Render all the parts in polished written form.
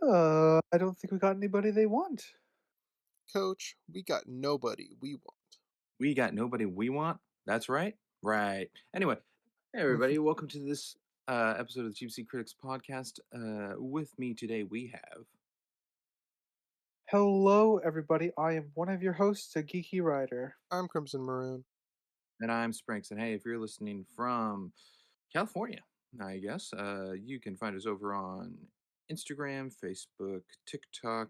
I don't think we got anybody they want. Coach, we got nobody we want. We got nobody we want. That's right. Right. Anyway, hey everybody, welcome to this episode of the CSC Critics Podcast. With me today we have. Hello, everybody. I am one of your hosts, a geeky writer. I'm Crimson Maroon. And I'm Sprinks. And hey, if you're listening from California, I guess, you can find us over on Instagram, Facebook, TikTok,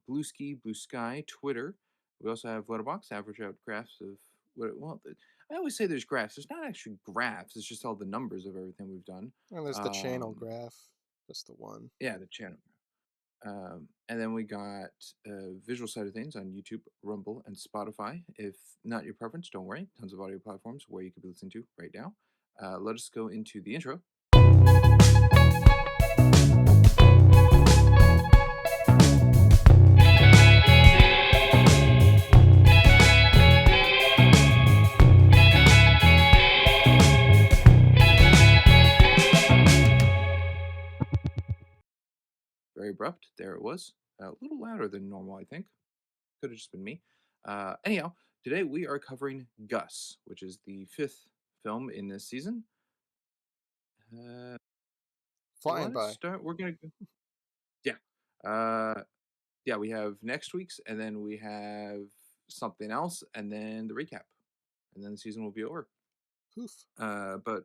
Blue Ski, Blue Sky, Twitter. We also have LetterBoxd, average out graphs of I always say there's graphs. There's not actually graphs. It's just all the numbers of everything we've done. And there's the channel graph. Just the one. Yeah, the channel. And then we got visual side of things on YouTube, Rumble, and Spotify. If not your preference, don't worry. Tons of audio platforms where you could be listening to right now. Let us go into the intro. Very abrupt. There it was. A little louder than normal, I think. Could have just been me. Anyhow, today we are covering Gus, which is the fifth film in this season. Flying Let's by. start. We're gonna go. Yeah. Yeah. We have next week's, and then we have something else, and then the recap, and then the season will be over. Poof. But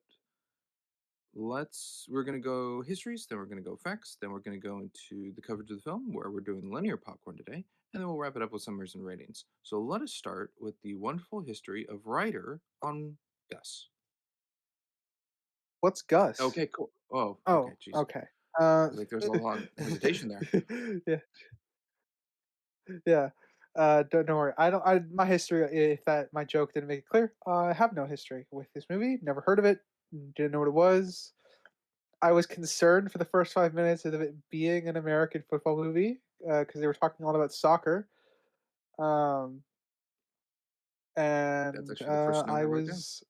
we're gonna go histories, then we're gonna go facts, then we're gonna go into the coverage of the film, where we're doing linear popcorn today, and then we'll wrap it up with summaries and ratings. So let us start with the wonderful history of Ryder on Gus. What's Gus? Okay, cool. Oh, okay, Oh, jeez. okay. Uh, Like there's a long hesitation there. yeah, yeah. Don't worry. I don't. My history. If that my joke didn't make it clear, I have no history with this movie. Never heard of it. Didn't know what it was. I was concerned for the first 5 minutes of it being an American football movie because they were talking a lot about soccer. Um, That's and actually the first note I I wrote down. was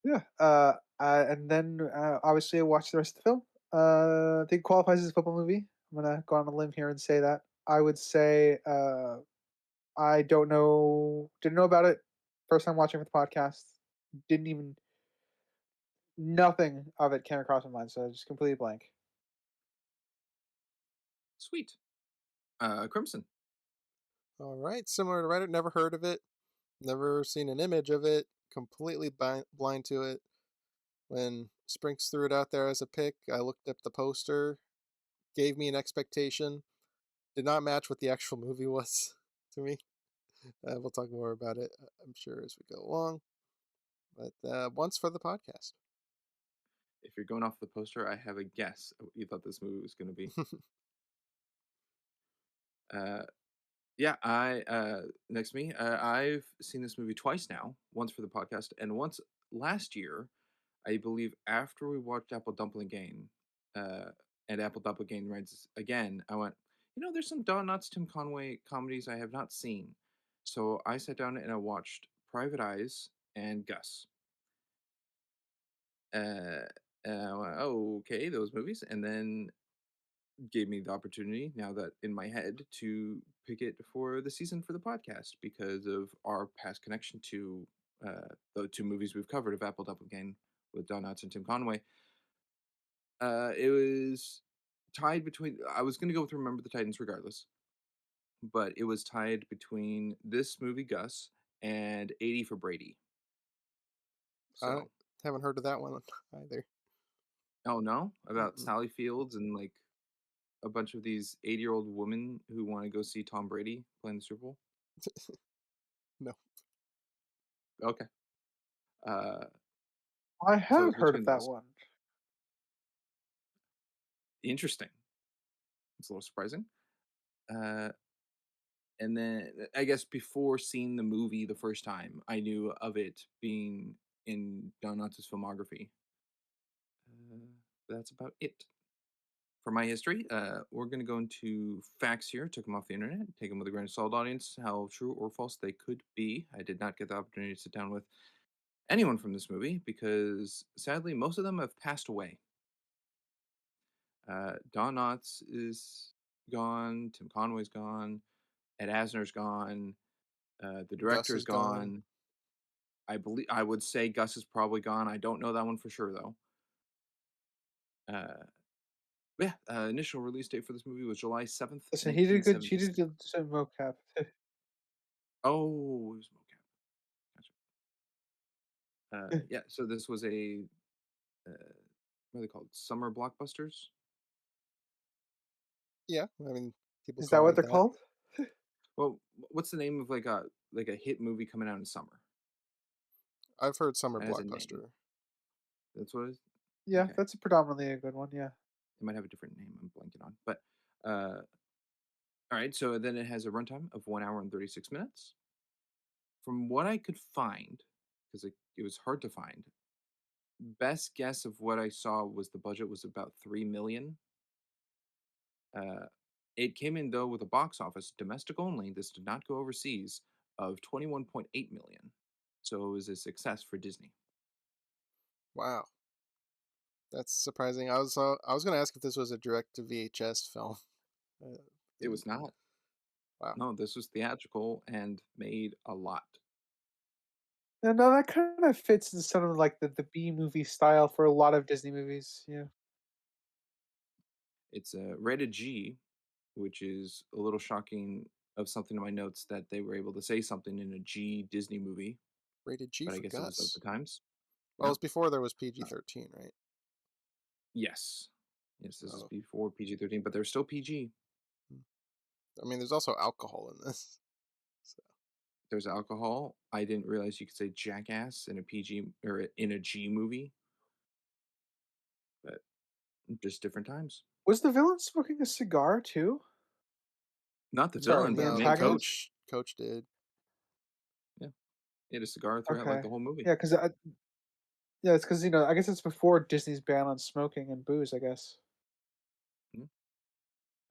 yeah. And then obviously I watched the rest of the film. I think it qualifies as a football movie. I'm gonna go on a limb here and say that. I would say I didn't know about it. First time watching for the podcast. Didn't even nothing of it came across my mind, so just completely blank. Sweet. Crimson. All right. Similar to Reddit. Never heard of it. Never seen an image of it. Completely blind to it. When Sprinks threw it out there as a pick, I looked up the poster, gave me an expectation, did not match what the actual movie was to me. We'll talk more about it, I'm sure, as we go along. But once for the podcast. If you're going off the poster, I have a guess of what you thought this movie was going to be. uh, yeah, next to me, I've seen this movie twice now. Once for the podcast, and once last year, I believe after we watched Apple Dumpling Game, and Apple Dumpling Game Rides again. I went, there's some Don Knotts, Tim Conway comedies I have not seen, so I sat down and I watched Private Eyes and Gus. Uh, I went, oh, okay, those movies, and then gave me the opportunity now that in my head to pick it for the season for the podcast because of our past connection to the two movies we've covered of Apple Doppelganger with Don Knotts and Tim Conway. It was tied between. I was going to go with Remember the Titans regardless, but it was tied between this movie Gus and 80 for Brady. I So, haven't heard of that one either. oh no, about Mm-mm. Sally Fields and like a bunch of these 80-year-old women who want to go see Tom Brady playing the Super Bowl. No. Okay. Uh, I so have it's heard of between that those. one. Interesting. It's a little surprising. Uh, and then I guess before seeing the movie the first time, I knew of it being in Don Knotts' filmography. That's about it. For my history, we're going to go into facts here. Took them off the internet. Take them with a grain of salt, audience. How true or false they could be. I did not get the opportunity to sit down with anyone from this movie because sadly, most of them have passed away. Don Knotts is gone. Tim Conway's gone. Ed Asner's gone. The Gus director's is gone. gone. I would say Gus is probably gone. I don't know that one for sure though. Uh, yeah. Initial release date for this movie was July 7th, Listen, he did good. He 1976. did good some mocap. Oh, it was mocap. Gotcha. Yeah. So this was a what are they called? Summer blockbusters. Yeah, I mean, people Is that call what it they're that. called? Well, what's the name of like a hit movie coming out in summer? I've heard summer That has a name. blockbuster. That's what it is? Yeah, Okay. that's a predominantly a good one. Yeah. It might have a different name I'm blanking on. But uh all right, so then it has a runtime of 1 hour and 36 minutes. From what I could find, because it was hard to find, best guess of what I saw was the budget was about 3 million. Uh it came in though with a box office, domestic only, this did not go overseas, of 21.8 million. So it was a success for Disney. Wow, that's surprising. I was gonna ask if this was a direct to VHS film. Uh, It the- was not. wow, No, this was theatrical and made a lot. And no, that kind of fits in some of like the B movie style for a lot of Disney movies. Yeah. It's a rated G, which is a little shocking of something in my notes that they were able to say something in a G Disney movie, rated G but I for guess it was of the Gus. times. Well, Yeah. it's before there was PG Uh, 13, right? yes. Yes, this is Oh, before PG-13, but they're still PG. hmm. I mean, there's also alcohol in this. So There's alcohol. I didn't realize you could say jackass in a PG or in a G movie, but just different times. Was the villain smoking a cigar too? Not the Sorry, villain, the but the no, the main character. antagonist. coach did. Yeah. He had a cigar throughout like Okay. the whole movie. Yeah, because yeah, it's because I guess it's before Disney's ban on smoking and booze. I guess.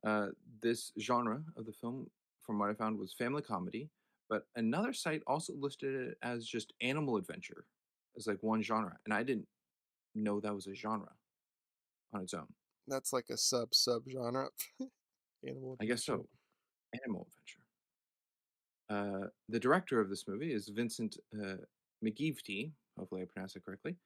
Yeah. This genre of the film, from what I found, was family comedy, but another site also listed it as just animal adventure as like one genre, and I didn't know that was a genre on its own. That's like a sub genre. Animal I guess adventure. so. Animal adventure. The director of this movie is Vincent McGeevety, hopefully I pronounced it correctly,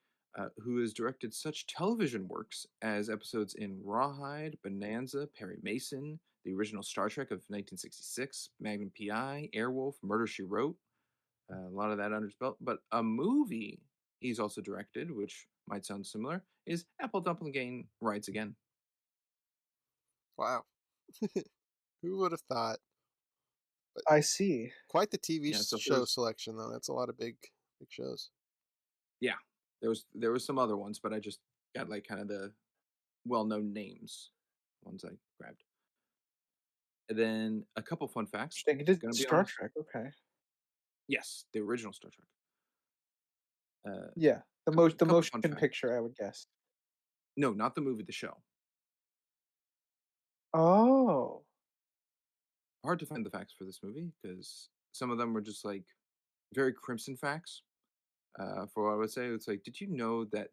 who has directed such television works as episodes in Rawhide, Bonanza, Perry Mason, the original Star Trek of 1966, Magnum PI, Airwolf, Murder She Wrote, a lot of that under his belt. But a movie he's also directed, which might sound similar, is Apple Dumpling Gang Rides Again. Wow. Who would have thought? But I see. quite the TV Yeah, so show there's selection, though. That's a lot of big shows. yeah, there was some other ones, but I just got like kind of the well-known names, ones I grabbed. And then a couple fun facts. Interesting. He did Gonna be Star honest. Trek. Okay. Yes, the original Star Trek. Uh, Yeah, couple the couple motion fun facts. picture, I would guess. No, not the movie, the show. Oh, Hard to find the facts for this movie because some of them were just like very crimson facts. For what I would say, it's like, did you know that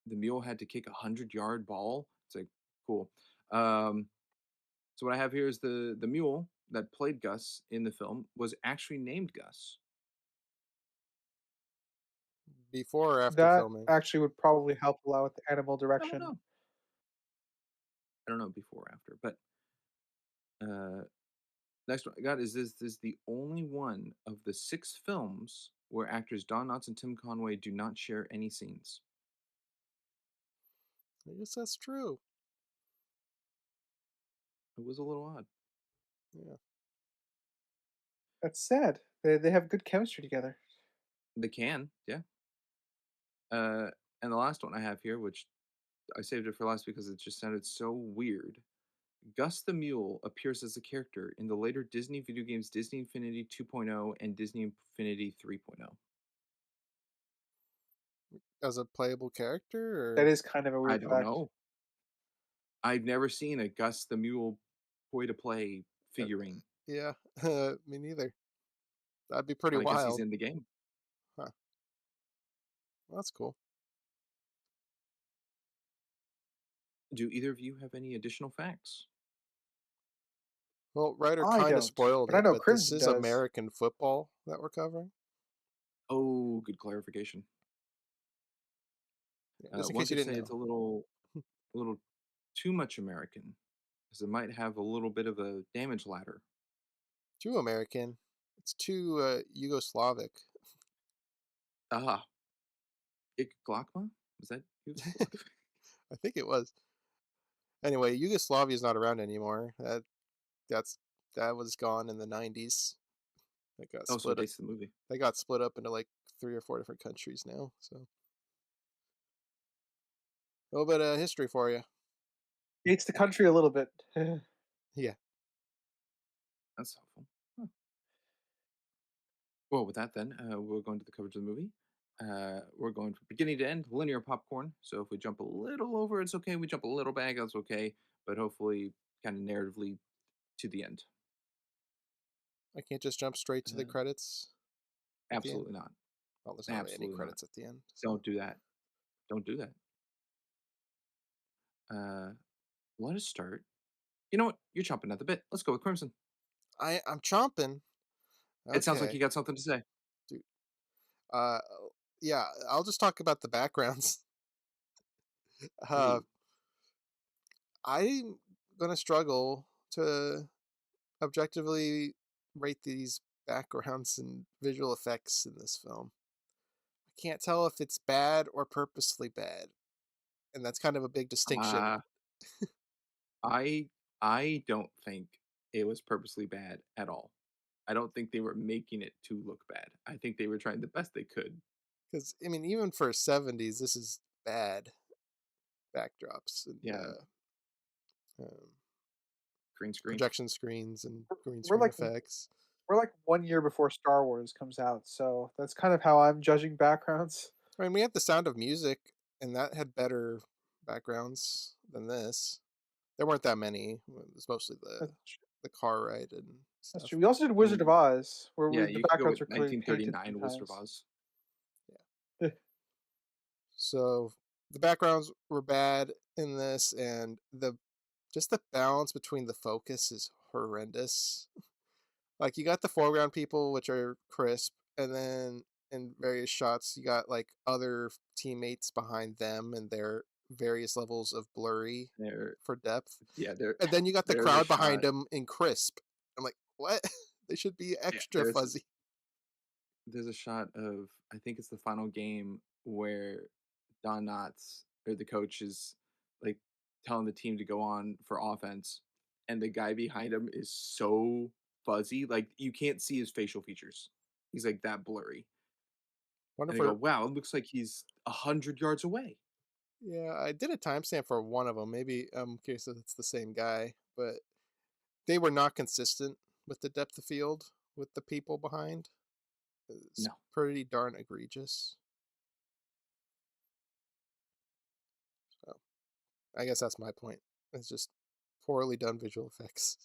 the mule had to kick 100-yard ball? It's like cool. Um, so what I have here is the mule that played Gus in the film was actually named Gus. Before or after that filming? actually would probably help a lot with the animal I don't direction. know. I don't know before or after, but uh, next one I got is this is the only one of the 6 films where actors Don Knotts and Tim Conway do not share any scenes. I guess that's true. It was a little odd. Yeah. That's sad. They have good chemistry together. They can, yeah. And the last one I have here, which I saved it for last because it just sounded so weird. Gus the Mule appears as a character in the later Disney video games Disney Infinity 2.0 and Disney Infinity 3.0. As a playable That character, is kind of a I weird don't fact. know. I've never seen a Gus the Mule toy to play or figurine. yeah, me neither. That'd be pretty But I guess he's wild. in the game. Huh. Well, that's cool. Do either of you have any additional facts? Well, Ryder I kind of don't, spoiled but I it, know but this Crimson is does. American football that we're covering. Oh, good clarification. Yeah, just in One case you could didn't say it's know. a little too much American, because it might have a little bit of a damage ladder. Too American. It's too Yugoslavic. Ah, Ik Glakma? Was that Yugoslav? I think it was. Anyway, Yugoslavia is not around anymore. That's that was gone in the 90s. It got Oh, so it split up. dates the movie. They got split up into like 3 or 4 different countries now. So a little bit of history for you. Hates the country a little bit. Yeah. That's helpful. Huh. Well, with that, then we'll go into the coverage of the movie. We're going from beginning to end, linear popcorn. So if we jump a little over, it's okay. We jump a little back, that's okay. But hopefully, kind of narratively to the end. I can't just jump straight to the Uh, credits at the end. Absolutely not. Well, there's not really any Absolutely not. credits at the end. So Don't do that. Don't do that. Uh, Let us start. You know what? You're chomping at the bit. Let's go with Crimson. I'm chomping. It sounds like you Okay, got something to say. dude. Uh, yeah, I'll just talk about the backgrounds. Uh, Ooh, I'm gonna struggle to objectively rate these backgrounds and visual effects in this film. I can't tell if it's bad or purposely bad, and that's kind of a big distinction. uh, I I don't think it was purposely bad at all. I don't think they were making it to look bad. I think they were trying the best they could. Because I mean, even for '70s, this is bad backdrops and Yeah, um, green screen. projection screens and green we're screen like effects. we're like 1 year before Star Wars comes out, so that's kind of how I'm judging backgrounds. I mean, we had The Sound of Music, and that had better backgrounds than this. There weren't that many. It was mostly That's the car ride and that's stuff. true. We also did Wizard of You, Oz, where yeah, the you could go backgrounds with are clearly painted 1939 Wizard of sometimes. Oz. Yeah. So the backgrounds were bad in this, and the just the balance between the focus is horrendous. Like you got the foreground people, which are crisp, and then in various shots you got like other teammates behind them, and their various levels of blurry There, for depth. yeah, there, And then you got the there's a crowd behind shot. them in crisp. I'm like, what? They should be Yeah, extra fuzzy. there's a shot of, I think it's the final game where Don Knotts or the coach is like telling the team to go on for offense, and the guy behind him is so fuzzy, like you can't see his facial features. He's like that blurry, Wonder and if they go, we're "Wow, it looks like he's 100 yards away." yeah, I did a timestamp for one of them. Maybe I'm curious if it's the same guy, but they were not consistent with the depth of field with the people behind. It's No, pretty darn egregious. So I guess that's my point. It's just poorly done visual effects.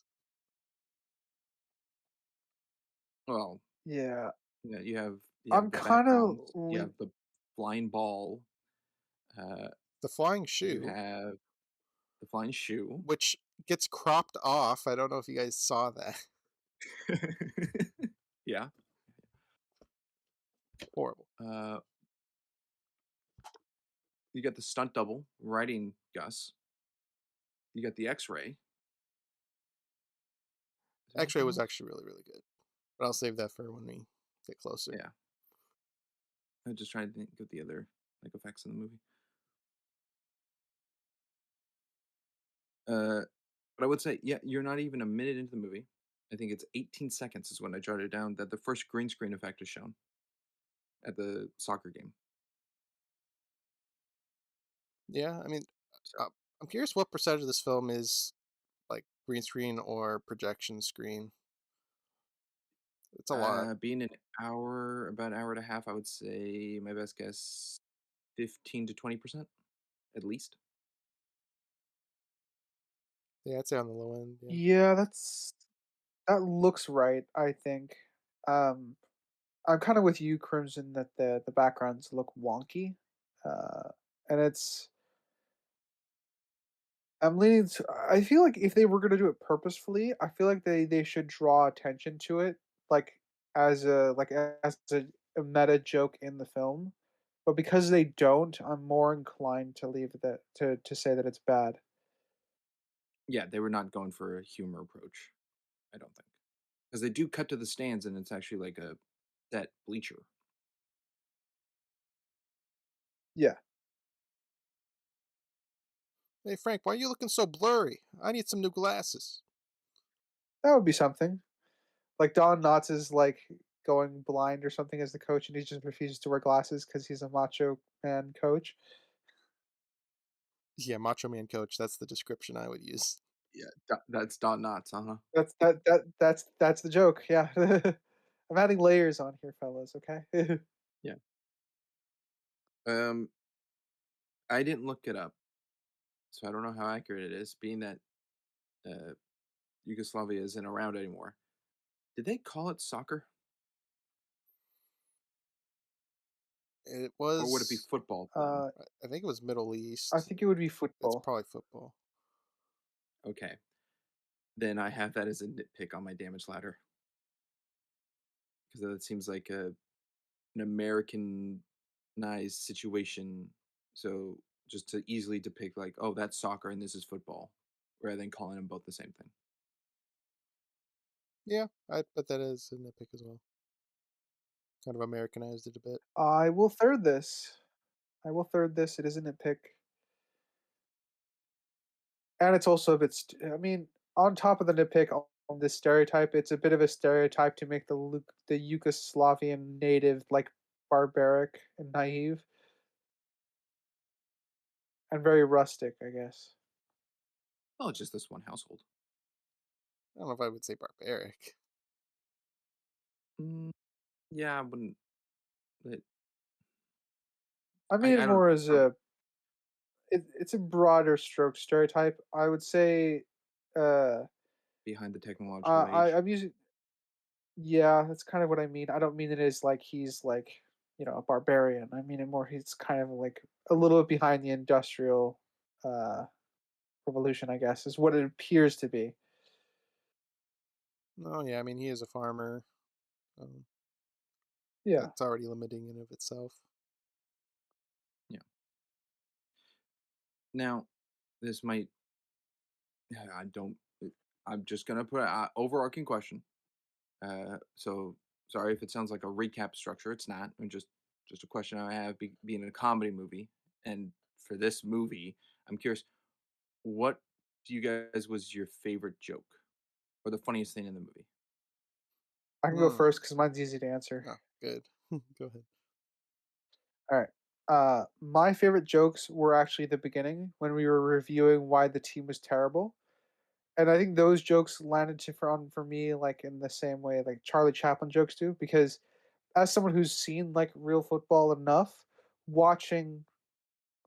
well, Yeah, you have I'm the kind of background, you have the flying ball, uh, The flying you shoe, have the flying shoe. which gets cropped off. I don't know if you guys saw that. Yeah. Horrible. Uh, you got the stunt double riding Gus. You got the X-ray. Is there X-ray anything was else? actually really, really good. But I'll save that for when we get closer. Yeah, I'm just trying to think of the other like effects in the movie. Uh, but I would say, yeah, you're not even a minute into the movie. I think it's 18 seconds is when I jotted down that the first green screen effect is shown at the soccer game. Yeah, I mean, So, uh, I'm curious what percentage of this film is like green screen or projection screen. It's a lot. being an hour, about an hour and a half, I would say my best guess, 15 to 20% at least. Yeah, I'd say on the low end. Yeah. yeah, that looks right. I think. Um, I'm kind of with you, Crimson, that the backgrounds look wonky, uh, and I'm leaning to I feel like if they were gonna do it purposefully, I feel like they should draw attention to it, like, as a meta joke in the film, but because they don't, I'm more inclined to leave that to say that it's bad. Yeah, they were not going for a humor approach, I don't think, because they do cut to the stands, and it's actually like a set bleacher. Yeah, Hey Frank, why are you looking so blurry? I need some new glasses. that would be something. Like, Don Knotts is, like, going blind or something as the coach, and he just refuses to wear glasses because he's a macho man coach. Yeah, Macho Man Coach. That's the description I would use. Yeah, that's Don Knotts, uh-huh. That's the joke, yeah. I'm adding layers on here, fellas, okay? Yeah. Um, I didn't look it up, so I don't know how accurate it is, being that, uh, Yugoslavia isn't around anymore. Did they call it soccer, It or would it be was, football then? Uh, I think it was Middle I East. think it would be It's football. probably football. Okay, then I have that as a nitpick on my damage ladder, because that seems like an Americanized situation, so just to easily depict like, "Oh, that's soccer and this is football," rather than calling them both the same thing. Yeah, I bet that is a nitpick as well. Kind of Americanized it a bit. I will third this. I will third this, it is a nitpick. And it's also a bit I mean, on top of the nitpick on this stereotype, it's a bit of a stereotype to make the Yugoslavian native, like, barbaric and naive, and very rustic, I guess. Well, it's just this one household. I don't know if I would say barbaric. Mm, yeah, I wouldn't. It, I mean it I don't. more as a it's a broader stroke stereotype. I would say, uh, Behind the technological age. I'm using yeah, that's kind of what I mean. I don't mean it as like he's like, a barbarian. I mean it more he's kind of like a little bit behind the industrial uh revolution, I guess, is what it appears to be. No, yeah, I mean he is a farmer. Um, Yeah. that's already limiting in of itself. Yeah. Now, this might. I don't. I'm just gonna put an overarching question. So sorry if it sounds like a recap structure. It's not. I'm just a question I have being a comedy movie, and for this movie, I'm curious. What do you guys was your favorite joke or the funniest thing in the movie? I can go Hmm. first because mine's easy to answer. Oh, good. Go ahead. All right. My favorite jokes were actually the beginning when we were reviewing why the team was terrible. And I think those jokes landed for me like in the same way like Charlie Chaplin jokes do, because as someone who's seen like real football enough, watching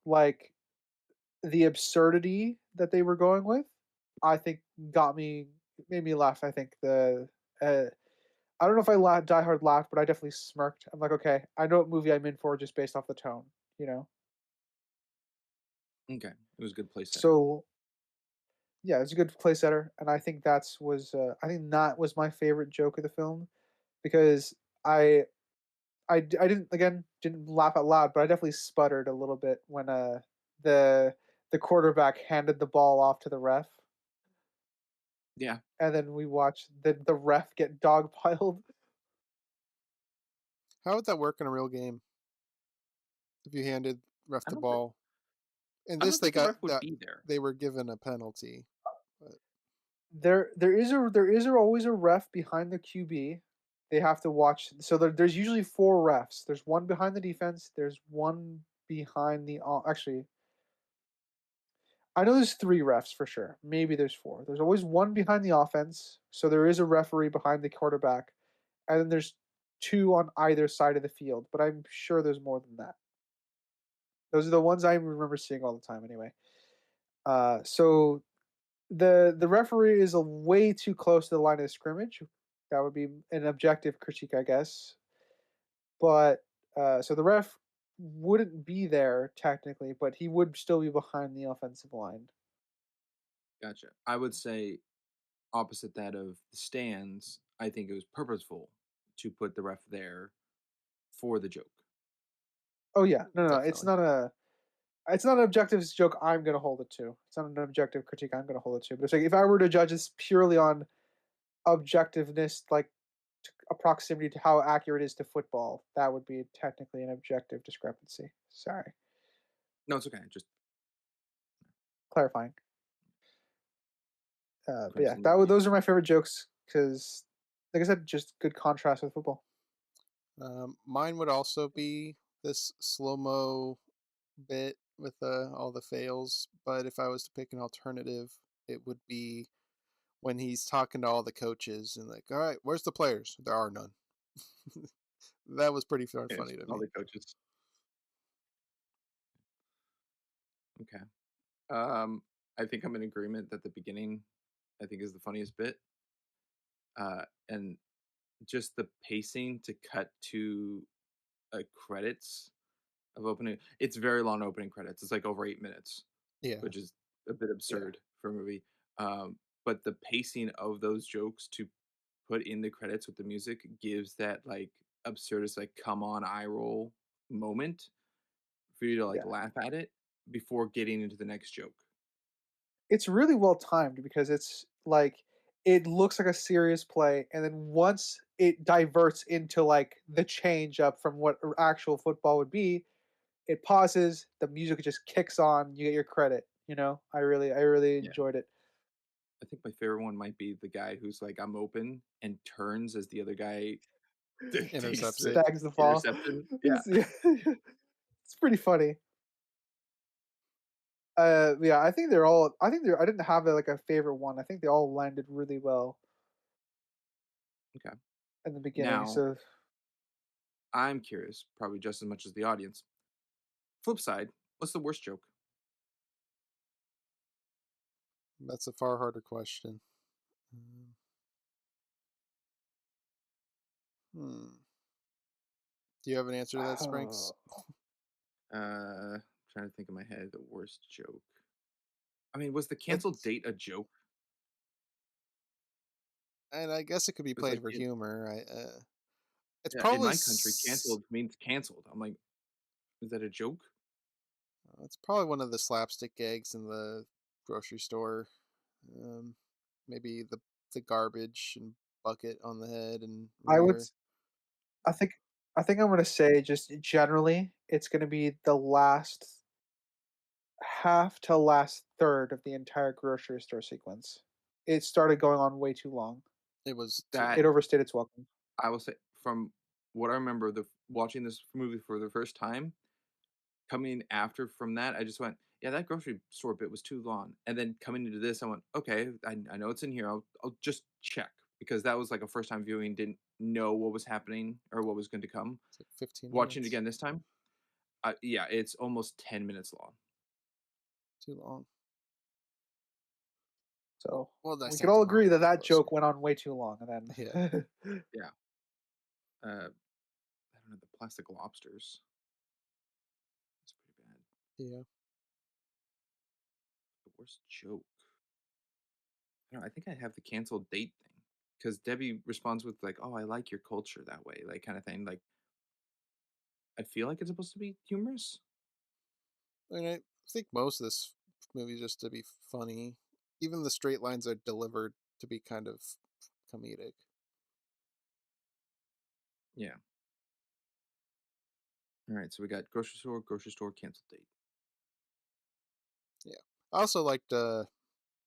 like the absurdity that they were going with, I think got me made me laugh. I think I don't know if die hard laughed, but I definitely smirked. I'm like, okay, I know what movie I'm in for just based off the tone, you know. Okay, it was a good play setter. So yeah, it's a good play setter, and I think I think that was my favorite joke of the film because I I didn't laugh out loud, but I definitely sputtered a little bit when the the quarterback handed the ball off to the ref, Yeah, and then we watched the ref get dogpiled. How would that work in a real game? If you handed ref I the don't think ball, in I this don't they think the got ref would that be there. they were given a penalty. But There is always a ref behind the QB. They have to watch. So there's usually four refs. There's one behind the defense. There's one behind actually. I know there's three refs for sure. Maybe there's four. There's always one behind the offense. So there is a referee behind the quarterback, and then there's two on either side of the field. But I'm sure there's more than that. Those are the ones I remember seeing all the time. Anyway, so the referee is a way too close to the line of scrimmage. That would be an objective critique, I guess. But so the ref wouldn't be there technically, but he would still be behind the offensive line. Gotcha. I would say opposite that of the stands. I think it was purposeful to put the ref there for the joke. Oh yeah, no, Definitely. it's not an objective joke I'm gonna hold it to. It's not an objective critique I'm gonna hold it to. But it's like if I were to judge this purely on objectiveness, like a proximity to how accurate it is to football, that would be technically an objective discrepancy. Sorry, No, it's okay. Just clarifying. But yeah, crimson libby. those are my favorite jokes because, like I said, just good contrast with football. Mine would also be this slow mo bit with all the fails, but if I was to pick an alternative, it would be when he's talking to all the coaches and like, all right, where's the players? There are none. That was pretty Yes, funny to all me. the coaches. Okay. I think I'm in agreement that the beginning, I think, is the funniest bit. And just the pacing to cut to credits of opening. It's very long opening credits. It's like over 8 minutes, Yeah, which is a bit Yeah, absurd for a movie. But the pacing of those jokes to put in the credits with the music gives that like absurdist, like come on eye roll moment for you to like yeah. laugh at it before getting into the next joke. It's really well timed because it's like it looks like a serious play, and then once it diverts into like the change up from what actual football would be, it pauses, the music just kicks on, you get your credit. I really Yeah. enjoyed it. I think my favorite one might be the guy who's like, I'm open and turns as the other guy takes intercepts the it. Bags the fall. interception. Yeah. Yeah, it's pretty funny. Yeah, I think they're all. I think they're. I didn't have like a favorite one. I think they all landed really well Okay. in the beginning. Now, So I'm curious, probably just as much as the audience. Flip side, what's the worst joke? That's a far harder question. Um, Hmm. Do you have an answer to that, Sprinks? oh, Trying to think in my head the worst joke. I mean, was the canceled It's date a joke? and I guess it could be It was played like, for humor. It's yeah, in probably my country, canceled means canceled. I'm like, is that a joke? it's probably one of the slapstick gags in the grocery store. Um, Maybe the garbage and bucket on the head and I would. rear. I think. I think I'm gonna say just generally, it's gonna be the last half to last third of the entire grocery store sequence. It started going on way too long. It was too That It long. overstayed its welcome. I will say from what I remember the watching this movie for the first time, coming after from that, I just went, yeah, that grocery store bit was too long. And then coming into this, I went, okay, I know it's in here. I'll just check because that was like a first time viewing, didn't know what was happening or what was going to come. It's like 15 Watching it minutes. again this time, yeah, it's almost 10 minutes long. Too long. So We'll we could dissect all it when we agree that get that closer. joke went on way too long, and Yeah. then Yeah. I don't know, the plastic lobsters. It's pretty bad. Yeah. The worst joke. I don't know, I think I have the canceled date thing because Debbie responds with like, "Oh, I like your culture that way," like kind of thing. Like I feel like it's supposed to be humorous. I mean, I think most of this movie is just to be funny. Even the straight lines are delivered to be kind of comedic. Yeah. All right. So we got grocery store, canceled date. Yeah. I also liked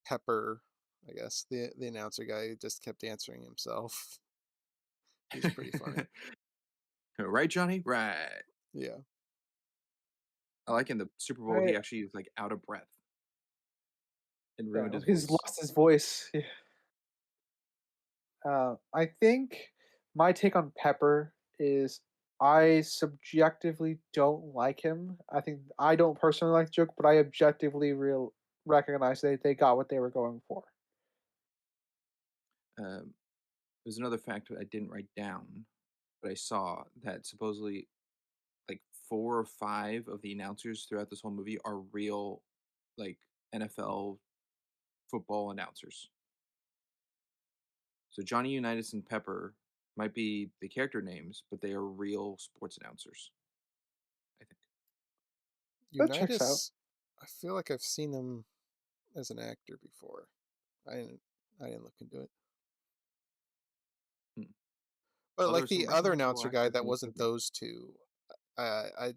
Pepper, I guess, the announcer guy who just kept answering himself. He's pretty funny. Right, Johnny? Right. Yeah. I like in the Super Bowl, I he actually was like out of breath and ruined yeah, his he's voice. lost his voice. Yeah. I think my take on Pepper is I subjectively don't like him. I think I don't personally like the joke, but I objectively real recognize they got what they were going for. There's another fact I didn't write down, but I saw that supposedly like 4 or 5 of the announcers throughout this whole movie are real, like NFL football announcers. So Johnny Unitas and Pepper might be the character names, but they are real sports announcers, I think. That checks out. Unitas, I feel like I've seen him as an actor before. I didn't. I didn't look into it. Hmm. But Well, there like was some the other recognizable announcer guy actors that in this wasn't movie. those two, I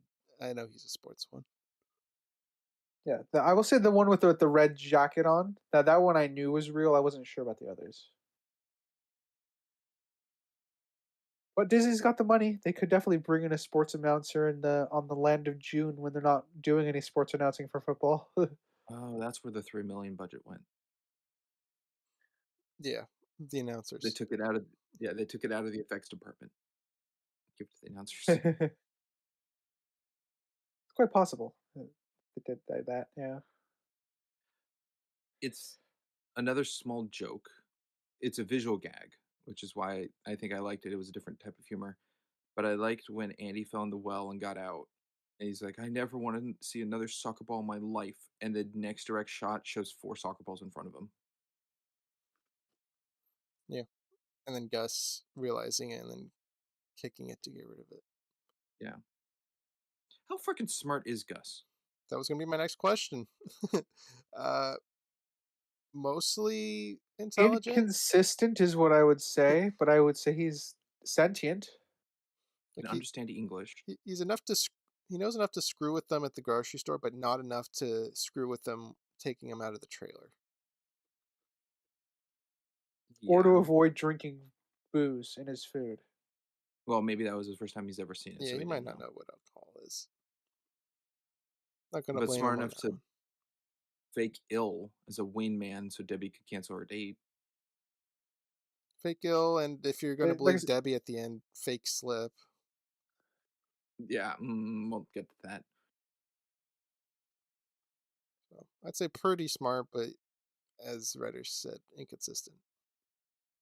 know he's a sports one. Yeah, I will say the one with the red jacket on. That one I knew was real. I wasn't sure about the others. But Disney's got the money. They could definitely bring in a sports announcer in the on the land of June when they're not doing any sports announcing for football. Oh, that's where the 3 million budget went. Yeah, the They announcers. took it out of they took it out of the effects department. Give it to the announcers. It's quite possible. They did that. Yeah. It's another small joke. It's a visual gag, which is why I think I liked it. It was a different type of humor. But I liked when Andy fell in the well and got out. And he's like, I never want to see another soccer ball in my life. And the next direct shot shows 4 soccer balls in front of him. Yeah, and then Gus realizing it and then kicking it to get rid of it. Yeah. How freaking smart is Gus? That was gonna be my next question. uh, Mostly intelligent. Inconsistent is what I would say, but I would say he's sentient. Can Like understand English. he's enough to he knows enough to screw with them at the grocery store, but not enough to screw with them taking them out of the trailer. Or to Yeah. avoid drinking booze in his food. Well, maybe that was his first time he's ever seen it, Yeah, so he he might didn't not know. know what alcohol is. Not gonna But blame smart him on enough that to one. fake ill as a wingman so Debbie could cancel her date. Fake ill, and if you're gonna Like I believe Debbie at the end, fake slip. Yeah, we'll get to that. So I'd say pretty smart, but as the writers said, inconsistent.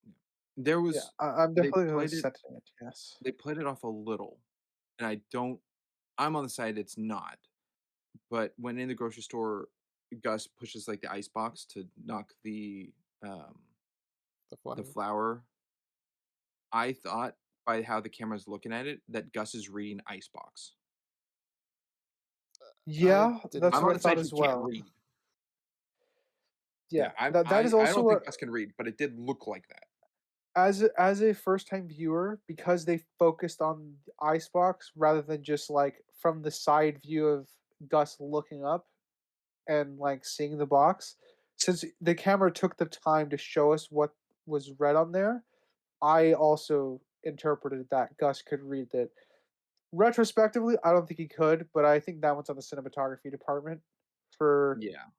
Yeah. There yeah, was I'm they definitely played it sentient. Yes. they played it off a little, and I'm on the side it's not. But when in the grocery store, Gus pushes like the ice box to knock um The the flower. flour. I thought by how the camera's looking at it that Gus is reading icebox. I Yeah, didn't that's I'm what on I the thought side he as can't well. read. Yeah, Yeah, I'm that is I also don't think what Gus can read, but it did look like that. as a first time viewer, because they focused on the icebox rather than just like from the side view of Gus looking up and like seeing the box. Since the camera took the time to show us what was read on there, I also interpreted that Gus could read it. Retrospectively, I don't think he could, but I think that one's on the cinematography department for Yeah.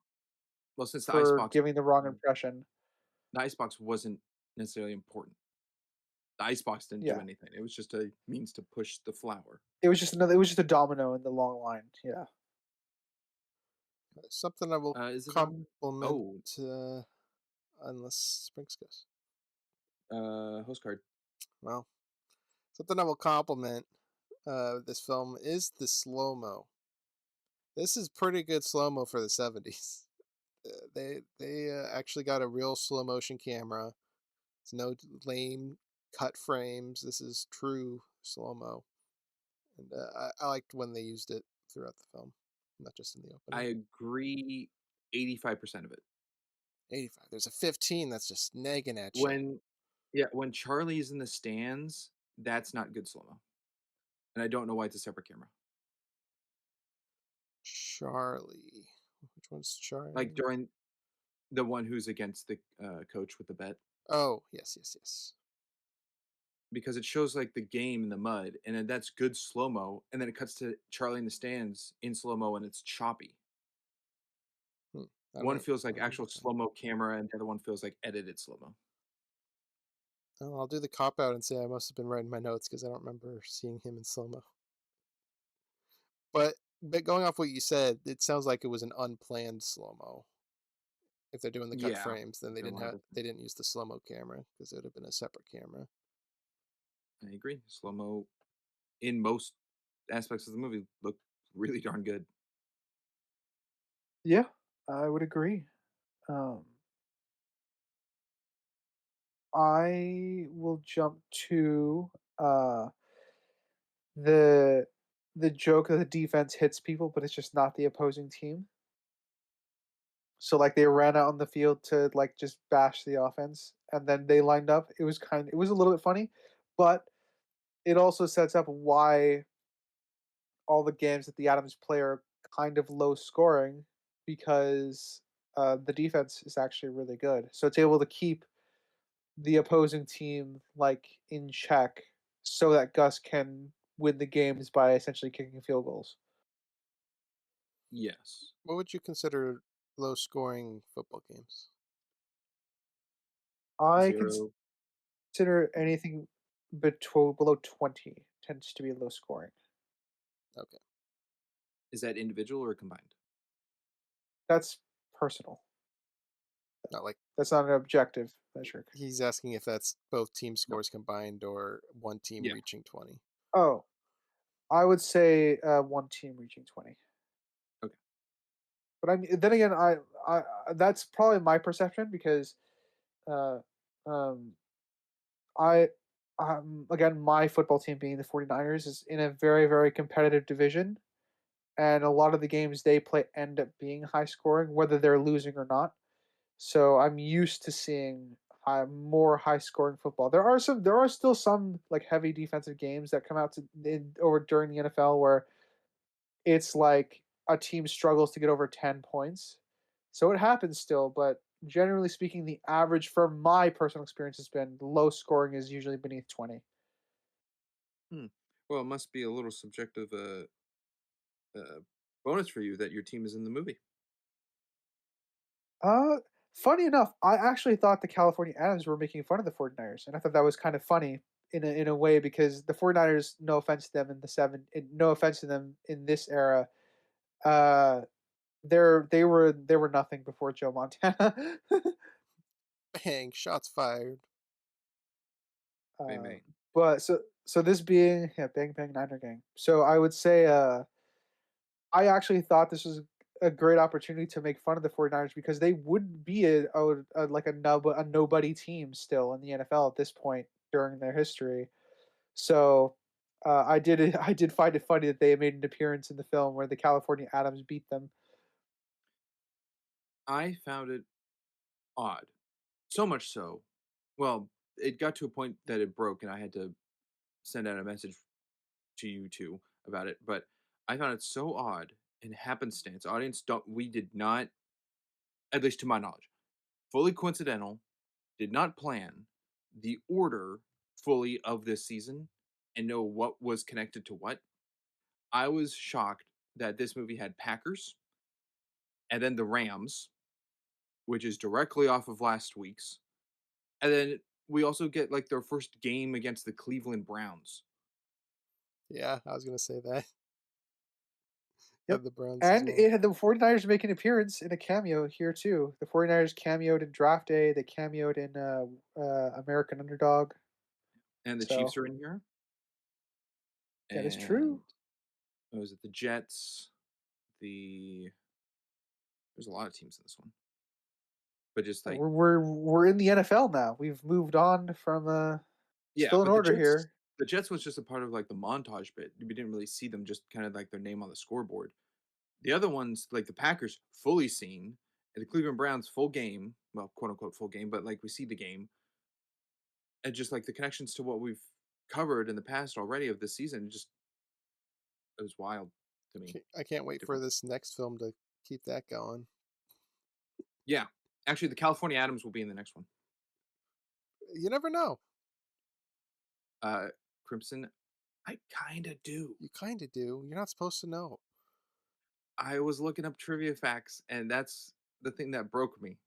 Well, since giving the wrong impression. the icebox wasn't necessarily important. The icebox didn't do Yeah. anything. It was just a means to push the flour. It was just a domino in the long line. Yeah. Something I will Is it on? compliment, Oh, unless Sprinks goes. host card. Well, something I will compliment this film is the slow mo. This is pretty good slow mo for the 70s. They actually got a real slow motion camera. It's no lame cut frames. This is true slow mo, and I liked when they used it throughout the film, not just in the I opening. agree 85% of it. 85. There's a 15 that's just nagging at you. When yeah, when Charlie's in the stands, that's not good slow-mo. And I don't know why it's a separate camera. Charlie. Which one's Like Charlie? during the one who's against the coach with the bet Oh, yes, yes, yes. because it shows like the game in the mud and then that's good slow-mo and then it cuts to Charlie in the stands in slow-mo and it's choppy. Hmm. One feels I like don't remember actual that. slow-mo camera and the other one feels like edited slow-mo. Oh, I'll do the cop out and say I must have been writing my notes because I don't remember seeing him in slow mo. But going off what you said, it sounds like it was an unplanned slow mo. If they're doing the cut Yeah. frames, then It's been a lot of they different. didn't use the slow mo camera because it would have been a separate camera. I agree. Slow-mo in most aspects of the movie look really darn good. Yeah, I would agree. I will jump to uh the the joke that the defense hits people, but it's just not the opposing team. So like they ran out on the field to like just bash the offense, and then they lined up. It was a little bit funny, but it also sets up why all the games that the Adams play are kind of low scoring because the defense is actually really good. So it's able to keep the opposing team like in check so that Gus can win the games by essentially kicking field goals. Yes. What would you consider low scoring football games? I Zero. consider anything below 20 tends to be low scoring. Okay. Is that individual or combined? That's personal. Not like That's not an objective measure. he's asking if that's both team scores combined or one team Yeah. reaching 20. Oh, I would say one team reaching 20. Okay. But I mean, then again, I that's probably my perception because uh, um, I again my football team being the 49ers is in a very very competitive division, and a lot of the games they play end up being high scoring whether they're losing or not. So I'm used to seeing more high scoring football. There are still some like heavy defensive games that come out over during the NFL where it's like a team struggles to get over 10 points. So it happens still, but generally speaking, the average for my personal experience has been low scoring is usually beneath 20. Hmm. Well, it must be a little subjective bonus for you that your team is in the movie. Uh, Funny enough, I actually thought the California Adams were making fun of the 49ers, and I thought that was kind of funny in a way because the 49ers, no offense to them in the no offense to them in this era, uh, they were nothing before Joe Montana. Bang, shots fired. Bang um, bang. but so this being yeah, bang bang Niner gang. So I would say I actually thought this was a great opportunity to make fun of the 49ers because they would be like a nobody team still in the NFL at this point during their history. So I did find it funny that they made an appearance in the film where the California Adams beat them. I found it odd. So much so. Well, it got to a point that it broke and I had to send out a message to you two about it, but I found it so odd and happenstance. Audience don't we did not, at least to my knowledge, fully coincidental, did not plan the order fully of this season and know what was connected to what. I was shocked that this movie had Packers and then the Rams, which is directly off of last week's. And then we also get like their first game against the Cleveland Browns. Yeah, I was going to say that. Yep. Have the Browns as And well. it had the 49ers make an appearance in a cameo here too. The 49ers cameoed in Draft Day. They cameoed in American Underdog. And the Chiefs So are in here. that is And true. what was it? The Jets. The There's a lot of teams in this one. But just like We're in the NFL now. We've moved on from yeah, still in but the order Jets here. the Jets was just a part of like the montage bit. We didn't really see them, just kind of like their name on the scoreboard. The other ones, like the Packers, fully seen, and the Cleveland Browns, full game. Well, quote unquote full game, but like we see the game, and just like the connections to what we've covered in the past already of this season, just it was wild to me. I can't wait for Different. this next film to keep that going. Yeah, actually, the California Adams will be in the next one. You never know. Uh, Crimson, I kind of do. You kind of do. You're not supposed to know I was looking up trivia facts, and that's the thing that broke me.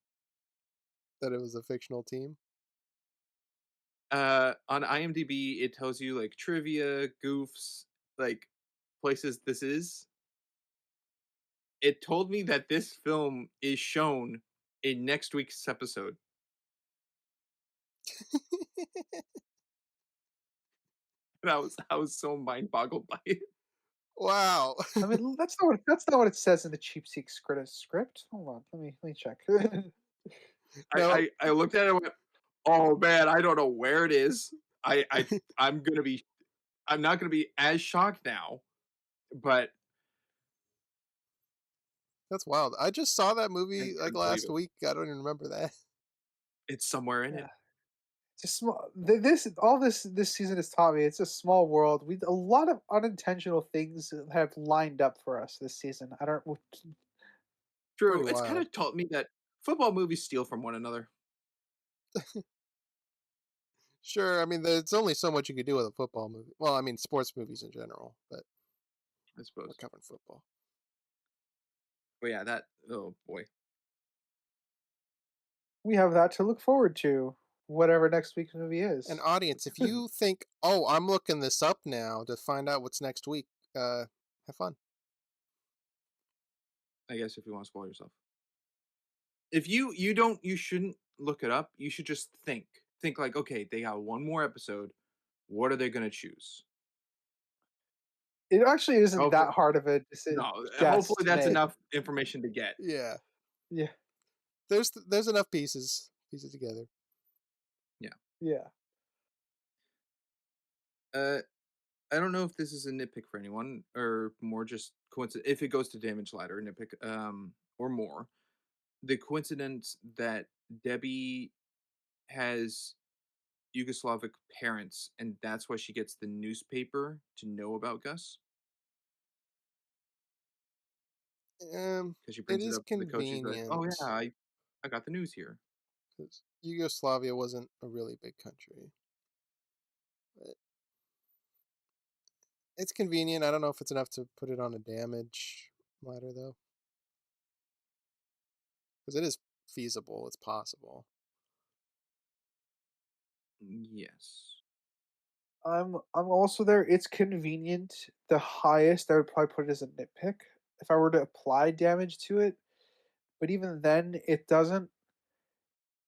that it was a fictional team. On IMDb, it tells you like trivia, goofs, like places this is. It told me that this film is shown in next week's episode. And I was so mind boggled by it. Wow. I mean, that's not what it says in the Cheap Seek script. Hold on, let me check. No, I looked at it and went, Oh man, I don't know where it is. I'm gonna be I'm not gonna be as shocked now, but That's wild. I just saw that I movie like couldn't believe last it. week. I don't even remember that. It's somewhere in Yeah. it. Just small. This all this season has taught me. It's a small world. We a lot of unintentional things have lined up for us this season. I don't. Pretty True. It's kind wild. of taught me that football movies steal from one another. Sure, I mean, there's only so much you could do with a football movie. Well, I mean, sports movies in general, but I we're suppose. covering football. But yeah, that oh boy. We have that to look forward to. Whatever next week's movie And is. audience, if you think, "Oh, I'm looking this up now to find out what's next week," have fun. I guess if you want to spoil yourself. If you don't you shouldn't look it up. You should just think. Think like, okay, they got one more episode. What are they gonna choose? It actually isn't Hopefully that hard of a no, guess hopefully to that's make. enough information to get. Yeah, Yeah, there's enough pieces together. Yeah. yeah. Uh I don't know if this is a nitpick for anyone or more just coincidence if it goes to damage ladder nitpick or more. The coincidence that Debbie has Yugoslavic parents and that's why she gets the newspaper to know about Gus because she It brings it is up to the coach. She's like, "Oh yeah, convenient I got the news here." because Yugoslavia wasn't a really big country. But it's convenient. I don't know if it's enough to put it on a damage ladder though, because it is feasible. It's possible. Yes. I'm also there. It's convenient. The highest I would probably put it as a nitpick if I were to apply damage to it. But even then, it doesn't.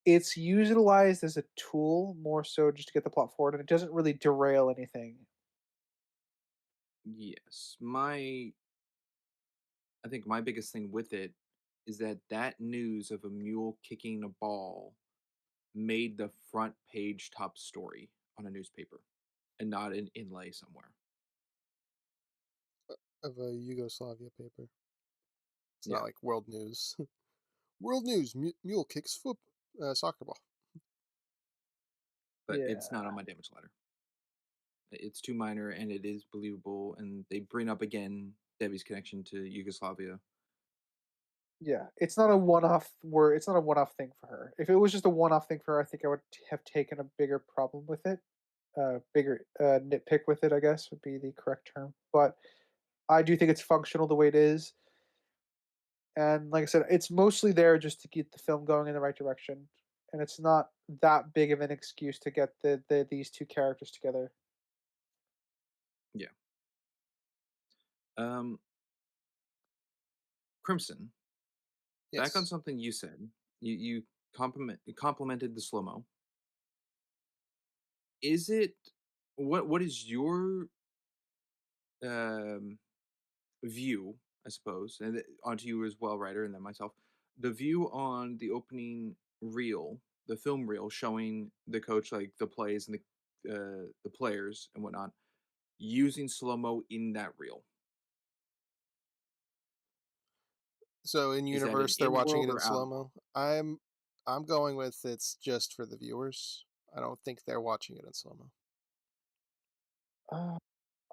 It's utilized as a tool more so just to get the plot forward, and it doesn't really derail anything. Yes. I think my biggest thing with it is that that news of a mule kicking a ball made the front page top story on a newspaper and not an inlay somewhere. Of a Yugoslavia paper. It's not Yeah, like world news. World news: Mule kicks soccer ball. but it's not Yeah, on my damage ladder. It's too minor and it is believable. And they bring up again Debbie's connection to Yugoslavia. yeah. It's not a one-off word. It's not a one-off thing for her. If it was just a one-off thing for her, I think I would have taken a bigger problem with it. Bigger nitpick with it, I guess would be the correct term. But I do think it's functional the way it is. And like I said, it's mostly there just to get the film going in the right direction. And it's not that big of an excuse to get these two characters together. Yeah. Um, Crimson. Back on Yes. something you said. You complimented the slow mo. Is it what is your um view, I suppose, and onto you as well, writer, and then myself. The view on the opening reel, the film reel showing the coach like the plays and the players and whatnot, using slow mo in that reel. So in Is that an universe, they're in watching world it in or out slow of world? mo. I'm going with it's just for the viewers. I don't think they're watching it in slow mo. Uh,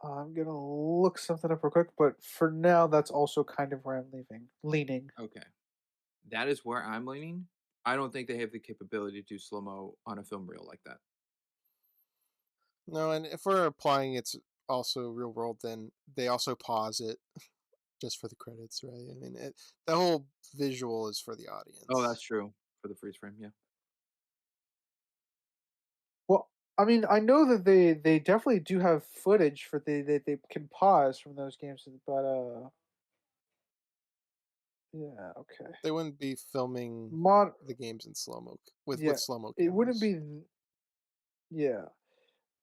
I'm gonna look something up real quick, but for now, that's also kind of where I'm leaning. Okay, that is where I'm leaning. I don't think they have the capability to do slow mo on a film reel like that. No, and if we're applying it's also real world, then they also pause it just for the credits, right? I mean, the whole visual is for the Oh, that's audience. true for the freeze frame. Yeah, Well, I mean, I know that they definitely do have footage for they can pause from those games, but yeah, okay. They wouldn't be filming Mod, the games in slow mo with yeah, slow mo it wouldn't cameras. be. Yeah,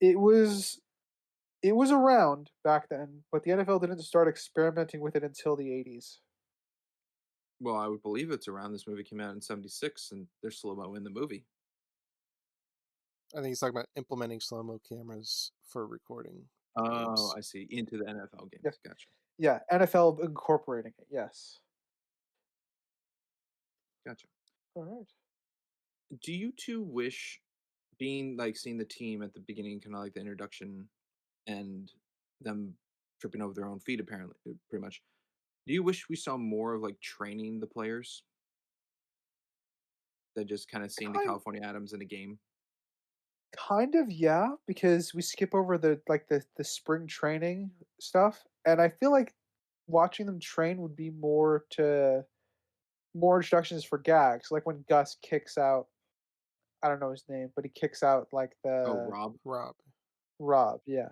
it was it was around back then, but the NFL didn't start experimenting with it until the 80s. well, I would believe it's around this movie came out in '76, and there's slow mo in the movie. I think he's talking about implementing slow mo cameras for recording Oh, games. I see. Into the NFL Yeah, games. Gotcha. yeah, NFL incorporating it. Yes. Gotcha. All right. Do you two wish being like seeing the team at the beginning, kind of like the introduction and them tripping over their own feet, apparently, pretty much. Do you wish we saw more of like training the players than just kind of seeing the Kind California Atoms in a game? kind of, yeah, because we skip over the spring training stuff, and I feel like watching them train would be more introductions for gags, like when Gus kicks out, I don't know his name, but he kicks out like Oh, the Rob. Rob. Rob, yeah.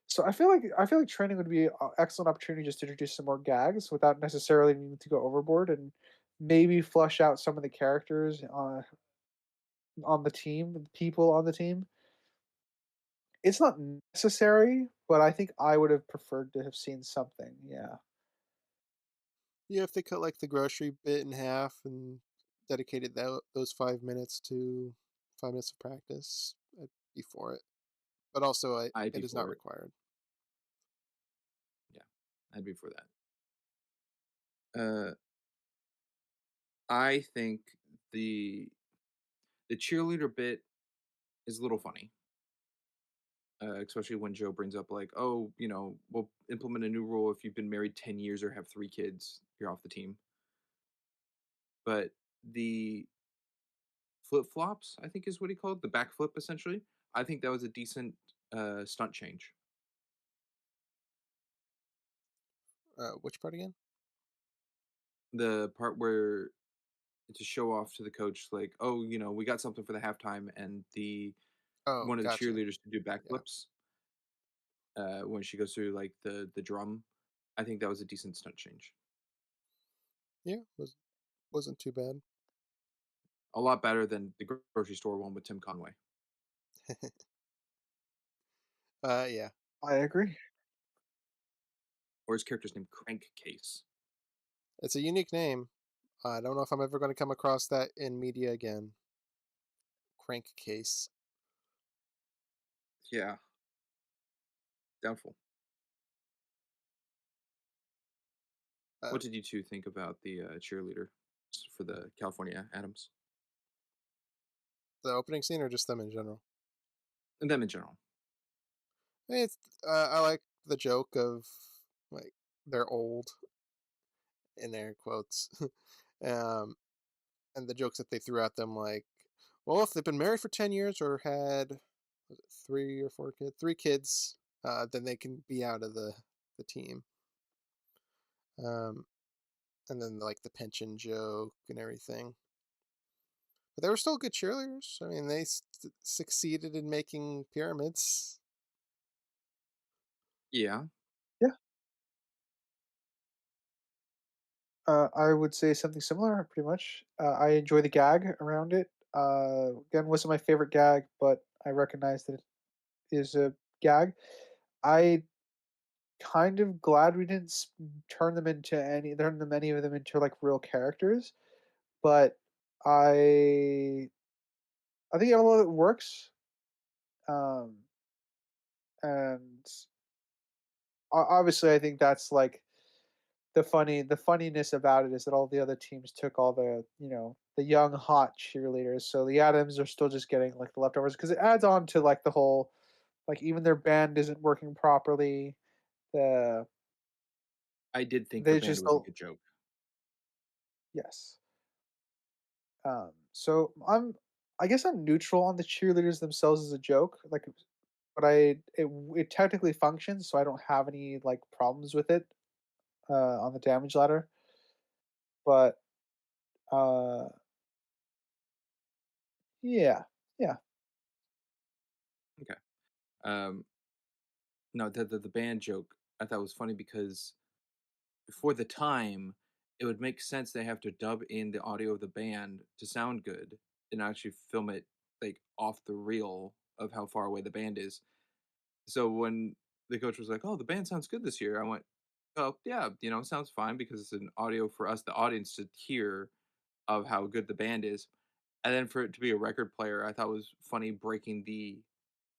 So I feel like training would be an excellent opportunity just to introduce some more gags without necessarily needing to go overboard, and maybe flush out some of the characters on the team, the people on the team. It's not necessary, but I think I would have preferred to have seen something. Yeah, Yeah, if they cut like the grocery bit in half and dedicated those 5 minutes to 5 minutes of practice, I'd be for it. But also, I'd be it is not for it. required. Yeah, I'd be for that. I think the the cheerleader bit is a little funny, especially when Joe brings up like, "Oh, we'll implement a new rule if you've been married 10 years or have 3 kids, you're off the team." But the flip flops, I think is what he called the backflip. Essentially, I think that was a decent stunt change. Which part again? The part where to show off to the coach, like, "Oh, we got something for the halftime," and the Oh, one of the gotcha. cheerleaders to do Yeah, backflips when she goes through like the drum. I think that was a decent stunt change. yeah, wasn't too bad. A lot better than the grocery store one with Tim Conway, Yeah, I agree. or his character's name Crankcase. it's a unique name. I don't know if I'm ever going to come across that in media again. Crankcase. Yeah, doubtful. Uh, What did you two think about the cheerleader for the California Adams the opening scene or just them in general? and them in general? I mean, I like the joke of like they're old in air quotes, um, and the jokes that they threw at them, like, well, if they've been married for 10 years or had was it 3 or 4 kids, 3 kids, then they can be out of the team. Um, and then like the pension joke and everything. But they were still good cheerleaders. I mean, they succeeded in making pyramids. Yeah. Yeah, I would say something similar. Pretty much, I enjoy the gag around it. Again, wasn't my favorite gag, but I recognize that it is a gag. I kind of glad we didn't turn them any of them into like real characters, but I I think all of it works. Um, and obviously, I think that's like the funniness about it is that all the other teams took all the young hot cheerleaders, so the Adams are still just getting like the leftovers because it adds on to like the whole like even their band isn't working properly. The I did think the they band just was a good joke. yes. So I guess I'm neutral on the cheerleaders themselves as a joke, like, but it technically functions, so I don't have any like problems with it on the damage ladder. But uh, yeah, yeah, Okay. Um, no, the band joke I thought was funny because for the time, it would make sense they have to dub in the audio of the band to sound good and actually film it like off the reel of how far away the band is. So when the coach was like, "Oh, the band sounds good this year," I went, "Oh, yeah, it sounds fine because it's an audio for us, the audience, to hear of how good the band is." And then for it to be a record player, I thought was funny breaking the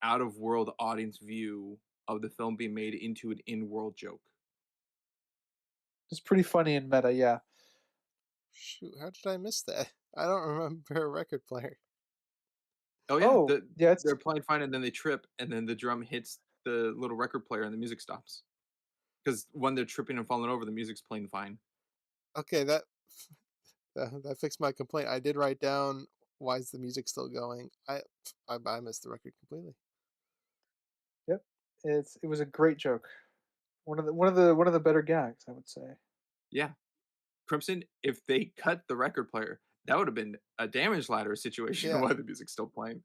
out of world audience view of the film being made into an in world joke. It's pretty funny and meta, yeah. Shoot, how did I miss that? I don't remember a record player. Oh yeah, Oh, yeah, it's they're playing fine and then they trip and then the drum hits the little record player and the music stops. Because when they're tripping and falling over, the music's playing fine. Okay, that fixed my complaint. I did write down why is the music still going. I missed the record completely. yep. It was a great joke. One of the better gags, I would say. Yeah. Crimson, if they cut the record player, that would have been a damage ladder situation Yeah, while the music's still playing.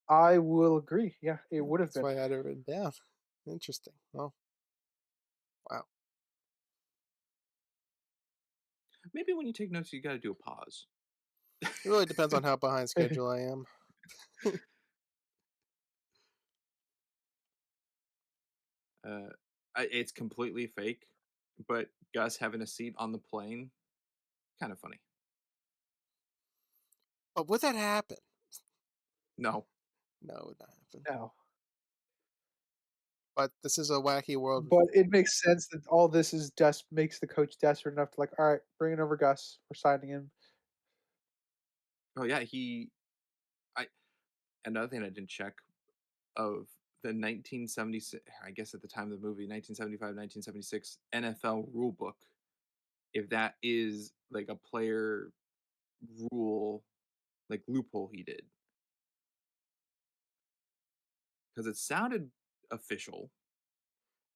I will agree. Yeah, it yeah, would have that's been. why I had it written down. Interesting. Well, wow. Maybe when you take notes, you got to do a pause. It really depends on how behind schedule I am. uh, it's completely fake, but Gus having a seat on the plane, kind of funny. But would that happen? No, No, it would not happen. No. But this is a wacky world. But it makes sense that all this is just makes the coach desperate enough to like, all right, bring it over Gus. We're signing him. oh yeah, I another thing I didn't check of the 1976, I guess at the time of the movie, 1975, 1976 NFL rule book, if that is like a player rule, like loophole he did, because it sounded official.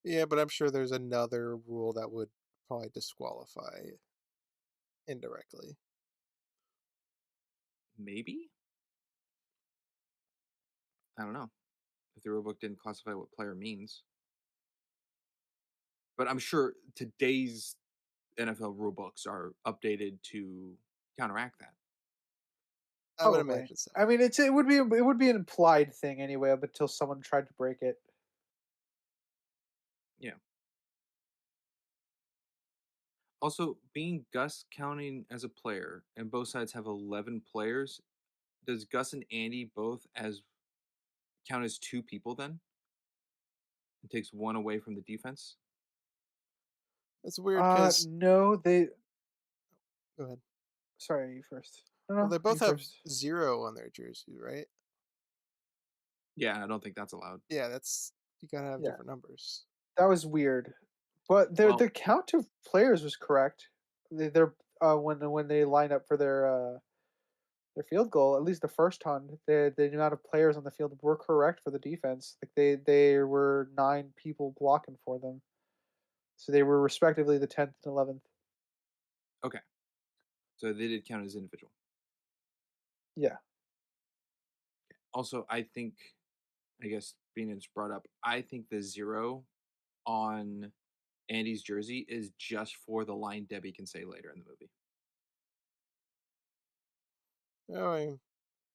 Yeah, but I'm sure there's another rule that would probably disqualify it indirectly. Maybe, I don't know if the rule book didn't classify what player means, but I'm sure today's NFL rule books are updated to counteract that. I would Probably. imagine so. I mean, it would be an implied thing anyway, up until someone tried to break it. Yeah. Also, being Gus counting as a player and both sides have 11 players, does Gus and Andy both as count as two people then? It takes one away from the defense? It's weird because No, they. go ahead. Sorry, you first. No, Well, no, they you both have first. 0 on their jersey, right? Yeah, I don't think that's allowed. Yeah, that's you gotta have Yeah, different numbers. that was weird. But their Well, count of players was correct. They're when they line up for their field goal, at least the first time, the amount of players on the field were correct for the defense. Like they were 9 people blocking for them, so they were respectively the 10th and 11th. okay. So they did count as individual. Yeah. Also, I think, I guess being it's brought up, I think the 0 on Andy's jersey is just for the line Debbie can say later in the movie. I mean,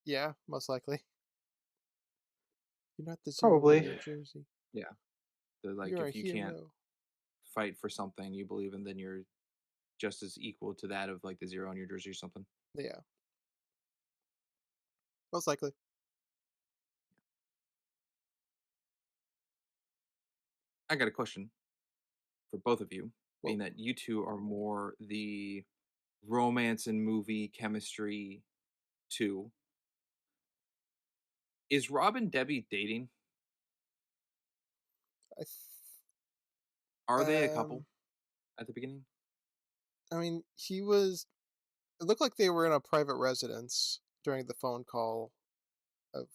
yeah, most likely. You're not the 0 on Probably. your jersey. Yeah. Like You're a if you can't hero. fight for something you believe in, then you're just as equal to that of like the 0 on your jersey or something. Yeah, most likely. I got a question for both of you, Well, being that you two are more the romance and movie chemistry two. Is Rob and Debbie dating? I, Are they a couple um, at the beginning? I mean, he was. It looked like they were in a private residence during the phone call of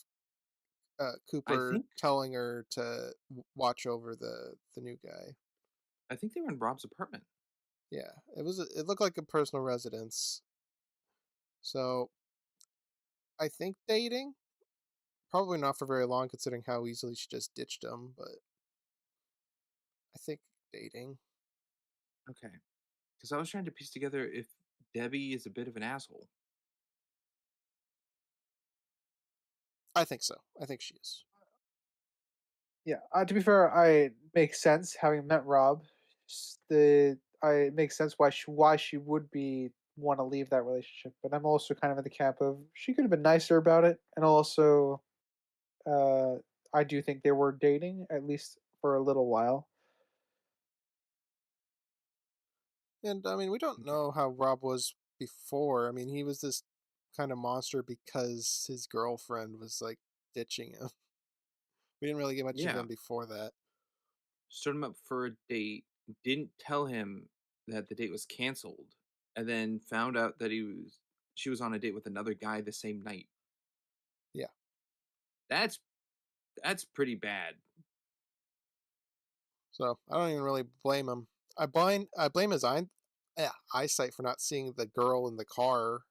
I Cooper think telling her to watch over the new guy. I think they were in Rob's apartment. Yeah, it looked like a personal residence. So I think dating. Probably not for very long, considering how easily she just ditched him. But I think dating. Okay. Because I was trying to piece together if Debbie is a bit of an asshole. I think so. I think she is. Yeah. To be fair, I makes sense having met Rob. It makes sense why she would be want to leave that relationship. But I'm also kind of in the camp of she could have been nicer about it, and also uh, I do think they were dating at least for a little while. And I mean, we don't Okay. know how Rob was before. I mean, he was this kind of monster because his girlfriend was like ditching him. We didn't really get much of Yeah. him before that. Stood him up for a date, didn't tell him that the date was canceled, and then found out that she was on a date with another guy the same night. Yeah. That's that's pretty bad. So I don't even really blame him. I blame his eyesight for not seeing the girl in the car.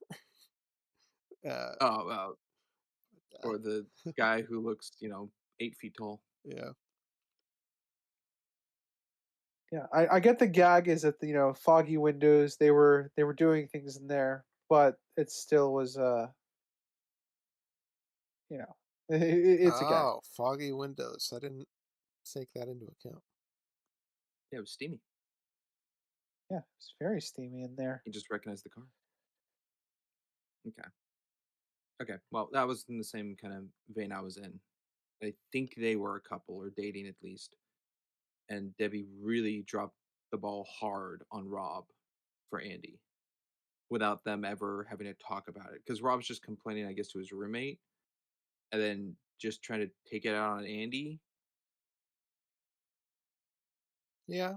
Uh, Oh, well, uh, or the guy who looks, 8 feet tall. yeah. Yeah, I get the gag is that the, foggy windows they were doing things in there, but it still was you know it's a gag. Oh, foggy windows. I didn't take that into account. Yeah, it was steamy. Yeah, it's very steamy in there. You just recognized the car. Okay. Okay. Well, that was in the same kind of vein I was in. I think they were a couple or dating at least. And Debbie really dropped the ball hard on Rob for Andy without them ever having to talk about it. Because Rob's just complaining, I guess, to his roommate and then just trying to take it out on Andy. Yeah.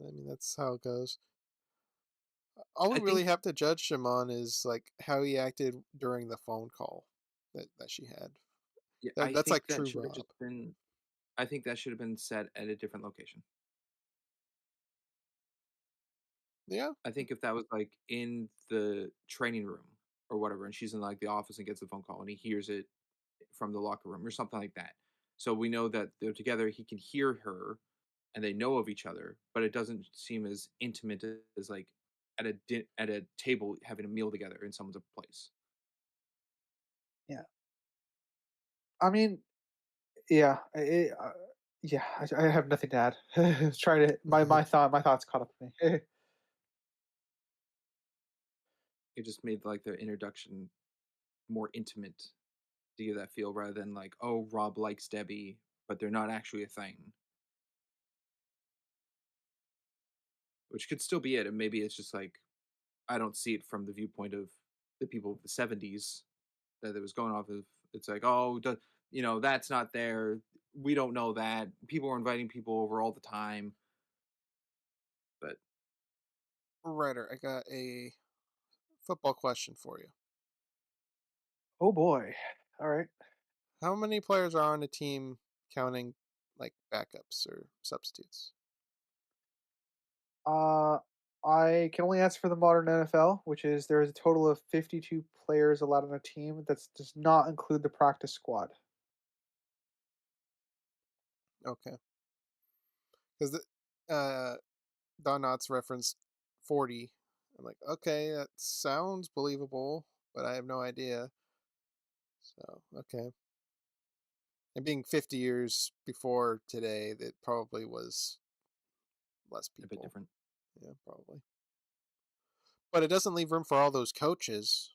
I mean, that's how it goes. All we I really think, have to judge him on is like how he acted during the phone call that she had. yeah, That's like true Rob. I think that should have been set at a different location. Yeah. I think if that was like in the training room or whatever, and she's in like the office and gets the phone call and he hears it from the locker room or something like that. So we know that they're together. He can hear her, and they know of each other, but it doesn't seem as intimate as like at a table having a meal together in someone's place. Yeah, I mean, yeah, yeah. I have nothing to add. Trying to my thoughts caught up with me. It just made like the introduction more intimate to give that feel rather than like, oh, Rob likes Debbie, but they're not actually a thing, which could still be it. And maybe it's just like I don't see it from the viewpoint of the people of the '70s that it was going off of. It's like, oh, that's not there. We don't know that. People are inviting people over all the time, but Writer, I got a football question for you. Oh boy. All right. How many players are on a team counting like backups or substitutes? Uh, I can only answer for the modern NFL, which is there is a total of 52 players allowed on a team. That does not include the practice squad. Okay. Because Don Knotts referenced 40. I'm like, okay, that sounds believable, but I have no idea. So, okay. And being 50 years before today, that probably was less a bit people. different. Yeah, probably. But it doesn't leave room for all those coaches.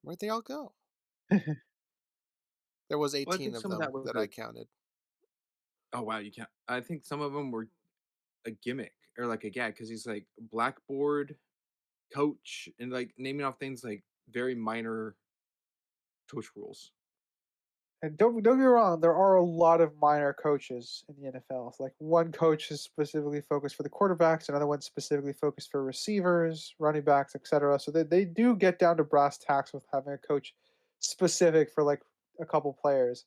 Where'd they all go? There was Well, I 18 think of some of that them was that I like, counted. oh wow, you can't. I think some of them were a gimmick or like a gag because he's like blackboard coach and like naming off things like very minor coach rules. And don't get me wrong, there are a lot of minor coaches in the NFL. It's like one coach is specifically focused for the quarterbacks, another one specifically focused for receivers, running backs, etc. So they do get down to brass tacks with having a coach specific for like a couple players.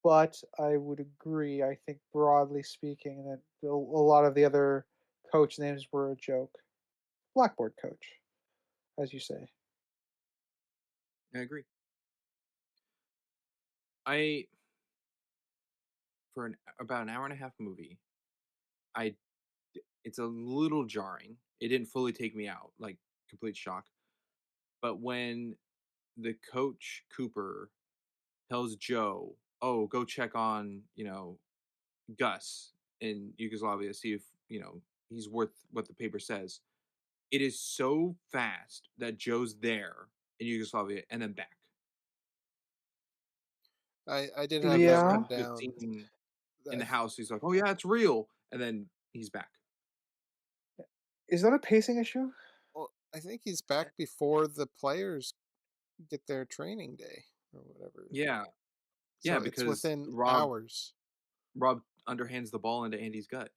But I would agree. I think broadly speaking, that a lot of the other coach names were a joke. Blackboard coach, as you say. I agree. I for about an hour and a half movie, I it's a little jarring. It didn't fully take me out, like complete shock. But when the coach Cooper tells Joe, "Oh, go check on Gus in Yugoslavia, see if he's worth what the paper says." It is so fast that Joe's there in Yugoslavia and then back. I did Like have he that Yeah. written starts the down. scene in That the house. He's like, "Oh yeah, it's real," and then he's back. Is that a pacing issue? Well, I think he's back before the players get their training day or whatever. Yeah, So yeah, it's because within Rob hours. Rob underhands the ball into Andy's gut.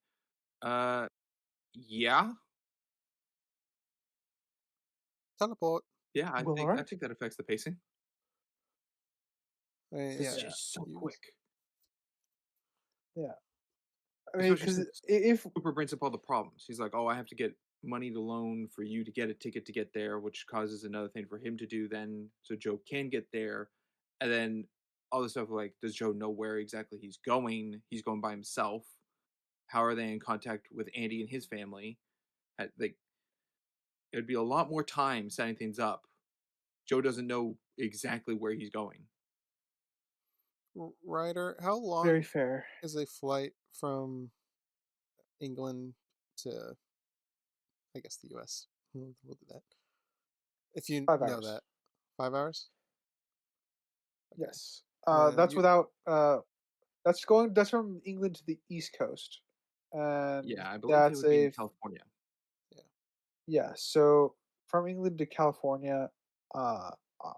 Uh, yeah, Teleport. yeah, Well, I alright. think that affects the pacing. Yeah. It's Yeah, just so You quick, yeah. I mean, especially because since if Cooper brings up all the problems. He's like, "Oh, I have to get money to loan for you to get a ticket to get there," which causes another thing for him to do then, so Joe can get there, and then all this stuff like, does Joe know where exactly he's going? He's going by himself. How are they in contact with Andy and his family? Like, it'd be a lot more time setting things up. Joe doesn't know exactly where he's going. Ryder, how very long fair, is a flight from England to, I guess, the U.S.? We'll do that. If you 5 know hours. that, 5 hours. Okay. Yes. And That's you, without, that's from England to the East Coast, and Yeah, I believe it that's would be in a California. yeah. yeah, so from England to California, uh, uh,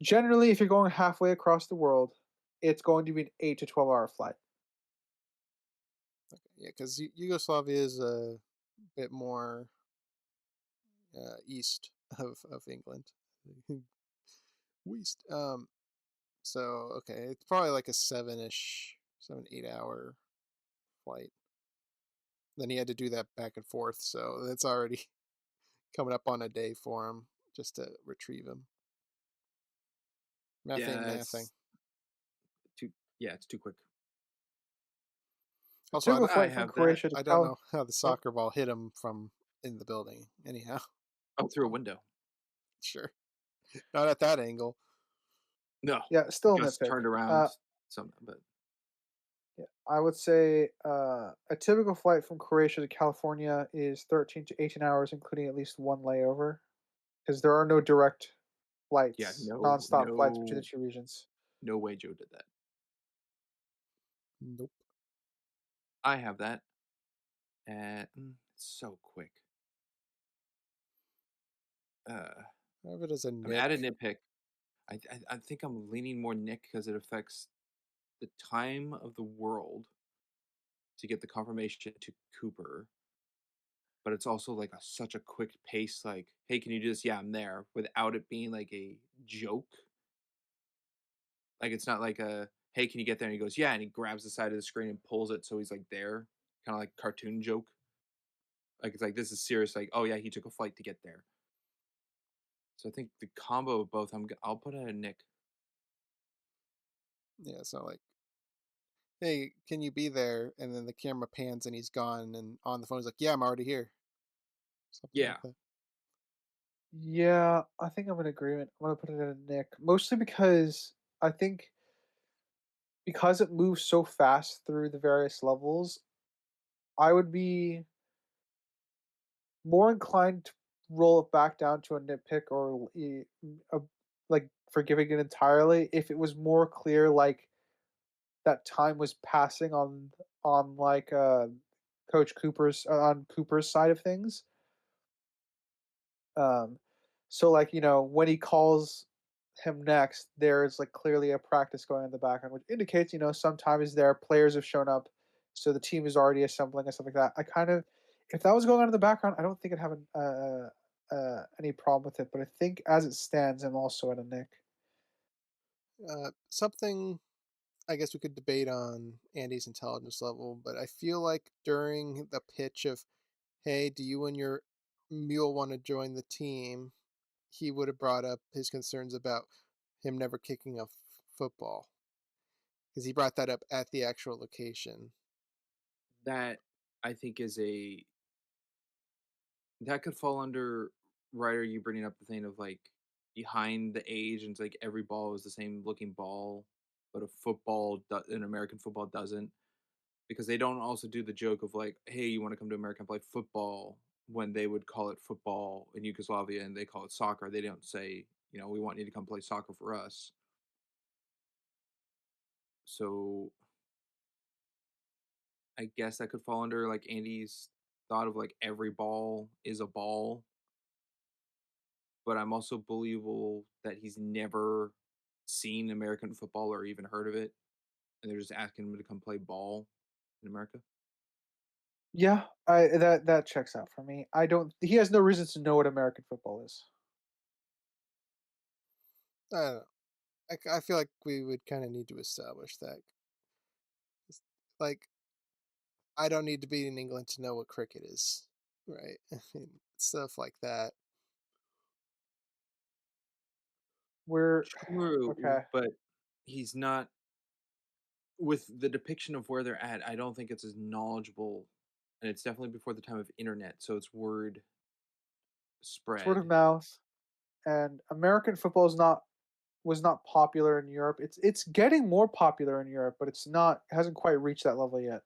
generally, if you're going halfway across the world, it's going to be an 8 to 12-hour flight. Okay. Yeah, because Yugoslavia is a bit more east of England. West. So okay, it's probably like a 7-8 hour flight. Then he had to do that back and forth, so that's already coming up on a day for him just to retrieve him. Yeah, Mathing. too it's too quick. A Also, typical I flight from have that. Croatia to I don't Cal. know how the Oh, soccer ball hit him from in the building. Anyhow, Oh, through a window. sure, not at that angle. No, yeah, still a just nitpick. turned around some, but Yeah, I would say a typical flight from Croatia to California is 13 to 18 hours, including at least one layover, because there are no direct yeah, flights, nonstop flights between the two regions. no way Joe did that. Nope. I have that. It's so quick. Uh, I have it as a I'm at a Nick. nitpick. I think I'm leaning more Nick because it affects the time of the world to get the confirmation to Cooper, but it's also like such a quick pace. Like, hey, can you do this? Yeah, I'm there. Without it being like a joke. Like it's not like a hey, can you get there? And he goes, yeah, and he grabs the side of the screen and pulls it so he's like there, kind of like cartoon joke. Like it's like this is serious. Like oh yeah, he took a flight to get there. So I think the combo of both, I'll put it at Nick. Yeah, so like, hey, can you be there? And then the camera pans and he's gone, and on the phone he's like, yeah, I'm already here. Something like Yeah, that. Yeah, I think I'm in agreement. I'm gonna put it at a Nick, mostly because I think because it moves so fast through the various levels, I would be more inclined to roll it back down to a nitpick or like forgiving it entirely if it was more clear, like that time was passing on like Coach Cooper's on Cooper's side of things. Um, so like when he calls him next, there's like clearly a practice going in the background, which indicates sometimes there players have shown up, so the team is already assembling and stuff like that. I kind of, if that was going on in the background, I don't think I'd have any problem with it. But I think as it stands, I'm also at a Nick. Something I guess we could debate on Andy's intelligence level, but I feel like during the pitch of, hey, do you and your mule want to join the team? He would have brought up his concerns about him never kicking a football because he brought that up at the actual location. that I think is a that could fall under Ryder. You bringing up the thing of like behind the age, and it's like every ball is the same looking ball, but an American football doesn't because they don't also do the joke of like, hey, you want to come to American play football? when they would call it football in Yugoslavia and they call it soccer, they don't say, we want you to come play soccer for us. So I guess that could fall under like Andy's thought of like every ball is a ball, but I'm also believable that he's never seen American football or even heard of it, and they're just asking him to come play ball in America. Yeah, I that checks out for me. I don't. He has no reason to know what American football is. I don't know. I feel like we would kind of need to establish that. Like, I don't need to be in England to know what cricket is, right? I mean, stuff like that. We're True, okay. but he's not with the depiction of where they're at. I don't think it's as knowledgeable, and it's definitely before the time of internet, so it's word It's word of spread. mouth, and American football is not was not popular in Europe. It's getting more popular in Europe, but it's not hasn't quite reached that level yet.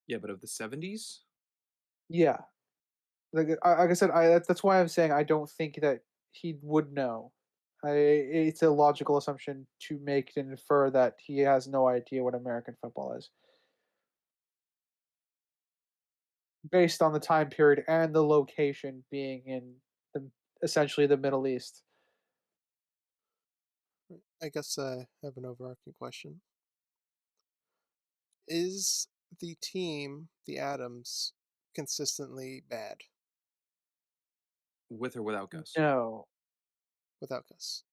Yeah, but of the 70s, Yeah, like I said, that's why I'm saying I don't think that he would know. It's a logical assumption to make and infer that he has no idea what American football is, based on the time period and the location being in the essentially the Middle East. I guess I have an overarching question. Is the team, the Adams, consistently bad with or without Gus. No, without Gus?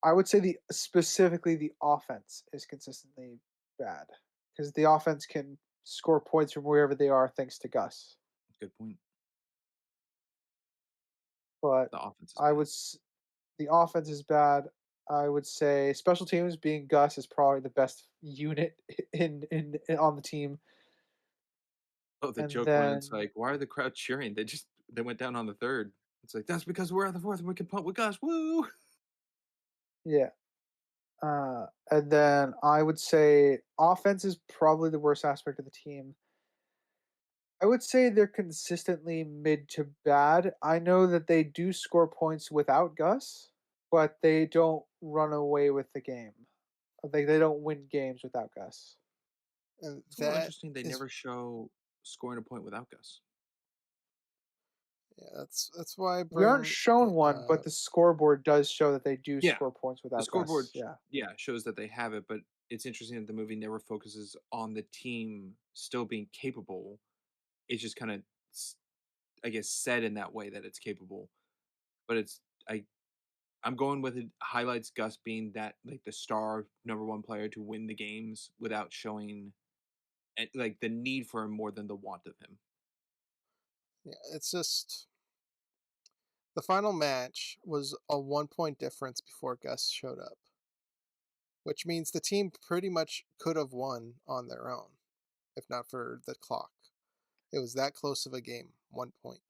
I would say specifically the offense is consistently bad because the offense can score points from wherever they are thanks to Gus. Good point. But The offense is I bad. would the offense is bad. I would say special teams being Gus is probably the best unit in on the team. Oh, the And joke when it's then like, "Why are the crowd cheering?" They went down on the third. It's like, "That's because we're at the fourth and we can punt with Gus, woo!" yeah. And then I would say offense is probably the worst aspect of the team. I would say they're consistently mid to bad. I know that they do score points without Gus, but they don't run away with the game. They don't win games without Gus. And It's a little that interesting they is, never show scoring a point without Gus. yeah, that's why I We aren't bring shown it one, but up. the scoreboard does show that they do Yeah, score points the without scoreboard, Gus. Yeah. yeah, shows that they have it, but it's interesting that the movie never focuses on the team still being capable. It's just kind of, I guess, said in that way that it's capable, but I I'm going with it highlights Gus being that like the star number one player to win the games without showing like the need for him more than the want of him. Yeah, it's just the final match was a 1 point difference before Gus showed up, which means the team pretty much could have won on their own, if not for the clock. It was that close of a game, 1 point.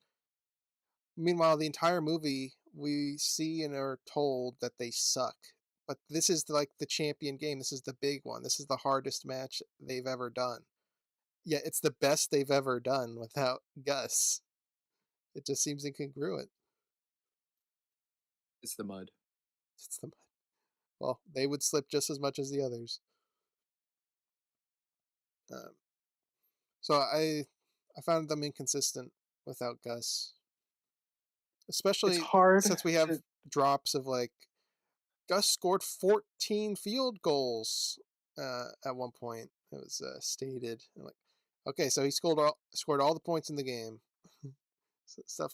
Meanwhile, the entire movie, we see and are told that they suck. But this is like the champion game. This is the big one. This is the hardest match they've ever done. Yet it's the best they've ever done without Gus. It just seems incongruent. It's the mud. It's the well, they would slip just as much as the others. Um, so I found them inconsistent without Gus, It's especially hard since we have to drops of like Gus scored 14 field goals at one point. It was stated. I'm like, okay, so he scored all the points in the game. Stuff.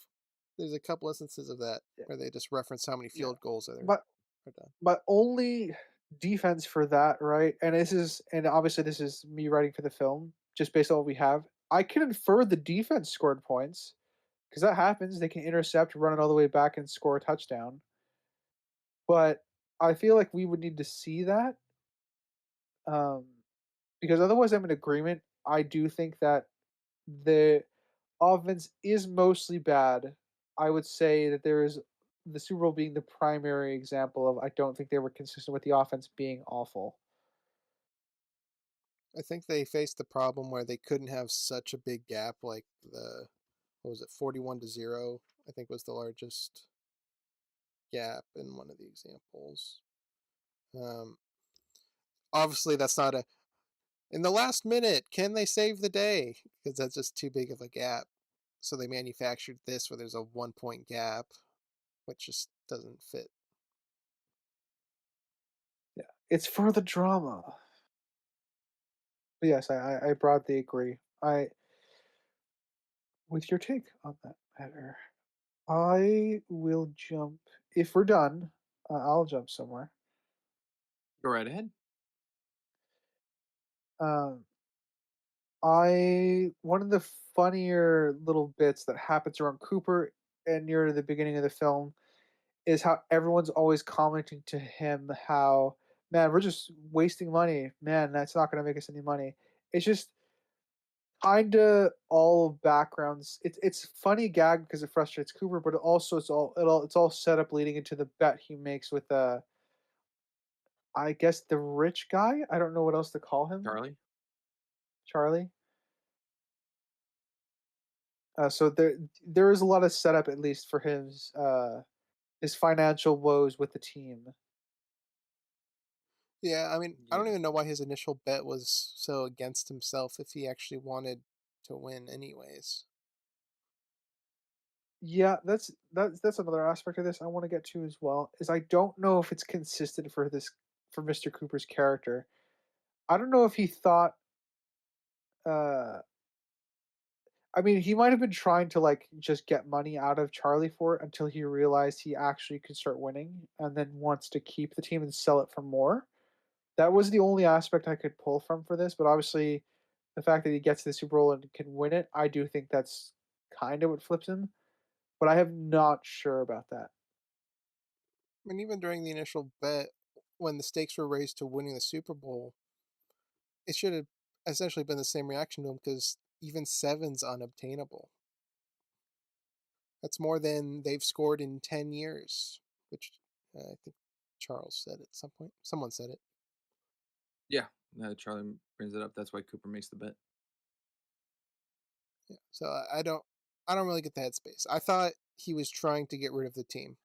There's a couple instances of that yeah, where they just reference how many yeah. field goals But are done. but only defense for that, right? And obviously this is me writing for the film, just based on what we have. I can infer the defense scored points because that happens. They can intercept, run it all the way back, and score a touchdown. But I feel like we would need to see that, um, because otherwise, I'm in agreement. I do think that the offense is mostly bad. I would say that there is the Super Bowl being the primary example of I don't think they were consistent with the offense being awful. I think they faced the problem where they couldn't have such a big gap like the what was it, 41-0, I think was the largest gap in one of the examples. Um, Obviously, that's not a in the last minute. Can they save the day? Because that's just too big of a gap. So they manufactured this where there's a 1 point gap, which just doesn't fit. Yeah, it's for the drama. But yes, I broadly agree. I with your take on that matter. I will jump if we're done. I'll jump somewhere. Go right ahead. Um, I one of the funnier little bits that happens around Cooper and near the beginning of the film is how everyone's always commenting to him how, "Man, we're just wasting money. Man, that's not gonna make us any money." It's just kinda all backgrounds. It's funny gag because it frustrates Cooper, but also it's all set up leading into the bet he makes with, I guess the rich guy? I don't know what else to call him. Charlie? Charlie? So there is a lot of setup at least for his financial woes with the team. Yeah, I mean, I don't Yeah. even know why his initial bet was so against himself if he actually wanted to win, anyways. Yeah, that's another aspect of this I wanna get to as well, is I don't know if it's consistent for Mr. Cooper's character. I don't know if he thought, uh I mean, he might have been trying to, like, just get money out of Charlie for it until he realized he actually could start winning and then wants to keep the team and sell it for more. That was the only aspect I could pull from for this, but obviously, the fact that he gets to the Super Bowl and can win it, I do think that's kinda what flips him, but I am not sure about that. I mean, even during the initial bet, when the stakes were raised to winning the Super Bowl, it should have essentially been the same reaction to him because even seven's unobtainable. That's more than they've scored in 10 years, which I think Charles said at some point. Someone said it. Yeah. Charlie brings it up. That's why Cooper makes the bet. Yeah. So I don't really get the headspace. I thought he was trying to get rid of the team,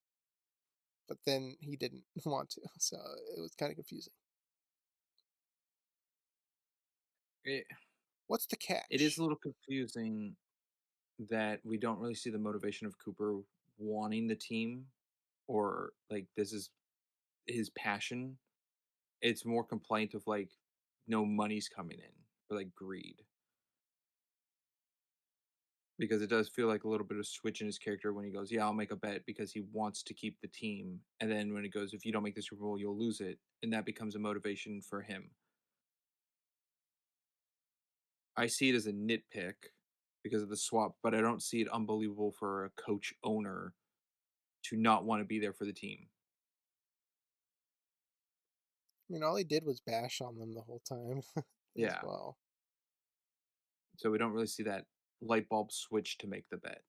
but then he didn't want to. So it was kind of confusing. It, What's the it is a catch? little confusing that we don't really see the motivation of Cooper wanting the team or like this is his passion. It's more complaint of like no money's coming in or like greed. Because it does feel like a little bit of switch in his character when he goes, "Yeah, I'll make a bet," because he wants to keep the team, and then when he goes, "If you don't make the Super Bowl, you'll lose it," and that becomes a motivation for him. I see it as a nitpick because of the swap, but I don't see it unbelievable for a coach owner to not want to be there for the team. I mean, all he did was bash on them the whole time as Yeah, well. so we don't really see that light bulb switch to make the bet,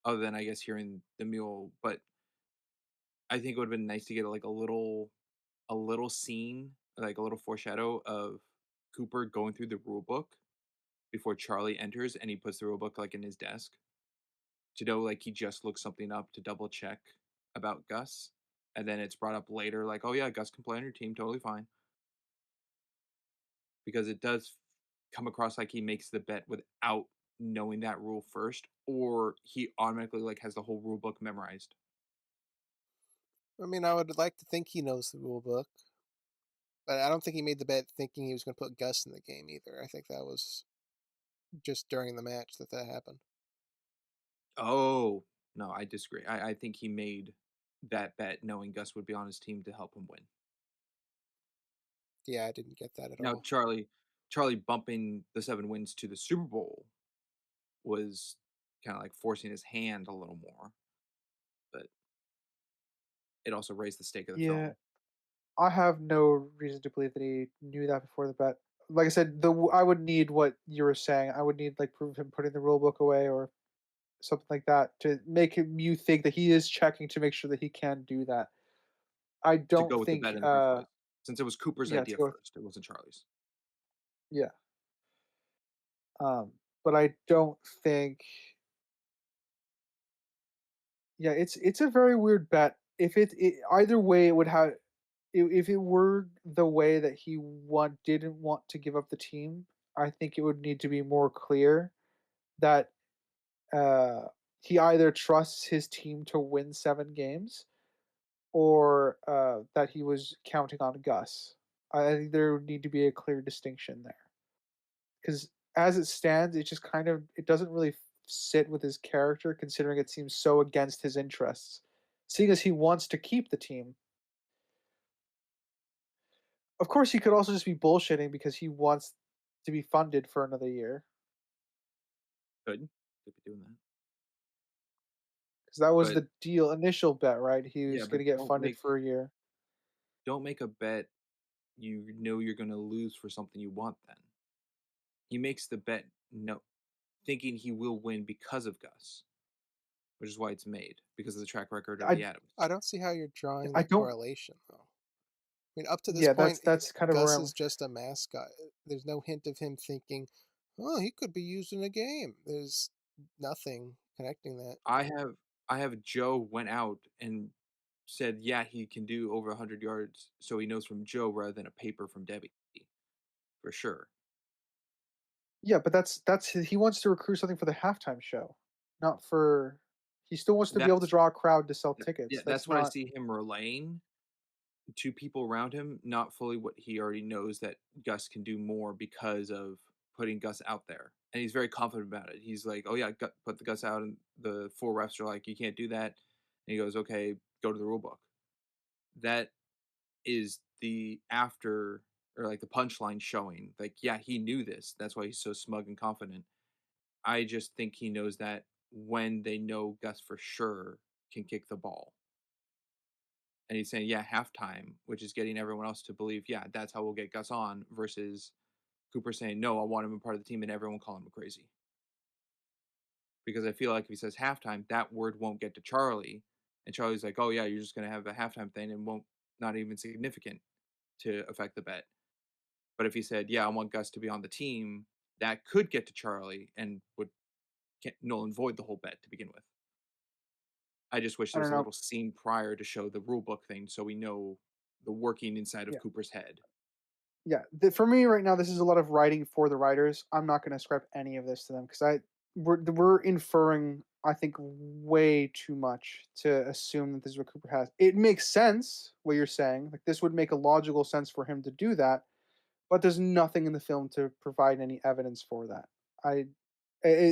other than I guess hearing the mule. But I think it would have been nice to get like a little scene, like a little foreshadow of Cooper going through the rule book before Charlie enters and he puts the rule book like in his desk to know like he just looked something up to double check about Gus. And then it's brought up later, like, oh yeah, Gus can play on your team, totally fine. Because it does come across like he makes the bet without knowing that rule first, or he automatically like has the whole rule book memorized. I mean, I would like to think he knows the rule book, but I don't think he made the bet thinking he was going to put Gus in the game either. I think that was just during the match that happened. Oh, no, I disagree. I think he made that bet knowing Gus would be on his team to help him win. Yeah, I didn't get that at Now, all. Charlie bumping the 7 wins to the Super Bowl was kinda like forcing his hand a little more, but it also raised the stake of the Yeah, film. I have no reason to believe that he knew that before the bet. Like I said, I would need what you were saying. I would need like proof of him putting the rule book away or something like that to make him you think that he is checking to make sure that he can do that. I To don't go with the think bet in the first place, since it was Cooper's yeah, to idea go with first, it wasn't Charlie's. Yeah. Um, but I don't think. Yeah, it's a very weird bet. If either way, it would have. If it were the way that he didn't want to give up the team, I think it would need to be more clear that uh, he either trusts his team to win 7 games or that he was counting on Gus. I think there would need to be a clear distinction there because as it stands, it doesn't really sit with his character, considering it seems so against his interests. Seeing as he wants to keep the team, of course, he could also just be bullshitting because he wants to be funded for another year. Could be doing that. Because that was But the initial bet, right? He yeah, was but going to get funded for a year. don't make a bet you know you're going to lose for something you want. Then he makes the bet, no, thinking he will win because of Gus, which is why it's made because of the track record of I the Adams. I don't see how you're drawing I that don't. correlation, though. I mean, up to this Yeah, point, that's kind of Gus where I'm. is just a mascot. There's no hint of him thinking, "Oh, he could be used in a game." There's nothing connecting that. I have Joe went out and said, yeah, he can do over 100 yards, so he knows from Joe rather than a paper from Debbie, for sure. Yeah, but he wants to recruit something for the halftime show, not for. He still wants to be able to That's draw a crowd to sell yeah, tickets. that's That's what I not. see him relaying to people around him, not fully what he already knows that Gus can do more because of putting Gus out there. And he's very confident about it. He's like, "Oh yeah, put the Gus out," and the 4 refs are like, "You can't do that." And he goes, "Okay, go to the rule book." That is the after or like the punchline showing. Like, yeah, he knew this. That's why he's so smug and confident. I just think he knows that when they know Gus for sure can kick the ball. And he's saying, yeah, halftime, which is getting everyone else to believe, yeah, that's how we'll get Gus on, versus Cooper saying, no, I want him a part of the team, and everyone calling him crazy. Because I feel like if he says halftime, that word won't get to Charlie. And Charlie's like, oh, yeah, you're just going to have a halftime thing and won't, not even significant to affect the bet. But if he said, yeah, I want Gus to be on the team, that could get to Charlie and would null and void the whole bet to begin with. I just wish I there was don't a know. little scene prior to show the rule book thing so we know the working inside of Yeah, Cooper's head. yeah. For me right now, this is a lot of writing for the writers. I'm not going to script any of this to them because we're inferring. I think way too much to assume that this is what Cooper has. It makes sense what you're saying. Like this would make a logical sense for him to do that, but there's nothing in the film to provide any evidence for that.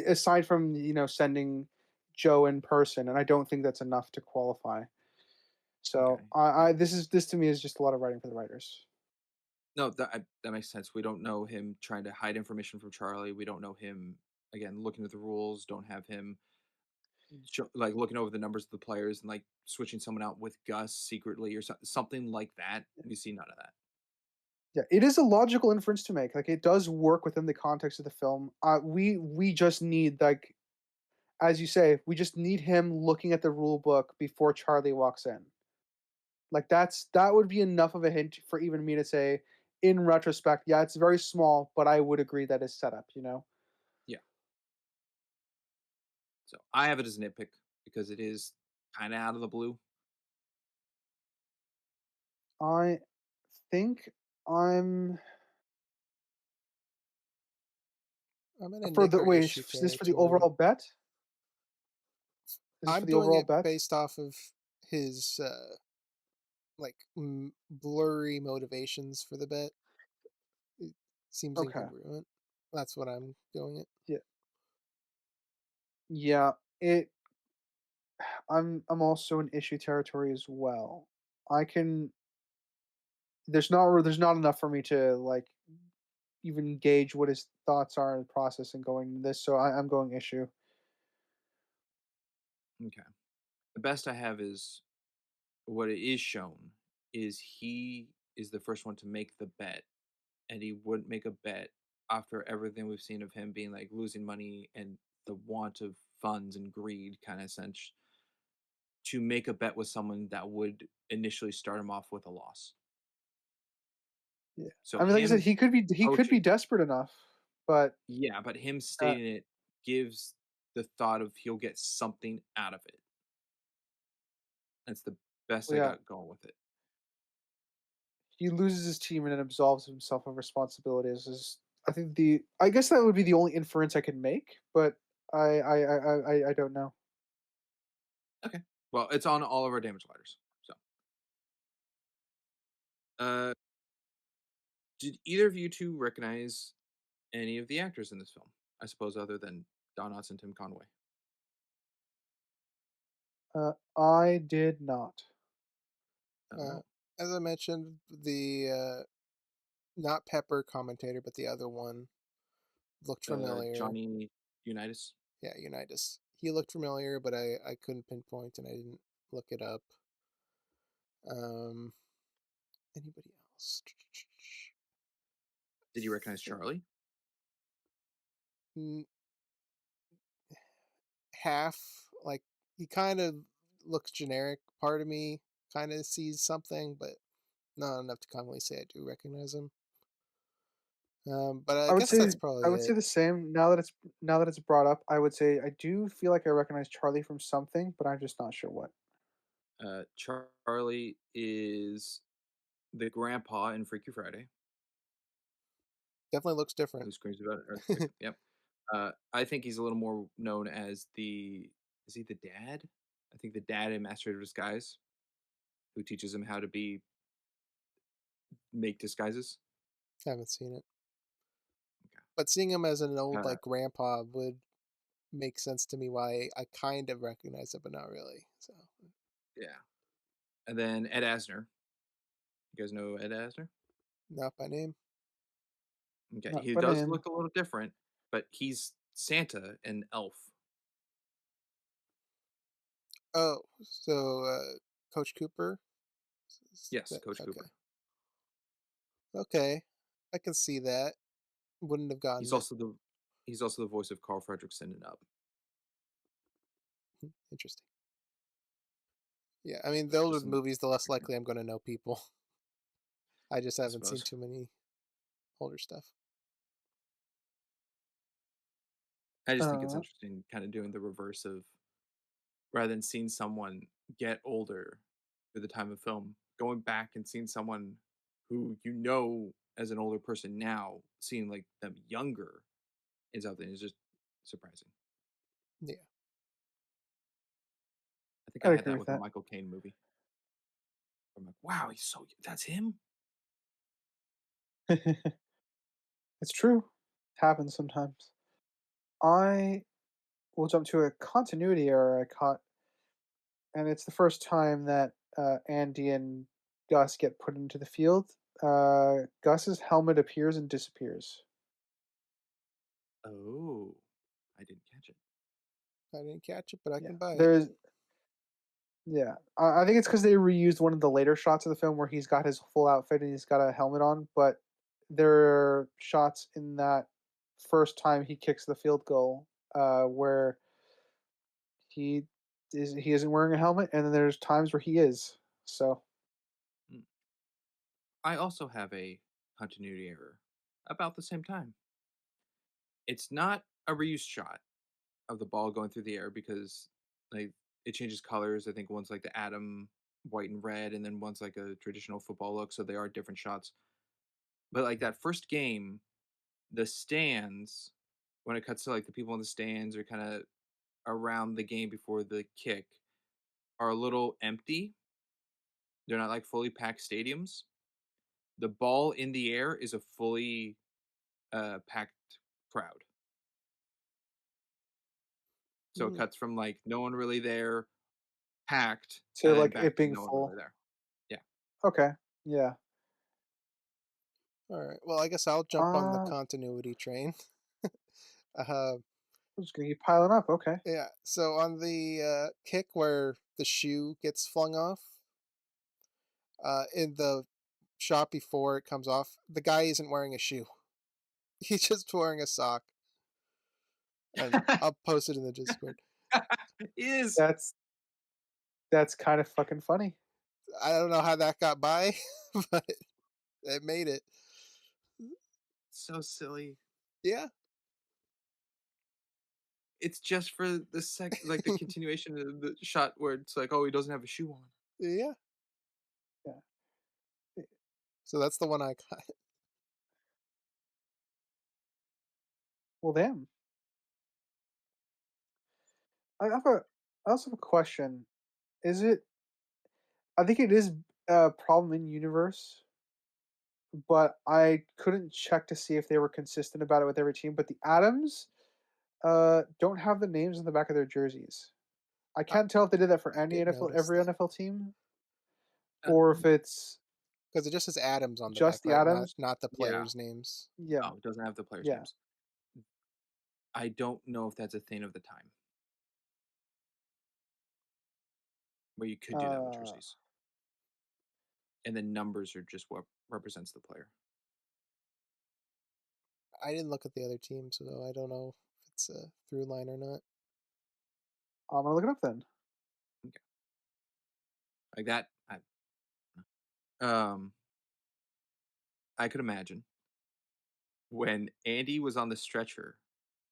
Aside from sending Joe in person, and I don't think that's enough to qualify. So Okay. this to me is just a lot of writing for the writers. No, that makes sense. We don't know him trying to hide information from Charlie. We don't know him again looking at the rules. Don't have him like looking over the numbers of the players and like switching someone out with Gus secretly or something like that. We see none of that. Yeah, it is a logical inference to make. Like it does work within the context of the film. We just need like as you say, we just need him looking at the rule book before Charlie walks in. Like that would be enough of a hint for even me to say, in retrospect, yeah, it's very small, but I would agree that is set up. Yeah. So I have it as a nitpick because it is kind of out of the blue. I think I'm I'm in a for Nick the or wait. issue Is this for the overall territory. bet? Is this for I'm the doing overall it bet? based off of his like blurry motivations for the bet. It seems Okay. incongruent. That's what I'm doing it. Yeah. Yeah. It. I'm also in issue territory as well. I can. There's not enough for me to like even gauge what his thoughts are in the process and going this. So I'm going issue. Okay. The best I have is what it is shown is he is the first one to make the bet, and he wouldn't make a bet after everything we've seen of him being like losing money and the want of funds and greed kind of sense to make a bet with someone that would initially start him off with a loss. Yeah. So I mean, like I said, him he could be approaching, desperate enough, but yeah, but him uh, stating it gives the thought of he'll get something out of it. That's the best well, I yeah, got going with it. he loses his team and then absolves himself of responsibilities. Is I think I guess that would be the only inference I can make, but I don't know. Okay. Well, it's on all of our damage ladders. So, uh, did either of you two recognize any of the actors in this film? I suppose other than Don Knotts and Tim Conway. I did not. Uh, Oh, as I mentioned, the not Pepper commentator, but the other one looked familiar. Johnny Unitas. Yeah, Unitas. He looked familiar, but I couldn't pinpoint and I didn't look it up. Um, Anybody else? Did you recognize Think- Charlie? n- Half, like, he kind of looks generic. Part of me kind of sees something, but not enough to commonly say I do recognize him. But I I would guess say that's I probably would say it. the same. Now that it's brought up, I would say I do feel like I recognize Charlie from something, but I'm just not sure what. Charlie is the grandpa in Freaky Friday Definitely looks different. who screams about earthquakes. Yep. I think he's a little more known as the. Is he the dad? I think the dad in Master of Disguise, who teaches him how to make disguises. Haven't seen it. Okay. But seeing him as an old, Uh, like, grandpa would make sense to me why I kind of recognize it, but not really. So, yeah. And then Ed Asner. You guys know Ed Asner? not by name. Okay. Not He by does name. look a little different, but he's Santa and Elf. Oh, so Coach Cooper? Yes, Coach Okay. Cooper. Okay. I can see that. Wouldn't have He's gotten it. also the he's also the voice of Carl Fredricksen in Up. Interesting. Yeah, I mean, the So older just the some movies, the less background, likely I'm going to know people. I just I haven't seen suppose. too many older stuff. I just think it's Uh, interesting kind of doing the reverse of rather than seeing someone get older through the time of film, going back and seeing someone who you know as an older person now, seeing like them younger in something is just surprising. Yeah. I think I I'd had agree that with with a that. Michael Caine movie. I'm like, wow, that's him. It's true. Happens sometimes. I will jump to a continuity error I caught, and it's the first time that Andy and Gus get put into the field. Gus's helmet appears and disappears. Oh, I didn't catch it. I didn't catch it, but I Yeah, can buy it. there's yeah. I think it's because they reused one of the later shots of the film where he's got his full outfit and he's got a helmet on, but there are shots in that first time he kicks the field goal where he he isn't wearing a helmet, and then there's times where he is. So Hmm. I also have a continuity error about the same time. It's not a reused shot of the ball going through the air because like it changes colors. I think one's like the atom white and red, and then one's like a traditional football look. So they are different shots. But like that first game, the stands, when it cuts to like the people in the stands or kind of around the game before the kick, are a little empty. They're not like fully packed stadiums. The ball in the air is a fully packed crowd. So it Hmm, cuts from like no one really there, packed, to and then like back it to being no one really full. there. Yeah. hmm. Okay. Yeah. All right. Well, I guess I'll jump on the Uh, continuity train. uh, I'm just gonna keep piling up. Okay. yeah. So on the kick where the shoe gets flung off, in the shot before it comes off, the guy isn't wearing a shoe. He's just wearing a sock. And I'll post it in the Discord. Is That's kind of fucking funny. I don't know how that got by, but it made it. so silly. Yeah. It's just for the like the continuation of the shot where it's like, oh, he doesn't have a shoe on. Yeah. Yeah. So that's the one I got. Well, damn. I have a. I also have a question. Is it? I think it is a problem in universe, but I couldn't check to see if they were consistent about it with every team. But the Adams, don't have the names on the back of their jerseys. I I, can't tell if they did that for I any did NFL, notice every that NFL team, or if Um, it's because it just says Adams on the back, just the right? Not Adams. not the yeah. players' names. Yeah, Oh, it doesn't have the players' yeah. names. I don't know if that's a thing of the time where you could do that with Uh, jerseys, and the numbers are just what represents the player. I didn't look at the other teams, so I don't know if it's a through line or not. I'm gonna look it up then. Okay. Like that. Um, I could imagine when Andy was on the stretcher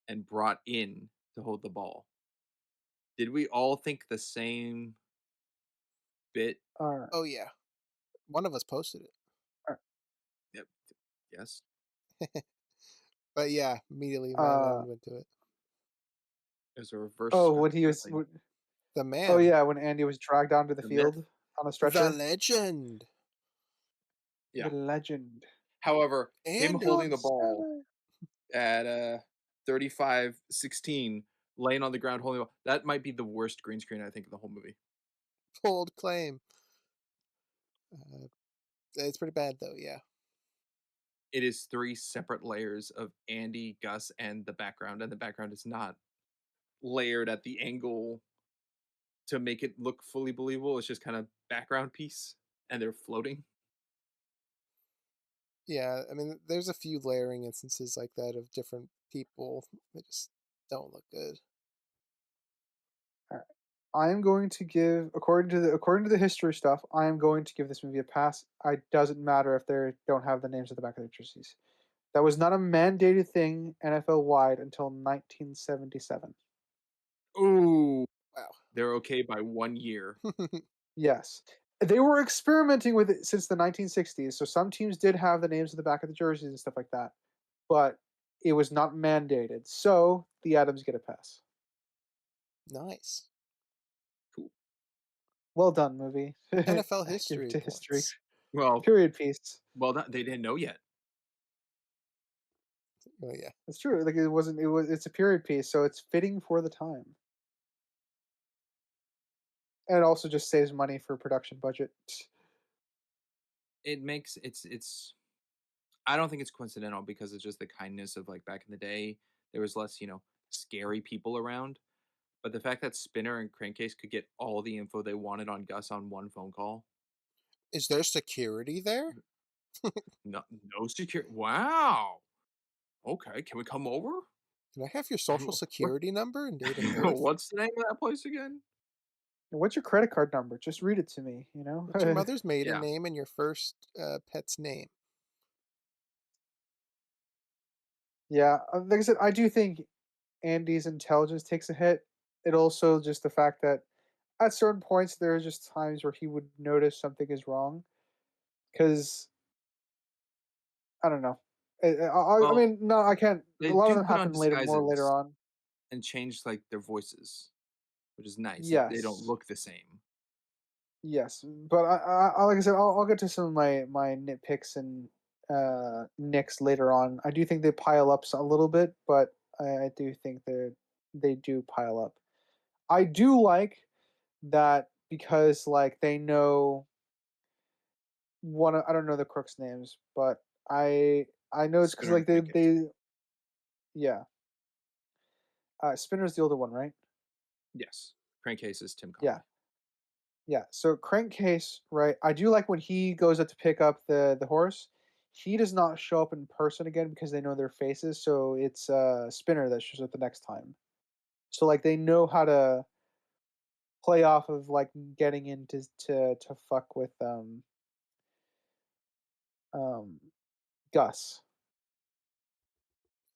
and brought in to hold the ball. Did we all think the same bit? All right. Oh yeah, one of us posted it, All Yep. Yes. but yeah, immediately right. my mind went to it. It was a reverse Oh, when he was. wrestling. The Oh man, yeah, when Andy was dragged onto the The myth. field on a the stretcher. legend, Yeah. The legend. However, him Andy. holding the ball at 35-16, laying on the ground holding the ball, that might be the worst green screen I think of the whole movie. Bold claim. It's pretty bad though. Yeah. It is 3 separate layers of Andy, Gus, and the background is not layered at the angle to make it look fully believable. It's just kind of background piece, and they're floating. Yeah, I mean, there's a few layering instances like that of different people. They just don't look good. All right. I am going to give, according to the history stuff, I am going to give this movie a pass. It doesn't matter if they don't have the names at the back of their jerseys. That was not a mandated thing NFL wide until 1977. Ooh, Wow. they're okay by 1 year. Yes. They were experimenting with it since the 1960s, so some teams did have the names at the back of the jerseys and stuff like that, but it was not mandated. So the Adams get a pass. Nice. Cool. Well done, movie. NFL Give it history to history. points. Well, Period piece. they didn't know yet. Oh yeah. It's true. Like it wasn't. It was. It's a period piece, so it's fitting for the time, and it also just saves money for production budget. It makes it's I don't think it's coincidental because it's just the kindness of like back in the day. There was less, scary people around. But the fact that Spinner and Crankcase could get all the info they wanted on Gus on one phone call. Is there security there? No security. Wow. Okay, can we come over? Can I have your social security number and date of birth? What's the name of that place again? What's your credit card number? Just read it to me. You know. What's your mother's maiden Yeah. name and your first pet's name? Yeah, like I said, I do think Andy's intelligence takes a hit. It also just the fact that at certain points there are just times where he would notice something is wrong because I don't know. I Well, mean, no, I can't. A they lot of do them put on happen later, more later disguises on. and change like their voices, which is nice. They don't Yes, look the same. yes, but like I said, I'll get to some of my nitpicks and nicks later on. I do think they pile up a little bit, but I do think they do pile up. I do like that because like they know I don't know the crooks names, but I know it's because Spinner and like they Crankcase. they yeah. Spinner's the older one, right? Yes. Crankcase is Tim Yeah, Conway. yeah. So Crankcase, right? I do like when he goes up to pick up the horse. He does not show up in person again because they know their faces. So it's Spinner that shows up the next time. So like they know how to play off of like getting into to fuck with um Gus.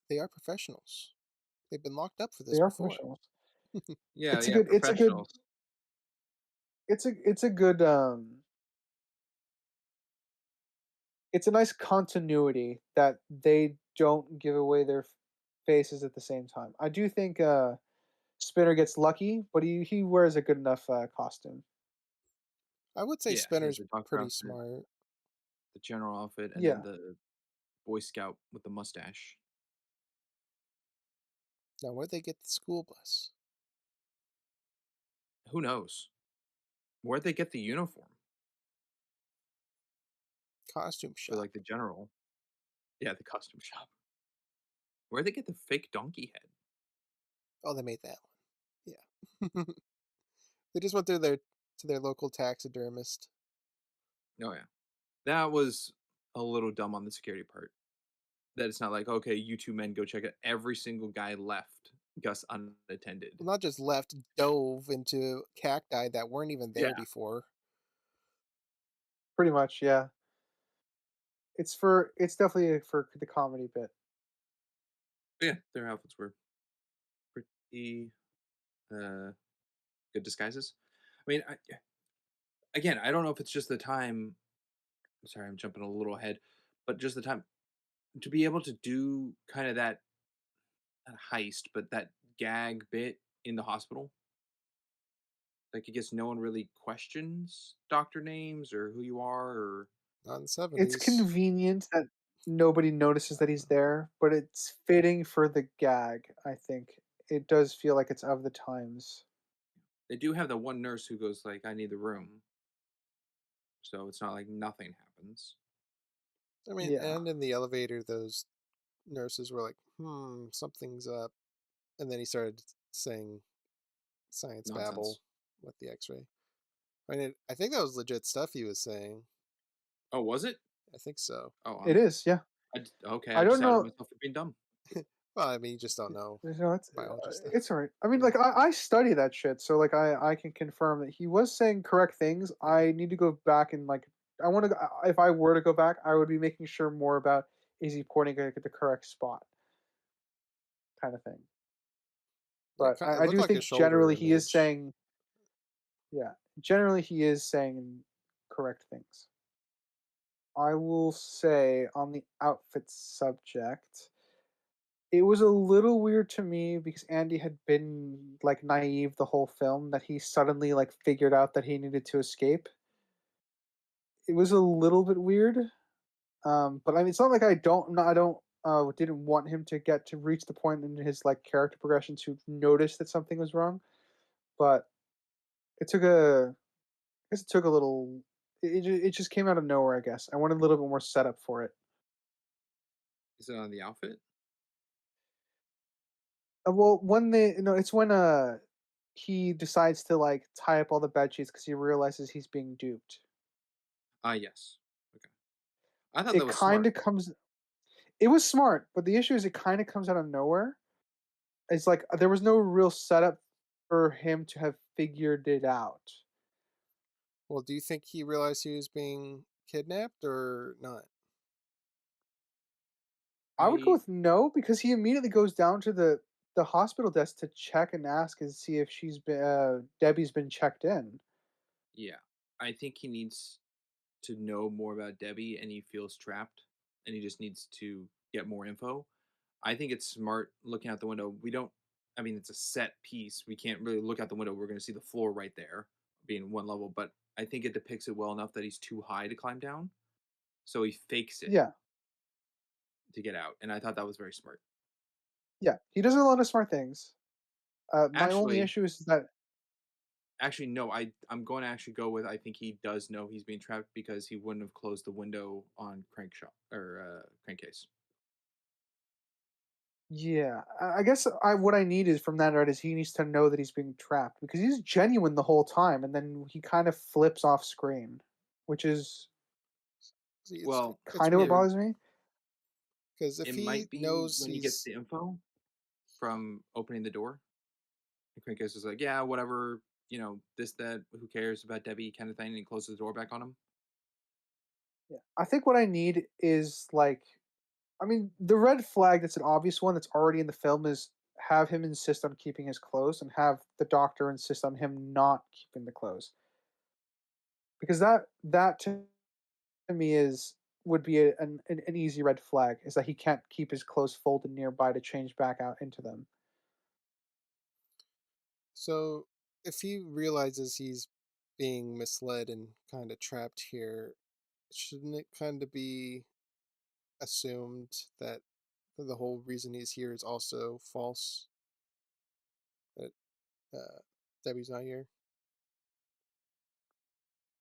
They are professionals. They've been locked up for They this are before. professionals. Yeah, It's a yeah, good it's a good professionals. it's a good, it's a nice continuity that they don't give away their faces at the same time. I do think, Spinner gets lucky, but he wears a good enough, costume. I would say Yeah, he has Spinner's the doctor pretty outfit, smart. the general outfit, and then Yeah. the Boy Scout with the mustache. Now, where'd they get the school bus? Who knows? Where'd they get the uniform Costume for shop. like the general? Yeah, the costume shop. Where'd they get the fake donkey head? Oh, they made that one. Yeah. They just went through their to their local taxidermist. Oh yeah, that was a little dumb on the security part. That it's not like, okay, you two men go check it. Every single guy left Gus unattended. Well, not just left, dove into cacti that weren't even Yeah. there before. Pretty much, yeah. It's definitely for the comedy bit. Yeah, their outfits were pretty uh good disguises. I mean, again, I don't know if it's just the time. Sorry, I'm jumping a little ahead, but just the time to be able to do kind of that not heist, but that gag bit in the hospital. Like, I guess no one really questions doctor names or who you are, or Not in the It's 70s. convenient that nobody notices that he's there, but it's fitting for the gag, I think. It does feel like it's of the times. they do have the one nurse who goes like, "I need the room," so it's not like nothing happens. I mean, Yeah. and in the elevator, those nurses were like, something's up. And then he started saying science babble Nonsense. with the x ray. I mean, I think that was legit stuff he was saying. Oh, was it? I think so. Oh, It is, yeah. okay. I I just don't outed know. myself for being dumb. Well, I mean, you just don't know biology stuff. It's alright. I mean, Yeah. like, I study that shit, so, like, I can confirm that he was saying correct things. I need to go back and, like, I wanna go if I were to go back, I would be making sure more about is he pointing at the correct spot kinda thing. Yeah, But it I looked do like a think shoulder generally he is image. saying yeah, generally he is saying correct things. I will say on the outfit subject, it was a little weird to me because Andy had been like naive the whole film that he suddenly like figured out that he needed to escape. It was a little bit weird. But I mean it's not like I don't didn't want him to get to reach the point in his like character progression to notice that something was wrong. But it took a I guess it took a little it just came out of nowhere, I guess. I wanted a little bit more setup for it. Is it on the outfit? Well, when they no, it's when, he decides to, like, tie up all the bed sheets because he realizes he's being duped. Ah, yes. Okay. I thought that It was smart. kinda comes It was smart, but the issue is it kinda comes out of nowhere. It's like, there was no real setup for him to have figured it out. Well, do you think he realized he was being kidnapped or not? I would go I with no, because he immediately goes down to the hospital desk to check and ask and see if Debbie's been checked in. Yeah, I think he needs to know more about Debbie, and he feels trapped, and he just needs to get more info. I think it's smart looking out the window. We don't. I mean, it's a set piece. We can't really look out the window. We're going to see the floor right there, being one level. But I think it depicts it well enough that he's too high to climb down, so he fakes it Yeah, to get out. And I thought that was very smart. yeah, he does a lot of smart things. My only Actually, issue is that no. I'm going to actually go with. I think he does know he's being trapped because he wouldn't have closed the window on crankshot or crankcase. yeah, I guess what I need is from that art is he needs to know that he's being trapped because he's genuine the whole time, and then he kind of flips off screen, which is See, Well, it's kind of what weird bothers me. because if it he might be knows when he gets he's the info from opening the door. And Crankcase is like, yeah, whatever, this, that, who cares about Debbie kind of thing, and he closes the door back on him. Yeah, I think what I need is like I mean, the red flag that's an obvious one that's already in the film is have him insist on keeping his clothes and have the doctor insist on him not keeping the clothes. Because that to me is would be an easy red flag is that he can't keep his clothes folded nearby to change back out into them. So, if he realizes he's being misled and kind of trapped here, shouldn't it kind of be assumed that the whole reason he's here is also false? That Debbie's not here?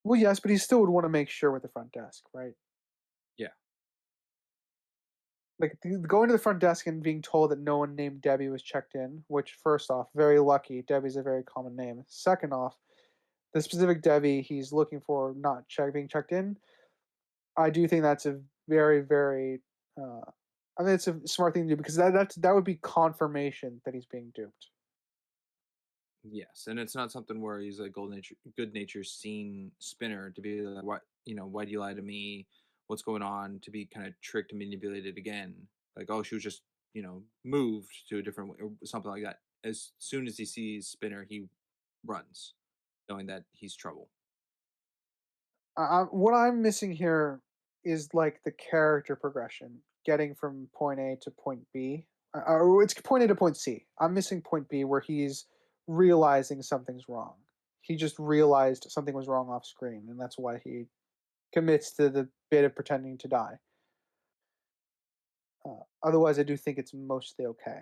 Well, yes, but he still would want to make sure with the front desk, right? Yeah. Like going to the front desk and being told that no one named Debbie was checked in, which first off, very lucky. Debbie's a very common name. Second off, the specific Debbie he's looking for not being checked in. I do think that's a very, very. I mean, it's a smart thing to do because that would be confirmation that he's being duped. Yes, and it's not something where he's a good nature scene spinner to be like, "What, why do you lie to me? What's going on?" To be kind of tricked and manipulated again, like, "Oh, she was just, moved to a different way," or something like that. As soon as he sees Spinner, he runs, knowing that he's trouble. What I'm missing here is like the character progression, getting from point A to point B. Or it's point A to point C. I'm missing point B where he's realizing something's wrong. He just realized something was wrong off screen, and that's why he commits to the bit of pretending to die. Otherwise, I do think it's mostly okay.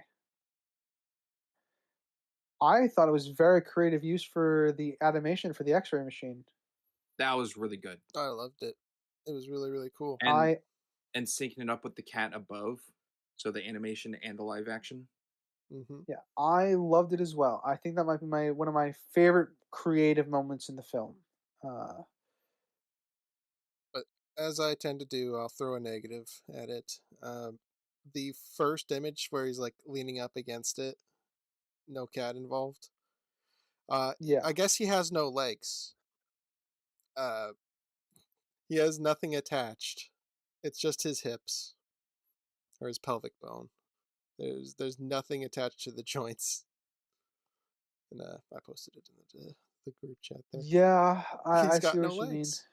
I thought it was very creative use for the animation for the X-ray machine. That was really good, I loved it. It was really, really cool. and I and syncing it up with the cat above, so the animation and the live action. Hmm. Yeah, I loved it as well. I think that might be my one of my favorite creative moments in the film. Uh, But as I tend to do, I'll throw a negative at it. The first image where he's like leaning up against it, no cat involved. yeah, I guess he has no legs. Uh, he has nothing attached. It's just his hips or his pelvic bone. There's nothing attached to the joints. And I posted it in the group chat there. yeah, I He's see got no what you mean. legs.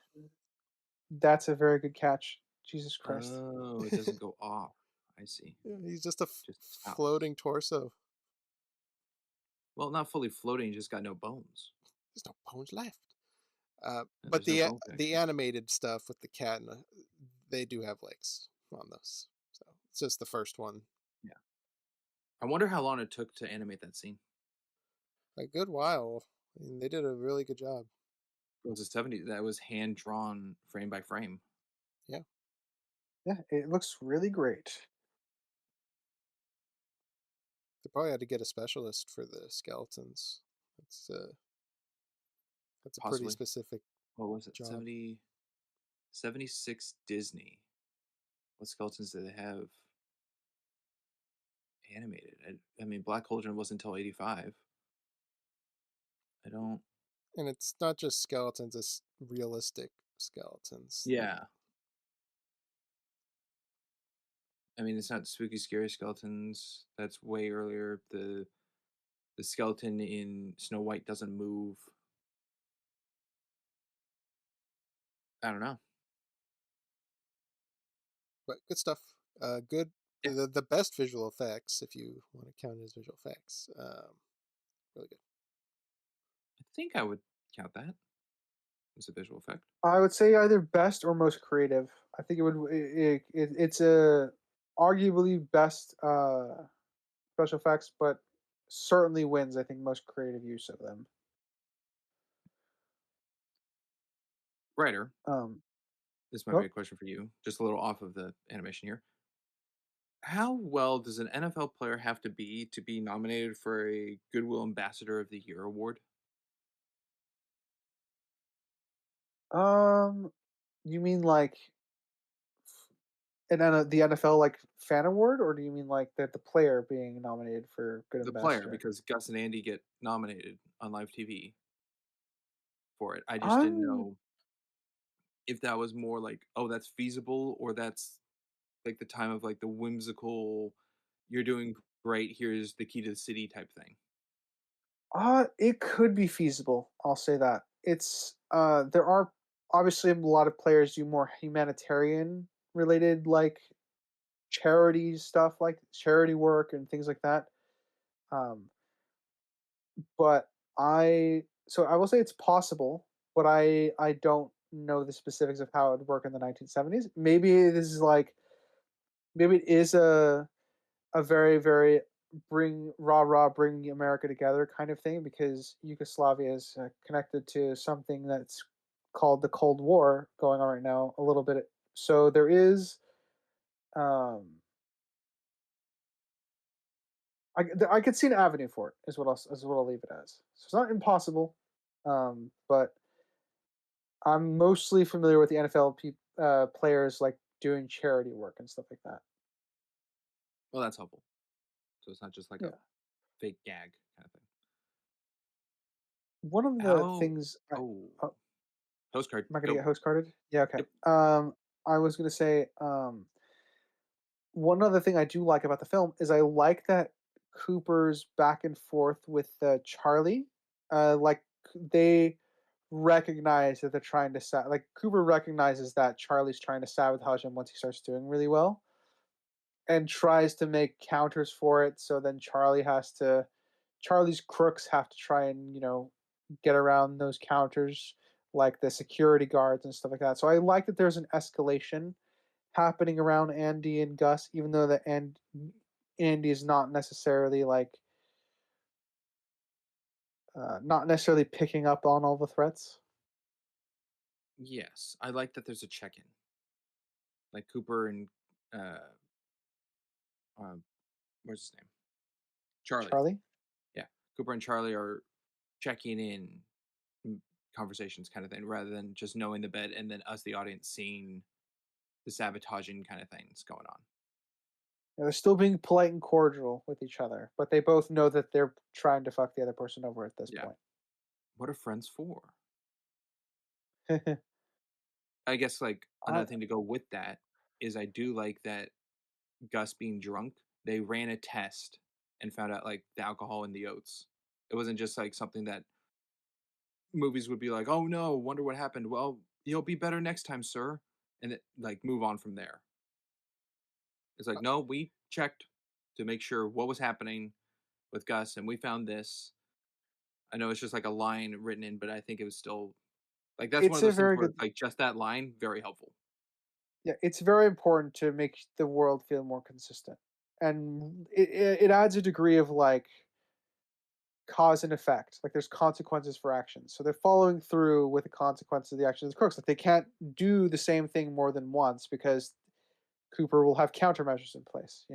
That's a very good catch. Jesus Christ. Oh, it doesn't go off. I see. Yeah, he's just a Just out. floating torso. Well, not fully floating, just got no bones. There's no bones left. And But there's no bone the connection. animated stuff with the cat and they do have legs on those. So it's just the first one. Yeah. I wonder how long it took to animate that scene. A good while. I mean, they did a really good job. It was the 70s. That was hand drawn frame by frame. Yeah, Yeah, it looks really great. they probably had to get a specialist for the skeletons. That's uh, that's a pretty Possibly. specific What was it? job. 76 Disney. What skeletons did they have animated? I mean, Black Cauldron wasn't until 85. I don't. And it's not just skeletons; it's realistic skeletons. Yeah. I mean, it's not spooky, scary skeletons. That's way earlier. The skeleton in Snow White doesn't move. I don't know. But good stuff. Good. Yeah, The best visual effects, if you want to count it as visual effects. Really good. I think I would count that as a visual effect. I would say either best or most creative. I think it would. It's a arguably best special effects, but certainly wins. I think most creative use of them. Writer, Um, this might be oh, a question for you, just a little off of the animation here. How well does an NFL player have to be nominated for a Goodwill Ambassador of the Year award? um, you mean like the NFL like fan award, or do you mean like that the player being nominated for good The player, ambassador? because Gus and Andy get nominated on live TV for it. I just didn't I'm know if that was more like, oh, that's feasible, or that's like the time of like the whimsical, "You're doing great. Here's the key to the city" type thing. It could be feasible. I'll say that. There are obviously a lot of players do more humanitarian related like charity stuff, like charity work and things like that. Um, but I will say it's possible, but I don't know the specifics of how it would work in the 1970s. Maybe this is like maybe it is a very very bring America together kind of thing because Yugoslavia is connected to something that's called the Cold War going on right now a little bit. So there is um I could see an avenue for it is what I'll leave it as. So it's not impossible, but I'm mostly familiar with the NFL players like doing charity work and stuff like that. Well, that's helpful. So it's not just like a Yeah. fake gag kind of thing. One of the How things oh, oh, postcard, am I gonna go. get host carded? Yeah, okay. Yep. I was gonna say, one other thing I do like about the film is I like that Cooper's back and forth with Charlie. Like they recognize that they're trying to like Cooper recognizes that Charlie's trying to sabotage him once he starts doing really well, and tries to make counters for it. So then Charlie's crooks have to try and get around those counters, like the security guards and stuff like that. So I like that there's an escalation happening around Andy and Gus, even though Andy is not necessarily picking up on all the threats. Yes, I like that there's a check-in. Like Cooper and uh, um, what's his name? Charlie. Charlie, Yeah, Cooper and Charlie are checking in conversations kind of thing, rather than just knowing the bed and then us, the audience, seeing the sabotaging kind of things going on. they're still being polite and cordial with each other, but they both know that they're trying to fuck the other person over at this Yeah, point. what are friends for? I guess like I another thing to go with that is I do like that Gus being drunk, they ran a test and found out like the alcohol in the oats. It wasn't just like something that movies would be like, "Oh no, wonder what happened. Well, you'll be better next time, sir." And it, like move on from there. It's like, "No, we checked to make sure what was happening with Gus and we found this." I know it's just like a line written in, but I think it was still like that's one it's of a those things very where good it's like just that line very helpful. Yeah, it's very important to make the world feel more consistent, and it adds a degree of like cause and effect. Like there's consequences for actions, so they're following through with the consequences of the actions of the crooks. Like they can't do the same thing more than once because Cooper will have countermeasures in place.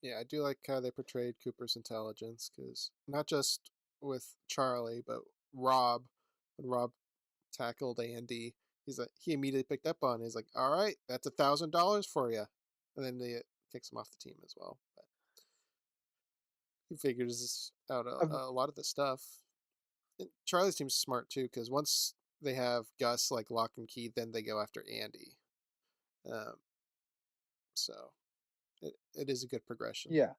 Yeah, I do like how they portrayed Cooper's intelligence because not just with Charlie, but Rob, when Rob tackled Andy, he immediately picked up on it. He's like, "All right, that's $1,000 for you," and then they kicks him off the team as well. But he figures out Um, a lot of the stuff. And Charlie's team's smart too because once they have Gus like lock and key, then they go after Andy. Um, so it is a good progression. yeah,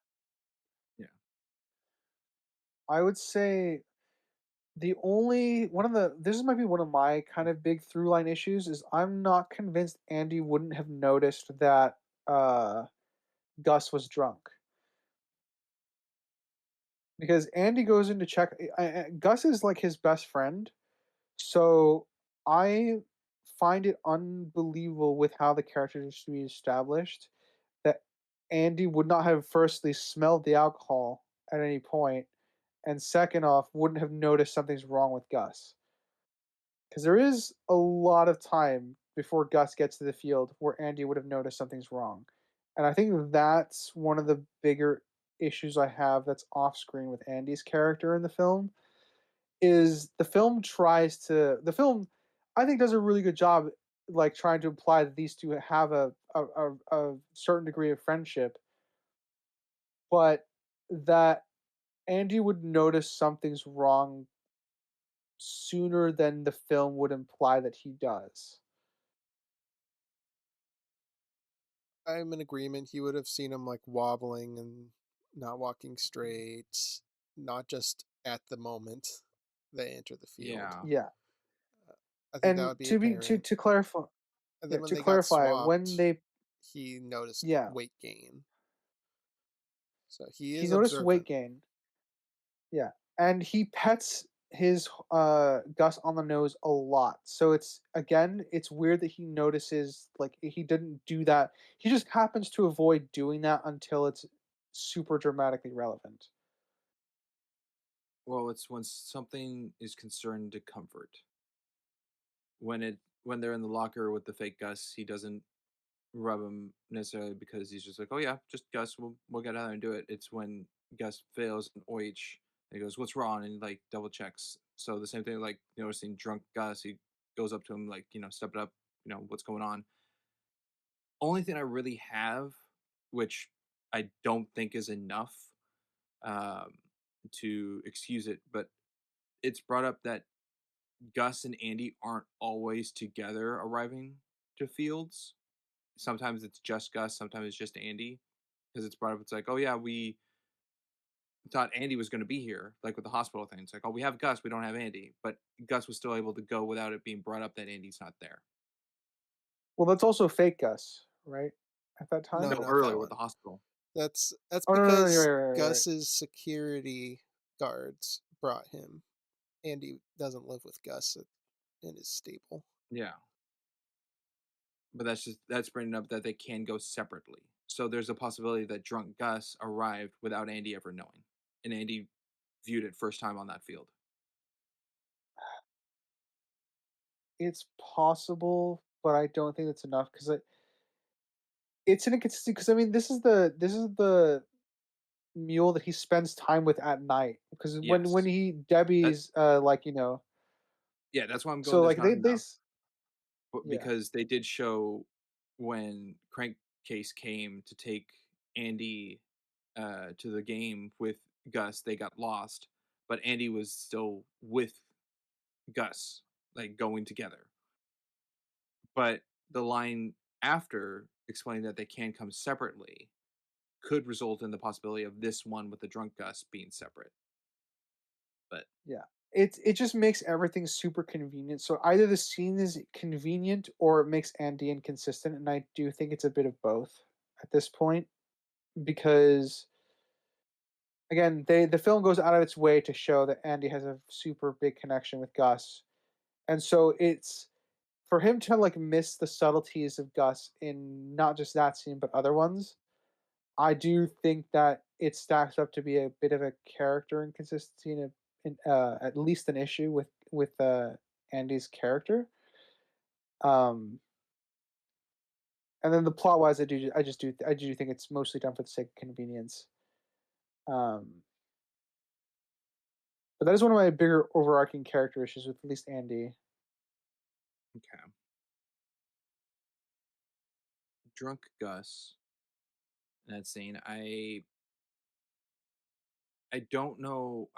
Yeah. I would say the only one of the this might be one of my kind of big through line issues is I'm not convinced Andy wouldn't have noticed that Gus was drunk. Because Andy goes in to check. Gus is like his best friend, so I find it unbelievable with how the characters should be established that Andy would not have firstly smelled the alcohol at any point, and second off, wouldn't have noticed something's wrong with Gus. Because there is a lot of time before Gus gets to the field where Andy would have noticed something's wrong. And I think that's one of the bigger issues I have that's off screen with Andy's character in the film is the film I think does a really good job like trying to imply that these two have a certain degree of friendship, but that Andy would notice something's wrong sooner than the film would imply that he does. I'm in agreement. He would have seen him like wobbling and not walking straight, not just at the moment they enter the field. Yeah. Yeah. I think that And would be to be apparent. to clarify, And yeah, then when to they got clarify, when swapped, they he noticed yeah, weight gain. So he he is noticed weight observant. gain. Yeah, and he pets his Gus on the nose a lot. So it's weird that he notices like he didn't do that. He just happens to avoid doing that until it's super dramatically relevant. Well, it's when something is concerned to comfort. When they're in the locker with the fake Gus, he doesn't rub him necessarily because he's just like, oh yeah, just Gus, we'll get out there and do it. It's when Gus fails in OH and he goes, what's wrong? And he like double checks. So the same thing like noticing drunk Gus, he goes up to him like, step it up, what's going on. Only thing I really have, which I don't think is enough um, to excuse it, but it's brought up that Gus and Andy aren't always together arriving to fields. Sometimes it's just Gus, sometimes it's just Andy. Because it's brought up, it's like, oh yeah, we thought Andy was going to be here, like with the hospital thing. It's like, oh, we have Gus, we don't have Andy, but Gus was still able to go without it being brought up that Andy's not there. Well, that's also fake Gus, right? At that time. No, No, not that earlier with the one. hospital. That's Oh no, no, no, because right. Gus's security guards brought him. Andy doesn't live with Gus in his stable. Yeah, but that's bringing up that they can go separately. So there's a possibility that drunk Gus arrived without Andy ever knowing, and Andy viewed it first time on that field. It's possible, but I don't think it's enough because it's an inconsistent. Because I mean, this is the mule that he spends time with at night. Because when Yes, he that Debbie's yeah, that's why I'm going. so There's like not enough. yeah. Because they did show when Crankcase came to take Andy to the game with Gus, they got lost, but Andy was still with Gus, like going together. But the line after explaining that they can come separately could result in the possibility of this one with the drunk Gus being separate. But Yeah. It just makes everything super convenient. So either the scene is convenient or it makes Andy inconsistent, and I do think it's a bit of both at this point because again, the film goes out of its way to show that Andy has a super big connection with Gus. And so it's for him to like miss the subtleties of Gus in not just that scene but other ones. I do think that it stacks up to be a bit of a character inconsistency and at least an issue with Andy's character. Um, and then the plot wise, I do think it's mostly done for the sake of convenience. Um, but that is one of my bigger overarching character issues with at least Andy. okay, drunk Gus. That scene, I don't know.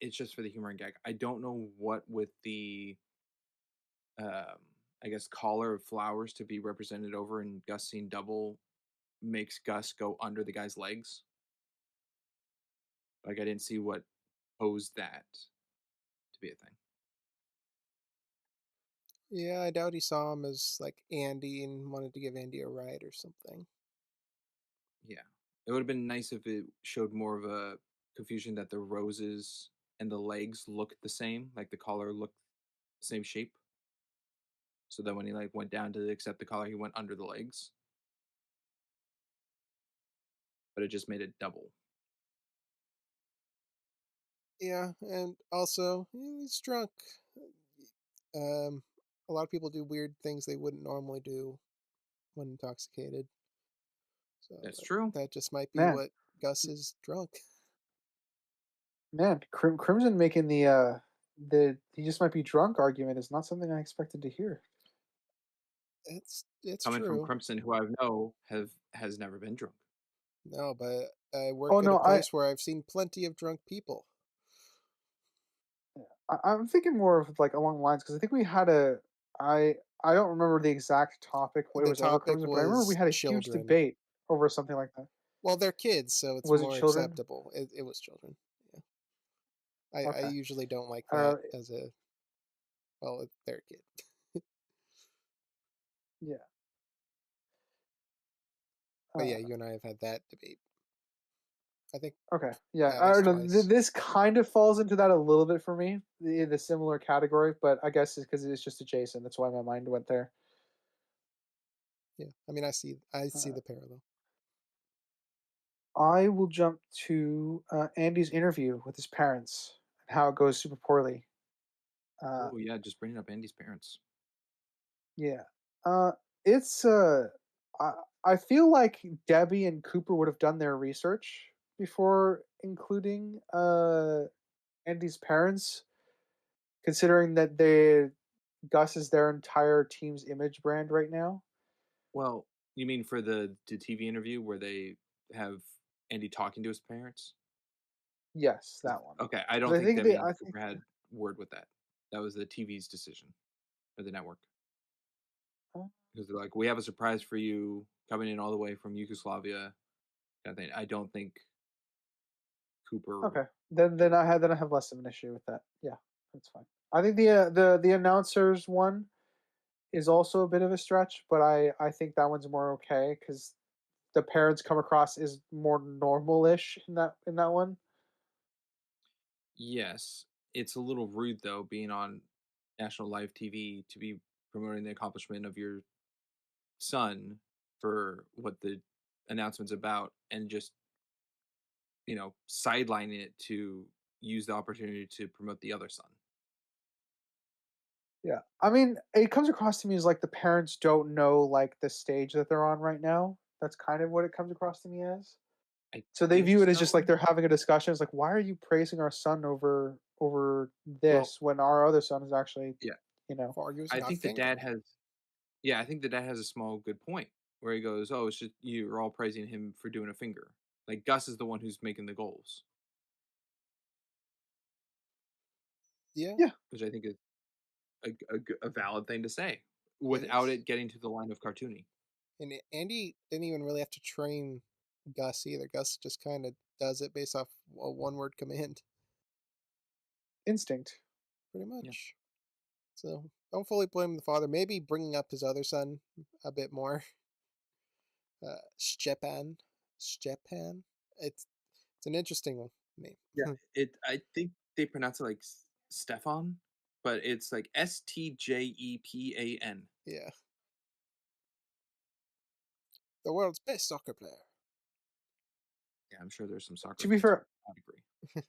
It's just for the humor and gag. I don't know what with the um I guess collar of flowers to be represented over in Gus scene double makes Gus go under the guy's legs. Like I didn't see what posed that to be a thing. Yeah, I doubt he saw him as like Andy and wanted to give Andy a ride or something. Yeah. It would have been nice if it showed more of a confusion that the roses and the legs looked the same, like the collar looked the same shape. So that when he like went down to accept the collar, he went under the legs. But it just made it double. Yeah, and also he's drunk. Um, a lot of people do weird things they wouldn't normally do when intoxicated. So That's true. that just might be Man, what Gus is drunk. man, Crimson making the he just might be drunk argument is not something I expected to hear. It's Coming from true. Crimson, who I know has never been drunk. No, but I Oh work at a no, place where I've seen plenty of drunk people. I'm thinking more of like along the lines because I think we had a I I don't remember the exact topic what it The was over topic comes, but I remember we was had a huge children. debate over something like that. Well, they're kids, so it's Was it more children? acceptable. It was children. Yeah. I Okay. usually don't like Uh, that as a they're a kid. yeah. But yeah, Uh, you and I have had that debate. I think okay. Yeah. at I least don't know. twice. This kind of falls into that a little bit for me, the similar category, but I guess it's because it's just adjacent. That's why my mind went there. Yeah. I mean, I see Uh, the parallel. I will jump to Andy's interview with his parents and how it goes super poorly. Uh, Oh yeah, just bringing up Andy's parents. yeah. Uh, it's I I feel like Debbie and Cooper would have done their research before including Andy's parents, considering that Gus is their entire team's image brand right now. Well, you mean for the TV interview where they have Andy talking to his parents? Yes, that one. Okay, I don't Because think Debbie and I think Cooper had word with that. That was the TV's decision, or the network, uh, because they're like, "We have a surprise for you coming in all the way from Yugoslavia," kind of thing. I don't think Cooper okay. did it. Then I have less of an issue with that. Yeah, that's fine. I think the announcers one is also a bit of a stretch, but I think that one's more okay because the parents come across as more normal-ish in that one. Yes, it's a little rude though, being on national live TV to be promoting the accomplishment of your son for what the announcement's about, and just sidelining it to use the opportunity to promote the other son. Yeah, I mean, it comes across to me as like the parents don't know like the stage that they're on right now. That's kind of what it comes across to me as. I So they think view it as just like so. they're having a discussion. It's like, why are you praising our son over Well, this when our other son is actually, yeah, you know, For using I our think the dad finger. has. Yeah, I think the dad has a small good point where he goes, "Oh, it's just you're all praising him for doing a finger. Like Gus is the one who's making the goals," Yeah. yeah, which I think is a valid thing to say It without is. it getting to the line of cartoony. And Andy didn't even really have to train Gus either. Gus just kind of does it based off a one word command, instinct. pretty Yeah. much. So don't fully blame the father. Maybe bringing up his other son a bit more. Stepan. Stepan. It's an interesting name. Yeah, I think they pronounce it like Stefan, but it's like Stjepan. Yeah. The world's best soccer player. Yeah, I'm sure there's some soccer To be fans fair, who would agree.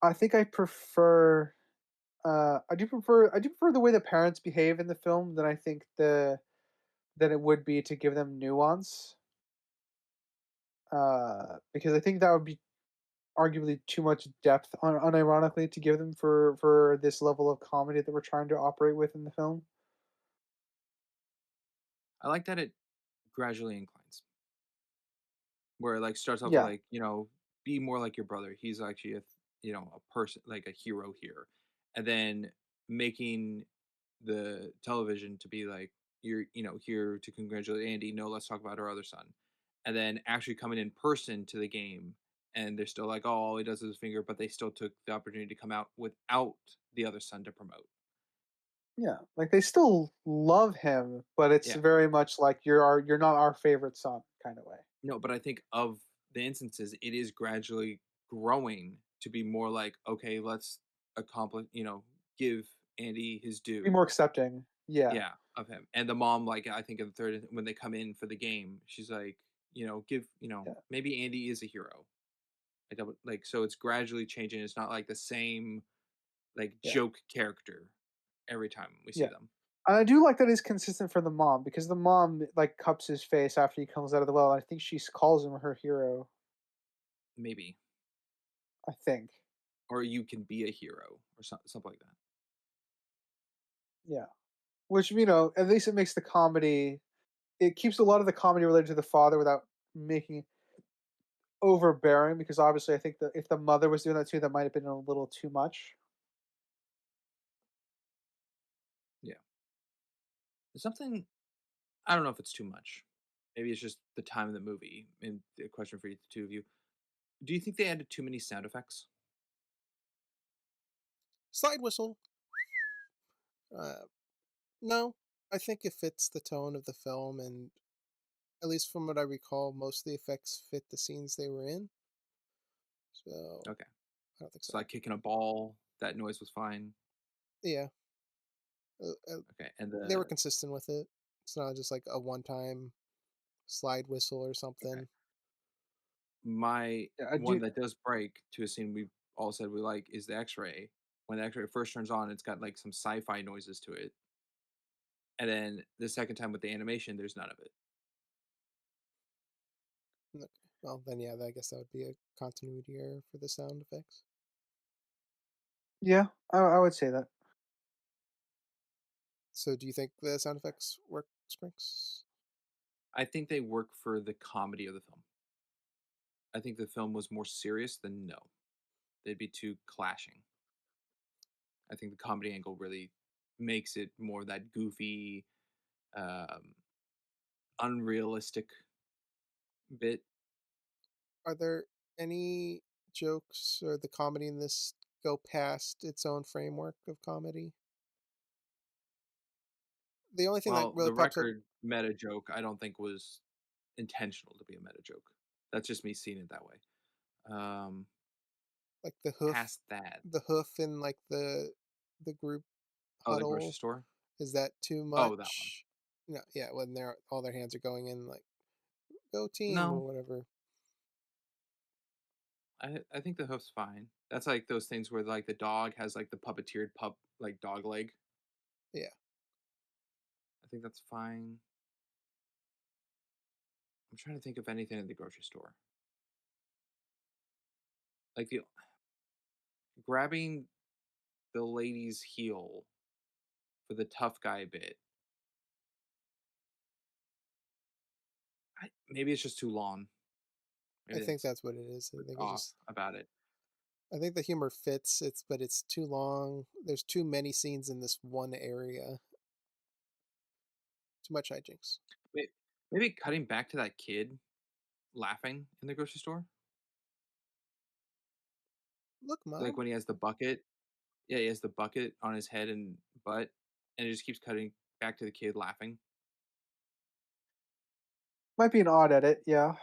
I think I prefer. I do prefer the way the parents behave in the film than I think than it would be to give them nuance. Because I think that would be arguably too much depth, unironically, to give them for this level of comedy that we're trying to operate with in the film. I like that it gradually inclines, where it like starts off with Yeah, like be more like your brother. He's actually a person, like a hero here, and then making the television to be like you're here to congratulate Andy. No, let's talk about our other son, and then actually coming in person to the game, and they're still like, oh, all he does is his finger, but they still took the opportunity to come out without the other son to promote. yeah. Like they still love him, but it's Yeah, very much like you're not our favorite son kind of way. no, but I think of the instances, it is gradually growing to be more like, okay, let's accomplish, give Andy his Be due. more accepting. Yeah, Yeah, of him. And the mom, like, I think in the third, when they come in for the game, she's like, yeah, maybe Andy is a hero. Like, so it's gradually changing. It's not like the same, like, yeah, joke character every time we see yeah. them. And I do like that he's consistent for the mom because the mom like cups his face after he comes out of the well. And I think she calls him her hero. Maybe. I think. Or you can be a hero or something like that. Yeah. Which at least it makes the comedy. It keeps a lot of the comedy related to the father without making it overbearing. Because obviously, I think that if the mother was doing that too, that might have been a little too much. Yeah. something I don't know if it's too much. Maybe it's just the time of the movie. And a question for you, the two of you: do you think they added too many sound effects? Slide whistle. Uh, no, I think it fits the tone of the film, and at least from what I recall, most of the effects fit the scenes they were in. So Okay, I don't think so so. like kicking a ball, that noise was fine. Yeah, Okay, and they were the consistent with it. It's not just like a one-time slide whistle or okay, something. my Yeah, one that does break to a scene we all said we like is the X-ray. When the X-ray first turns on, it's got like some sci-fi noises to it, and then the second time with the animation, there's none of it. Okay. Well, then yeah, I guess that would be a continuity error for the sound effects. yeah, I would say that. So do you think the sound effects work, Sprinks? I think they work for the comedy of the film. I think the film was more serious than no. They'd be too clashing. I think the comedy angle really makes it more that goofy, um, unrealistic bit. Are there any jokes or the comedy in this go past its own framework of comedy? The only thing that Well, really the pops up, record meta joke I don't think was intentional to be a meta joke. That's just me seeing it that way. Um, like Past that, the hoof in like the group oh, the grocery huddle, store. is that too Oh, that one. much? No, yeah, when they're all their hands are going in like go team or No, whatever. I think the hoof's fine. That's like those things where like the dog has like the puppeteered pup like dog leg. Yeah. I think that's fine. I'm trying to think of anything at the grocery store. Like the grabbing the lady's heel for the tough guy bit. Maybe it's just too long. I Maybe think that's that's what it is. I what's think it's off just about it. I think the humor fits, but it's too long. There's too many scenes in this one area. Too much hijinks. May- Maybe cutting back to that kid laughing in the grocery store, Look, like mom. when he has the bucket. Yeah, he has the bucket on his head and butt, and it just keeps cutting back to the kid laughing. Might be an odd edit, yeah.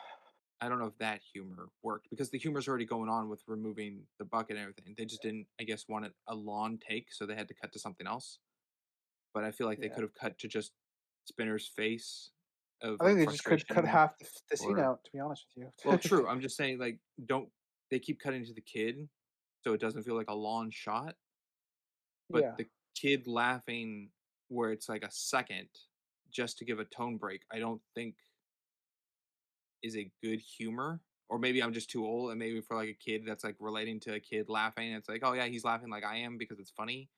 I don't know if that humor worked because the humor's already going on with removing the bucket and everything. They just didn't, I guess, want it a long take, so they had to cut to something else. But I feel like they Yeah. could have cut to just Spinner's face of I think like they just could cut frustration, half the scene or out, to be honest with well, you. true. I'm just saying, like, don't they keep cutting to the kid, so it doesn't feel like a long shot, but Yeah. the kid laughing where it's like a second just to give a tone break. I don't think is a good humor. Or maybe I'm just too old, and maybe for like a kid that's like relating to a kid laughing, it's like, oh yeah, he's laughing like I am because it's funny.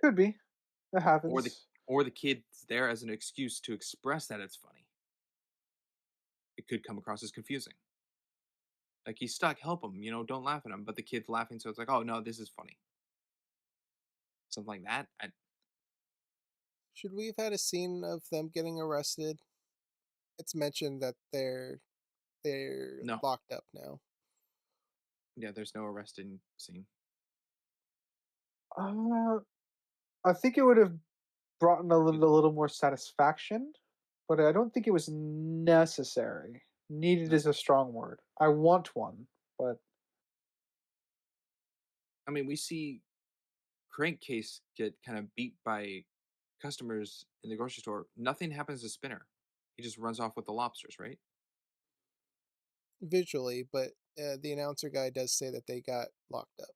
Could be. That Or the happens. or the kid's there as an excuse to express that it's funny. It could come across as confusing. Like he's stuck, help him, don't laugh at him. But the kid's laughing, so it's like, oh no, this is funny. Something like that. Should we have had a scene of them getting arrested? It's mentioned that they're No. locked up now. Yeah, there's no arresting scene. Uh, I think it would have brought in a little more satisfaction, but I don't think it was necessary. Needed No. is a strong word. I want one, but I mean, we see Crankcase get kind of beat by customers in the grocery store. Nothing happens to Spinner. He just runs off with the lobsters, right? Visually, but the announcer guy does say that they got locked up.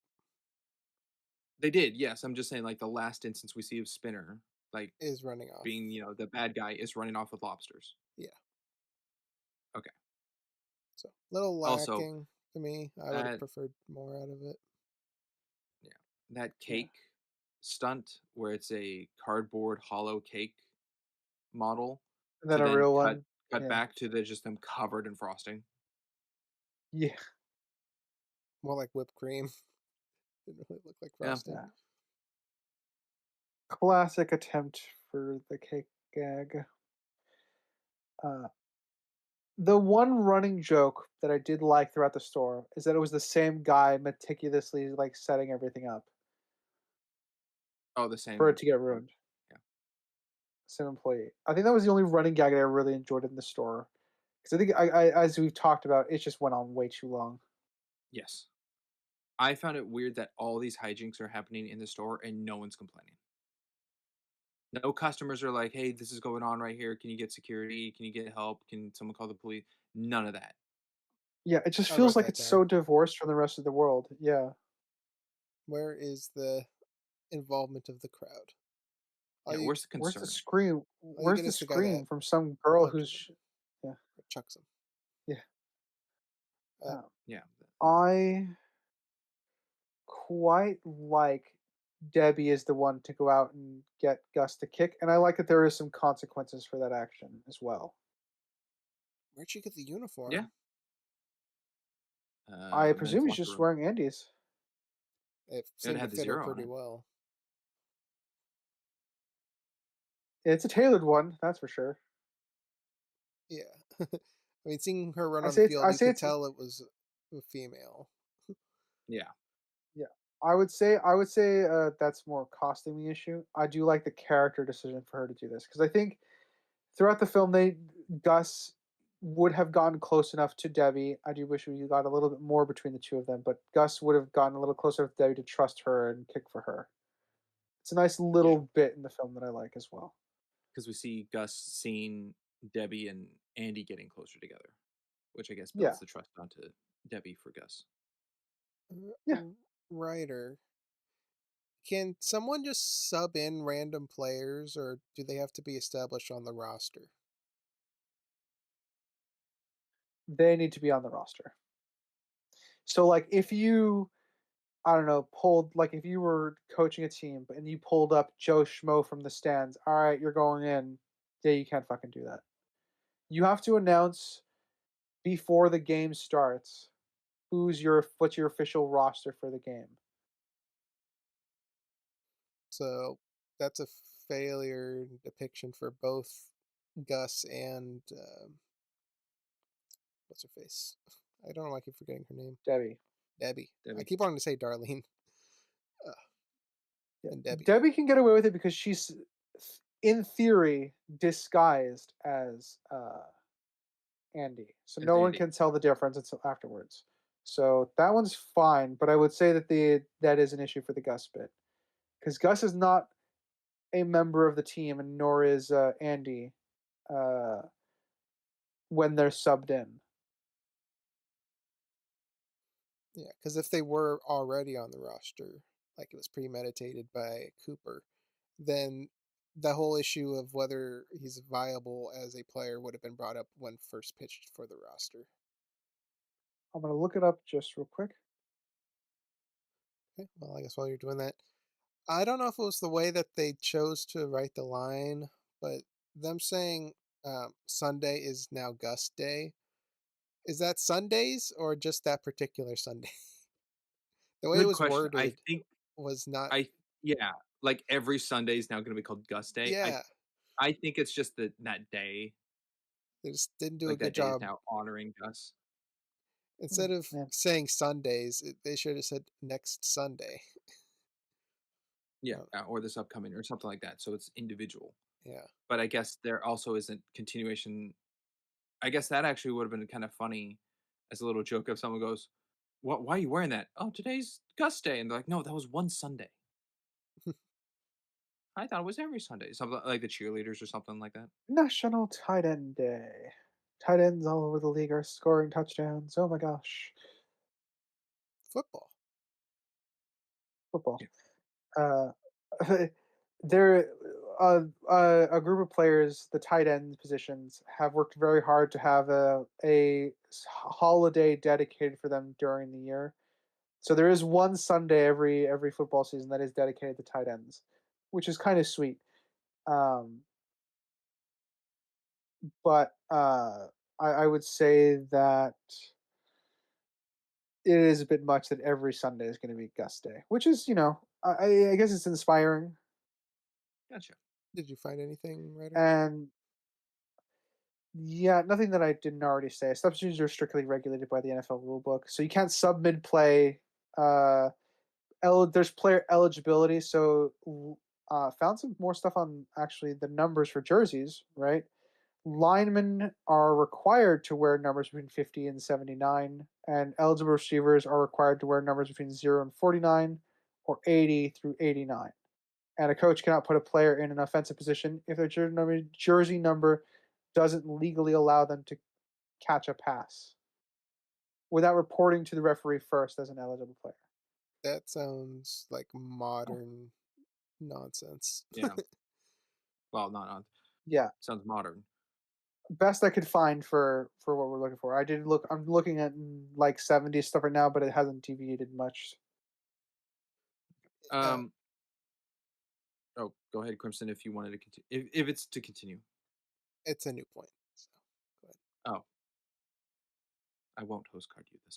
They did, yes. I'm just saying, like the last instance we see of Spinner, like Is running off. being, the bad guy is running off with lobsters. Yeah. Okay. So little Also, lacking to me. I would have that preferred more out of it. yeah, that yeah. cake stunt where it's a cardboard hollow cake model And to then a then real cut one. cut Yeah. back to the just them covered in frosting. Yeah. More like whipped cream. Didn't really look like Yeah. frosting. Yeah. classic attempt for the cake gag. Uh, the one running joke that I did like throughout the store is that it was the same guy meticulously like setting everything up Oh, the for it same. to get Oh, ruined. yeah. Same employee. I think that was the only running gag I really enjoyed in the store because I think as we've talked about, it just went on way too long. Yes. I found it weird that all these hijinks are happening in the store and no one's complaining. No customers are like, "Hey, this is going on right here. Can you get security? Can you get help? Can someone call the police?" None of that. Yeah, it just I feels wrote like that it's down. so divorced from the rest of the world. Yeah. Where is the involvement of the crowd? All Yeah, you where's the Where's the concern? scream? all you Where's get the is the guy that scream from some girl punches who's him yeah, or chucks him. yeah. Uh, Uh, Yeah. I quite like Debbie is the one to go out and get Gus to kick, and I like that there is some consequences for that action as well. where'd you get the Yeah. uniform? I Men's presume he's locker just room. wearing Andy's. It It seemed to had the fit her zero on pretty it. well. It's a tailored one, that's for sure. Yeah. I mean, seeing her run I on the say it's. field, I you say could it's. tell it was a female. Yeah. Yeah, I would say. I would say that's more costing the issue. I do like the character decision for her to do this because I think throughout the film, Gus would have gotten close enough to Debbie. I do wish we got a little bit more between the two of them, but Gus would have gotten a little closer with Debbie to trust her and kick for her. It's a nice Yeah. little bit in the film that I like as well. Because we see Gus seeing Debbie and Andy getting closer together, which I guess Yeah, builds the trust onto Debbie for Gus. yeah. Writer, can someone just sub in random players, or do they have to be established on the roster? They need to be on the roster. So, like, if you, I don't know, pulled like if you were coaching a team and you pulled up Joe Schmo from the stands, all right, you're going in. Yeah, you can't fucking do that. You have to announce before the game starts what's your official roster for the game. So that's a failure depiction for both Gus and what's her face? I don't know why I keep forgetting her name. Debbie. Debbie. I Debbie. keep wanting to say Darlene uh, Yeah. and Debbie. Debbie can get away with it because she's in theory disguised as Andy. So It's no one Andy. can tell the difference until afterwards. So that one's fine, but I would say that the that is an issue for the Gus bit. Because Gus is not a member of the team, and nor is Andy uh, when they're subbed in. Yeah, because if they were already on the roster, like it was premeditated by Cooper, then the whole issue of whether he's viable as a player would have been brought up when first pitched for the roster. I'm gonna look it up just real quick. Okay, well, I guess while you're doing that, I don't know if it was the way that they chose to write the line, but them saying Sunday is now Gus Day, is that Sundays or just that particular Sunday? The way it Good was question. I worded think was not. I yeah, like every Sunday is now going to be called Gus Day. Yeah, I think it's just that day, they just didn't do a like good that day is job. now honoring Gus. Instead Oh, of man, saying Sundays, they should have said next Sunday. Yeah, Uh, or this upcoming or something like that. So it's individual. yeah, But I guess there also isn't continuation. I guess that actually would have been kind of funny as a little joke if someone goes, "What? Why are you wearing that? Oh, today's Gus Day," and they're like, "No, that was one Sunday. I thought it was every Sunday." Something like the cheerleaders or something like that. National Tight End Day. Tight ends all over the league are scoring touchdowns. Oh my gosh, football. football. Yeah, Uh, there, a group of players, the tight end positions, have worked very hard to have holiday dedicated for them during the year. So there is one Sunday every football season that is dedicated to tight ends, which is kind of sweet. Um, but I would say that it is a bit much that every Sunday is going to be Gus Day, which is I guess it's inspiring. Gotcha. Did you find anything, Ryder? And yeah, nothing that I didn't already say. Substitutions are strictly regulated by the NFL rulebook, so you can't sub mid play. Uh, there's player eligibility, so found some more stuff on actually the numbers for jerseys. Right, linemen are required to wear numbers between 50 and 79, and eligible receivers are required to wear numbers between 0 and 49, or 80 through 89. And a coach cannot put a player in an offensive position if their jersey number doesn't legally allow them to catch a pass without reporting to the referee first as an eligible player. That sounds like Oh. modern nonsense. Yeah. Well, not on. Yeah, Sounds modern. best I could find for what we're looking for. I did look. I'm looking at like 70s stuff right now, but it hasn't deviated much. Uh, Um. Oh, go ahead, Crimson. If you wanted to continue, if it's to continue. it's a new point. So go ahead. Oh, I won't host card you this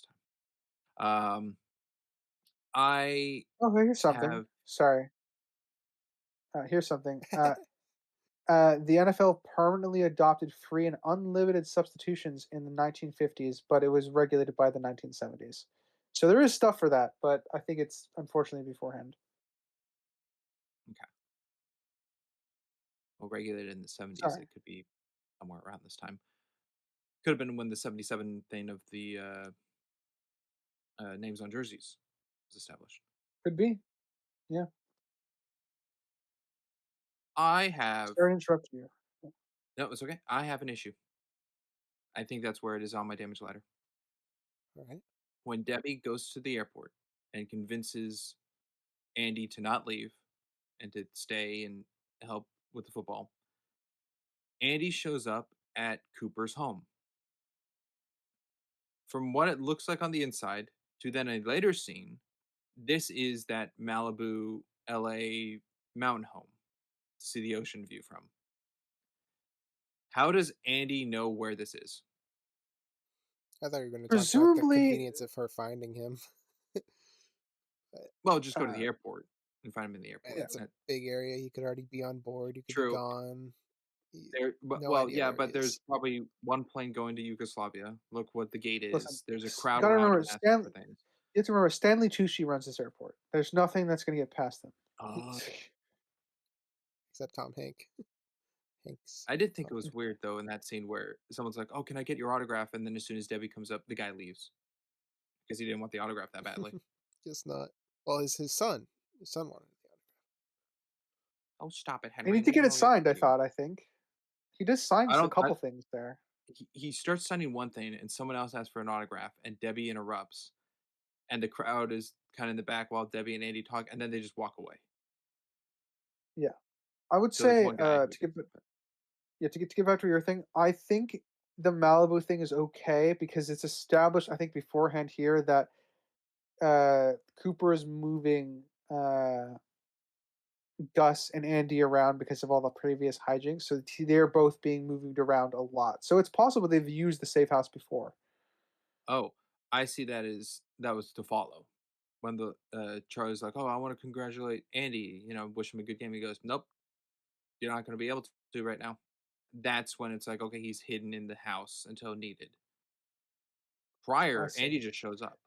time. I Oh, here's something. have. Sorry. Here's something. The NFL permanently adopted free and unlimited substitutions in the 1950s, but it was regulated by the 1970s. So there is stuff for that, but I think it's unfortunately beforehand. Okay. Well, regulated in the 70s. Sorry. It could be somewhere around this time. Could have been when the 77 thing of the names on jerseys was established. Could be. Yeah. I have. Sorry to interrupt you. No, it's okay. I have an issue. I think that's where it is on my damage ladder. All right. When Debbie goes to the airport and convinces Andy to not leave and to stay and help with the football, Andy shows up at Cooper's home. From what it looks like on the inside to then a later scene, this is that Malibu, LA mountain home to see the ocean view from. How does Andy know where this is? I thought you were going to talk about the Presumably, convenience of her finding him. But Well, just go to uh, the airport and find him in the airport. yeah. it's a big area. He could already be on board. He could be True. gone. No Well, idea yeah, where he but there's is. probably one plane going to Yugoslavia. Look what the gate Listen, is. There's a crowd gotta around remember, him asking for Stan. things. You have to remember, Stanley Tucci runs this airport. There's nothing that's going to get past him. Oh, Except Tom Hanks. I did think it Tom. was weird though in that scene where someone's like, "Oh, can I get your autograph?" And then as soon as Debbie comes up, the guy leaves because he didn't want the autograph that badly. Just not. Well, his son. His son wanted the autograph. Oh, stop it, They Henry. need to We get it know you're signed, I cute. thought, I think. He just signs I a don't. couple things there. He starts signing one thing, and someone else asks for an autograph, and Debbie interrupts, and the crowd is kind of in the back while Debbie and Andy talk, and then they just walk away. Yeah. I would So there's say one guy who to gets give yeah, to get back to your thing, I think the Malibu thing is okay because it's established, I think, beforehand here that Cooper is moving Gus and Andy around because of all the previous hijinks. So they're both being moved around a lot. So it's possible they've used the safe house before. Oh, I see that as that was to follow. When the Charlie's like, "Oh, I want to congratulate Andy, wish him a good game." He goes, "Nope, you're not going to be able to right now." That's when it's like, okay, he's hidden in the house until needed. I Prior, see. Andy just shows up,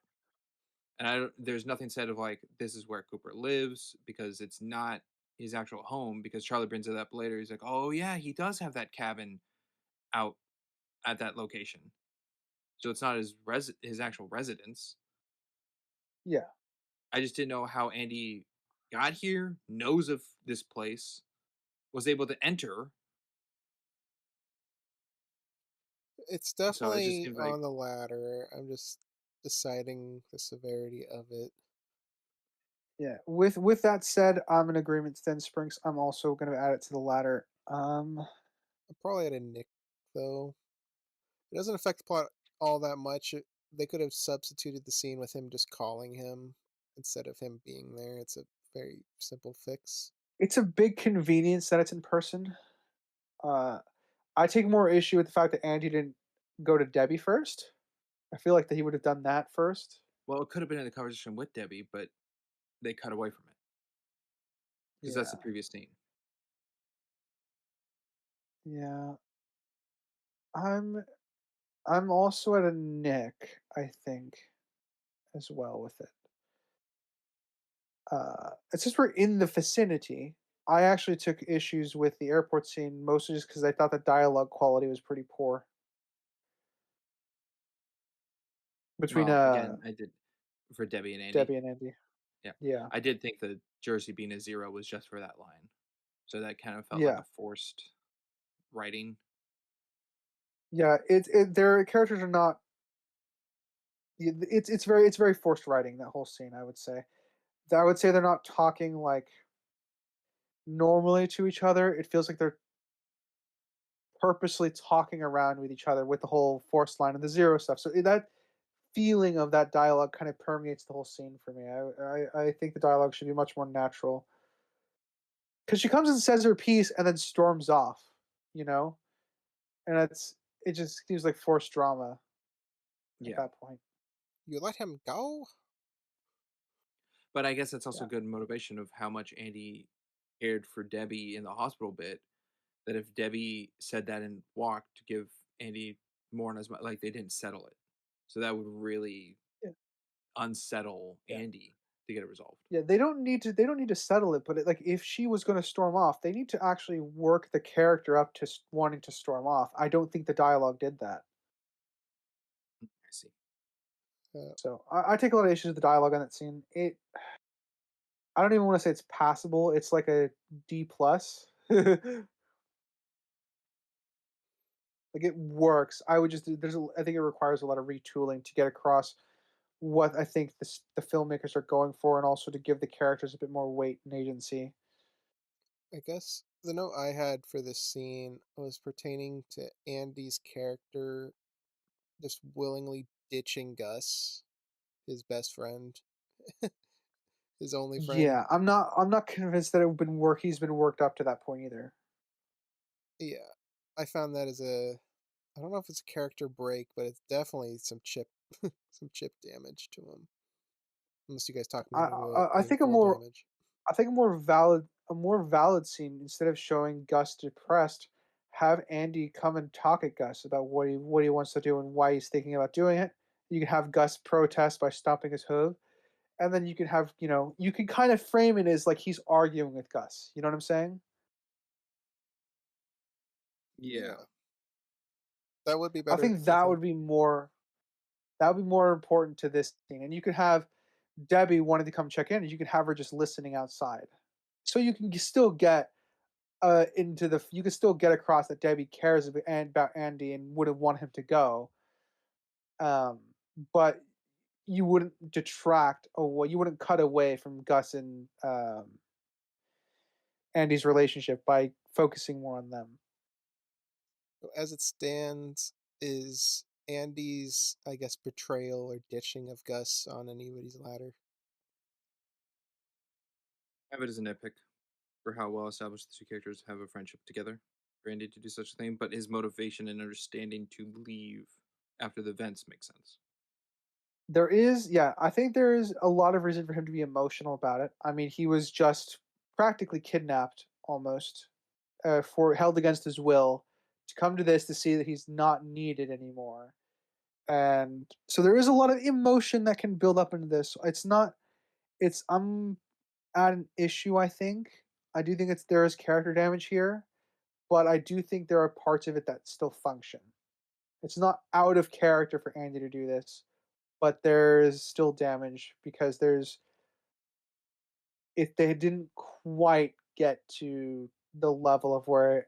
and there's nothing said of like this is where Cooper lives because it's not his actual home. Because Charlie brings it up later. He's like, "Oh yeah, he does have that cabin out at that location." So it's not his actual residence. Yeah. I just didn't know how Andy got here, knows of this place, was able to enter. It's So it just definitely seems like, on the ladder. I'm just deciding the severity of it. Yeah. With that said, I'm in agreement, Thin Springs. I'm also gonna add it to the ladder. I'm probably at a Nick though. It doesn't affect the plot all that much. They could have substituted the scene with him just calling him instead of him being there. It's a very simple fix. It's a big convenience that it's in person. Uh I take more issue with the fact that Andy didn't go to Debbie first. I feel like that he would have done that first. well, it could have been in the conversation with Debbie, but they cut away from it because that's the Yeah. previous scene. Yeah. I'm I'm also at a Nick, I think, as well with it. Since we're in the vicinity, I actually took issues with the airport scene mostly just because I thought the dialogue quality was pretty poor between Well, again, I did for Debbie and Andy. Debbie and Andy. Yeah, Yeah, I did think the Jersey being a zero was just for that line, so that kind of felt like yeah, a forced writing. yeah. Their characters are not. It's very forced writing, that whole scene. I would say. I would say they're not talking like normally to each other. It feels like they're purposely talking around with each other with the whole forced line and the zero stuff. So that feeling of that dialogue kind of permeates the whole scene for me. I think the dialogue should be much more natural because she comes and says her piece and then storms off, you know, and it just seems like forced drama at Yeah, that point. You let him go? but I guess that's also Yeah, good motivation of how much Andy cared for Debbie in the hospital bit. That if Debbie said that and walked to give Andy more on his mind, like they didn't settle it, so that would really yeah, unsettle yeah. Andy to get it resolved. Yeah, they don't need to settle it, but like if she was going to storm off, they need to actually work the character up to wanting to storm off. I don't think the dialogue did that. I see. Uh, So I take a lot of issues with the dialogue on that scene. I don't even want to say it's passable. It's like a D plus. Like it works. I would just I think it requires a lot of retooling to get across what I think the filmmakers are going for, and also to give the characters a bit more weight and agency. I guess the note I had for this scene was pertaining to Andy's character just willingly ditching Gus, his best friend, his only friend. Yeah, I'm not convinced that he's been worked up to that point either. Yeah, I found that as I don't know if it's a character break, but it's definitely some chip, some chip damage to him. Unless you guys talk me into it I being think full damage. a more valid scene, instead of showing Gus depressed, have Andy come and talk at Gus about what he wants to do and why he's thinking about doing it. You can have Gus protest by stomping his hoof, and then you can have, you can kind of frame it as like he's arguing with Gus. You know what I'm saying? Yeah, Yeah, that would be I better, think I think. that would be more important to this scene. And you could have Debbie wanting to come check in, and you could have her just listening outside. So you can still get you can still get across that Debbie cares about Andy and would have want him to go. Um, but you wouldn't detract, or well, you wouldn't cut away from Gus and Andy's relationship by focusing more on them. So as it stands, is Andy's, I guess, betrayal or ditching of Gus on anybody's ladder? I have it as a nitpick for how well established the two characters have a friendship together for Andy to do such a thing, but his motivation and understanding to leave after the events makes sense. Yeah, I think there is a lot of reason for him to be emotional about it. I mean, he was just practically kidnapped almost, for held against his will to come to this to see that he's not needed anymore. And so there is a lot of emotion that can build up into this. It's not it's I'm at an issue, I think. I do think there is character damage here, but I do think there are parts of it that still function. It's not out of character for Andy to do this, but there's still damage because there's if they didn't quite get to the level of where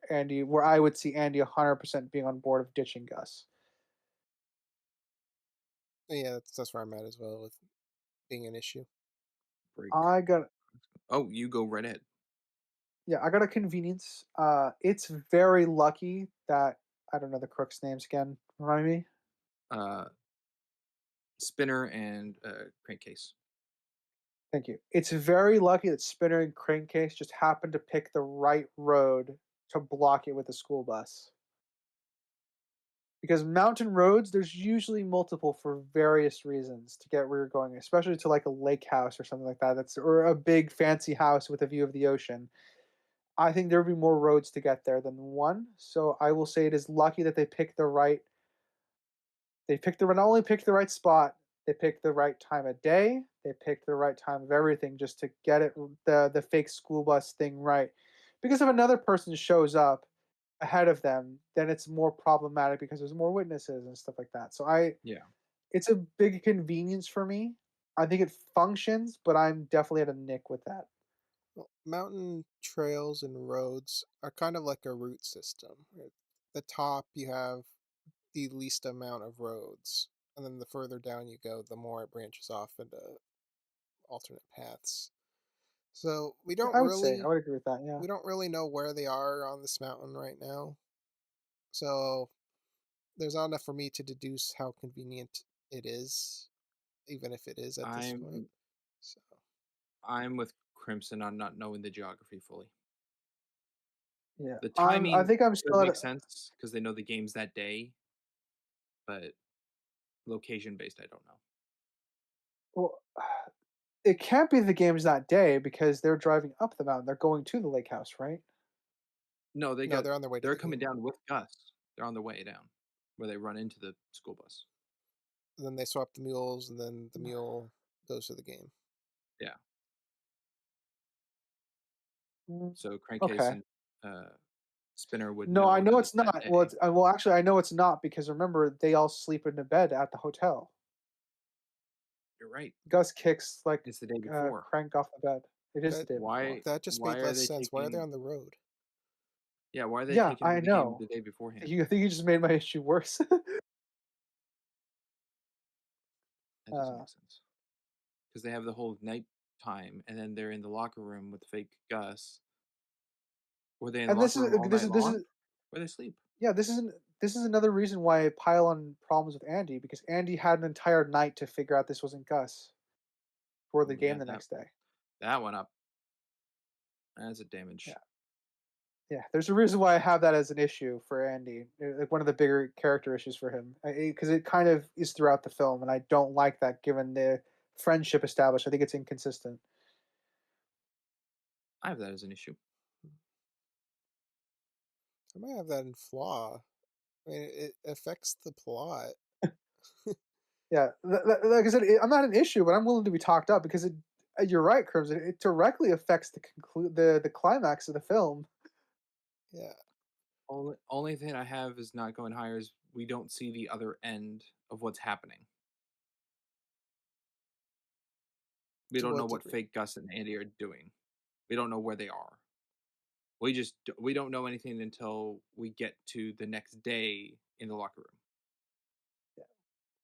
I would see Andy 100% being on board of ditching Gus. Yeah, that's where I'm at as well with being an issue. Break. I got Oh, you go right ahead. Yeah, I got a convenience. It's very lucky that I don't know the crooks' names again. Remind me. Uh, Spinner and Crankcase. Thank you. It's very lucky that Spinner and Crankcase just happened to pick the right road to block it with a school bus. Because mountain roads, there's usually multiple for various reasons to get where you're going, especially to like a lake house or something like that. Or a big fancy house with a view of the ocean. I think there would be more roads to get there than one. So I will say it is lucky that they picked the not only picked the right spot, they picked the right time of day, they picked the right time of everything just to get it the fake school bus thing right. Because if another person shows up ahead of them, then it's more problematic because there's more witnesses and stuff like that. So I Yeah. it's a big convenience for me. I think it functions, but I'm definitely at a nick with that. Well, mountain trails and roads are kind of like a route system. At the top, you have the least amount of roads, and then the further down you go, the more it branches off into alternate paths. So Yeah, I would say I would agree with that. Yeah. we don't really know where they are on this mountain right now. So there's not enough for me to deduce how convenient it is, even if it is at this point. I'm So I'm with Crimson on not knowing the geography fully. Yeah. The I timing think I'm could still at make a sense because they know the game's that day, but location based, I don't know. well, it can't be the games that day because they're driving up the mountain. They're going to the lake house, right? No, no, they're on their way to they're the coming game. down with Gus. They're on their way down where they run into the school bus. And then they swap the mules, and then the mule goes to the game. Yeah. Mm, So Crankcase okay. and Spinner would No, I know that know it's it's that not. day. Well, actually, I know it's not because remember they all sleep in the bed at the hotel. You're right. Gus kicks like It's the day before. Crank off the bed. It is the That day before. that just Why made are less they sense. Why are they taking on the road? yeah, why are they Yeah, taking to I the game know. the day beforehand? I think you just made my issue worse. That doesn't uh, make sense. Because they have the whole night time and then they're in the locker room with fake Gus. Were they in the and locker room all night this long? is Where they sleep? yeah, this is another reason why I pile on problems with Andy because Andy had an entire night to figure out this wasn't Gus for the Ooh, game yeah, the next day. that went up. That's a Yeah, damage. yeah. There's a reason why I have that as an issue for Andy, like one of the bigger character issues for him, because it kind of is throughout the film, and I don't like that given the friendship established. I think it's inconsistent. I have that as an issue. I might have that in flaw. I mean, it affects the plot. Yeah, like I said, I'm not an issue, but I'm willing to be talked up because you're right, Crimson. It directly affects the climax of the film. Yeah. Only thing I have is not going higher is we don't see the other end of what's happening. We To don't know what what degree? fake Gus and Andy are doing. We don't know where they are. We don't know anything until we get to the next day in the locker room.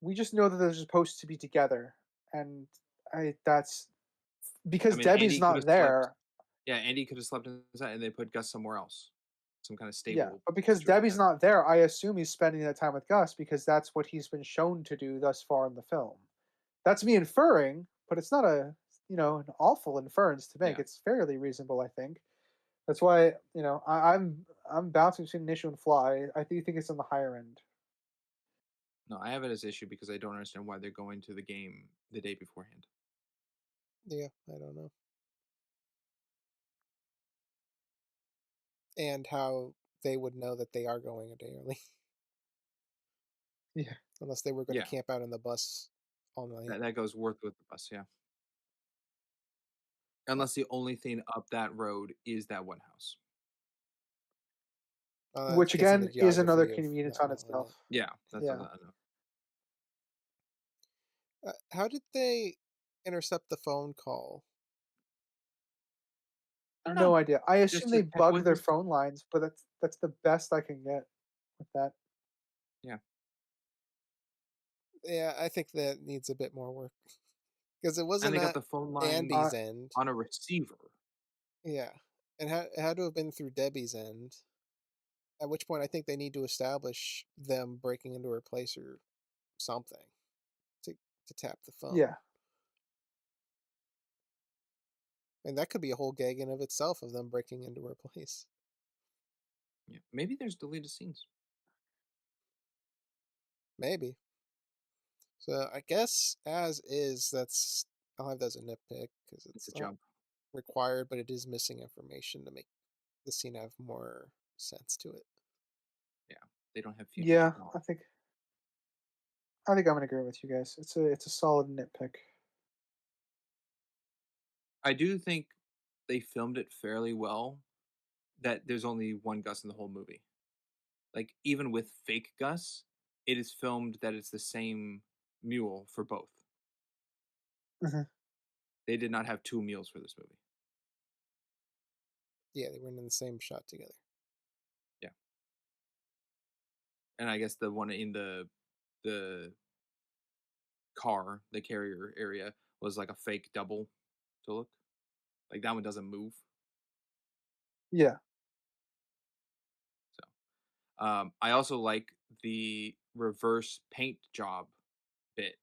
We just know that they're supposed to be together, and I that's I because mean, Debbie's not there. Andy could have slept inside and they put Gus somewhere else. Some kind of Yeah, stable but because Debbie's structure. not there, I assume he's spending that time with Gus because that's what he's been shown to do thus far in the film. That's me inferring, but it's not a an awful inference to make. Yeah. It's fairly reasonable, I think. That's why I'm bouncing between an issue and flaw. I do think it's on the higher end. No, I have it as issue because I don't understand why they're going to the game the day beforehand. Yeah, I don't know. And how they would know that they are going a day early, Yeah, unless they were going to Yeah, camp out in the bus all night. that goes worth with the bus. Yeah, Uh, unless the only thing up that road is that one house. That which gets in the again is another geography of convenience not on knowing it. itself. Yeah, that's Yeah. enough. How did they intercept the phone call? I don't No know. idea. I assume Just they to check bug with their his. phone lines, but that's the best I can get with that. Yeah, Yeah, I think that needs a bit more work because it and wasn't they got at the phone line Uh, Andy's end. on a receiver. Yeah, and it had to have been through Debbie's end. At which point, I think they need to establish them breaking into her place or something to to tap the phone. yeah. And that could be a whole gag in of itself of them breaking into her place. Yeah, maybe there's deleted scenes. Maybe. So I guess as is, that's I'll have that as a nitpick because It's it's a not jump. required, but it is missing information to make the scene have more sense to it. Yeah, they don't have future Yeah, technology. I think I'm gonna agree with you guys. It's a solid nitpick. I do think they filmed it fairly well. That there's only one Gus in the whole movie. Like even with fake Gus, it is filmed that it's the same mule for both. Mhm. They did not have two mules for this movie. Yeah, they weren't in the same shot together. Yeah, and I guess the one in the car, the carrier area, was like a fake double to look. Like that one doesn't move. Yeah, So I also like the reverse paint job bit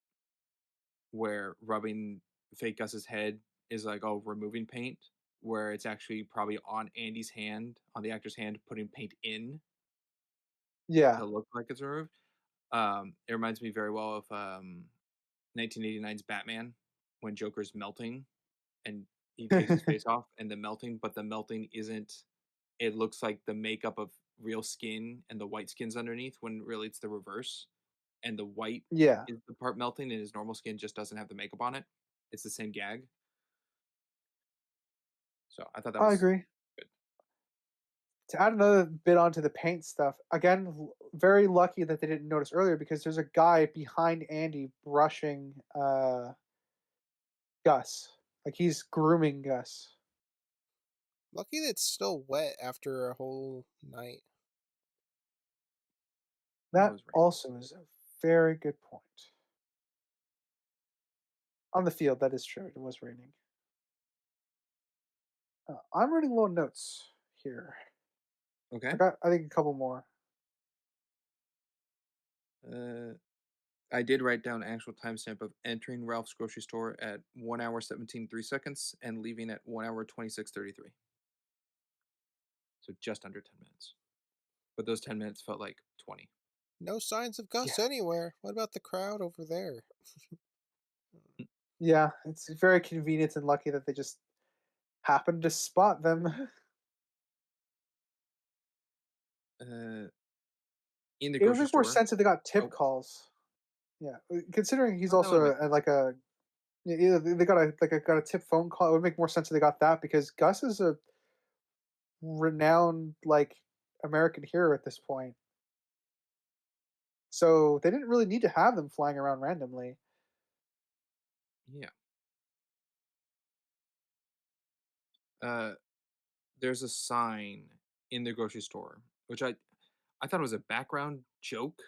where rubbing fake Gus's head is like, oh, removing paint, where it's actually probably on Andy's hand, on the actor's hand, putting paint in yeah, to look like it's removed. It reminds me very well of 1989's Batman when Joker's melting and he takes his face off and the melting, but the melting isn't, it looks like the makeup of real skin and the white skin's underneath when really it's the reverse. And the white yeah. is the part melting and his normal skin just doesn't have the makeup on it. It's the same gag. So I thought that I was agree. good. To add another bit onto the paint stuff, again, very lucky that they didn't notice earlier because there's a guy behind Andy brushing Gus. Like he's grooming Gus. Lucky that it's still wet after a whole night. Well, it That was raining. also is a very good point. On the field, that is true. It was raining. I'm running low on notes here. Okay. I think, a couple more. Uh, I did write down actual timestamp of entering Ralph's grocery store at 1 hour 17:03 and leaving at 1 hour 26:33. So just under 10 minutes. But those 10 minutes felt like 20. No signs of Yeah, Gus anywhere. What about the crowd over there? yeah. It's very convenient and lucky that they just happened to spot them. Uh, in the It would grocery make more store. sense if they got tip Oh, calls. Yeah, considering he's oh, that would also have been. like a yeah, either they got a tip phone call. It would make more sense if they got that because Gus is a renowned like American hero at this point. So they didn't really need to have them flying around randomly. Yeah. Uh, there's a sign in the grocery store, which I thought it was a background joke.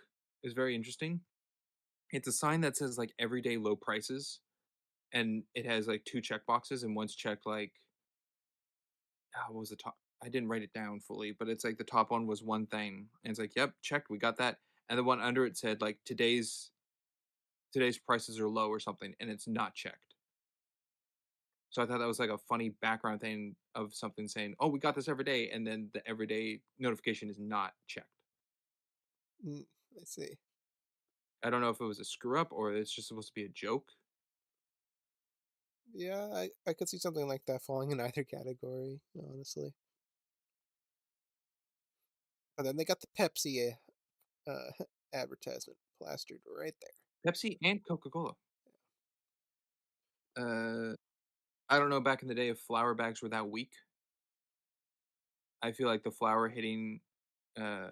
It was very interesting. It's a sign that says like everyday low prices, and it has like two check boxes, and one's checked like what was the top? I didn't write it down fully, but it's like the top one was one thing, and it's like, yep, checked, we got that, and the one under it said like today's prices are low or something, and it's not checked. So I thought that was like a funny background thing of something saying, "Oh, we got this every day," and then the everyday notification is not checked. Mm, I see. I don't know if it was a screw up or it's just supposed to be a joke. Yeah, I could see something like that falling in either category, honestly. And then they got the Pepsi advertisement plastered right there. Pepsi and Coca Cola. Uh, I don't know. Back in the day, if flour bags were that weak, I feel like the flour hitting uh,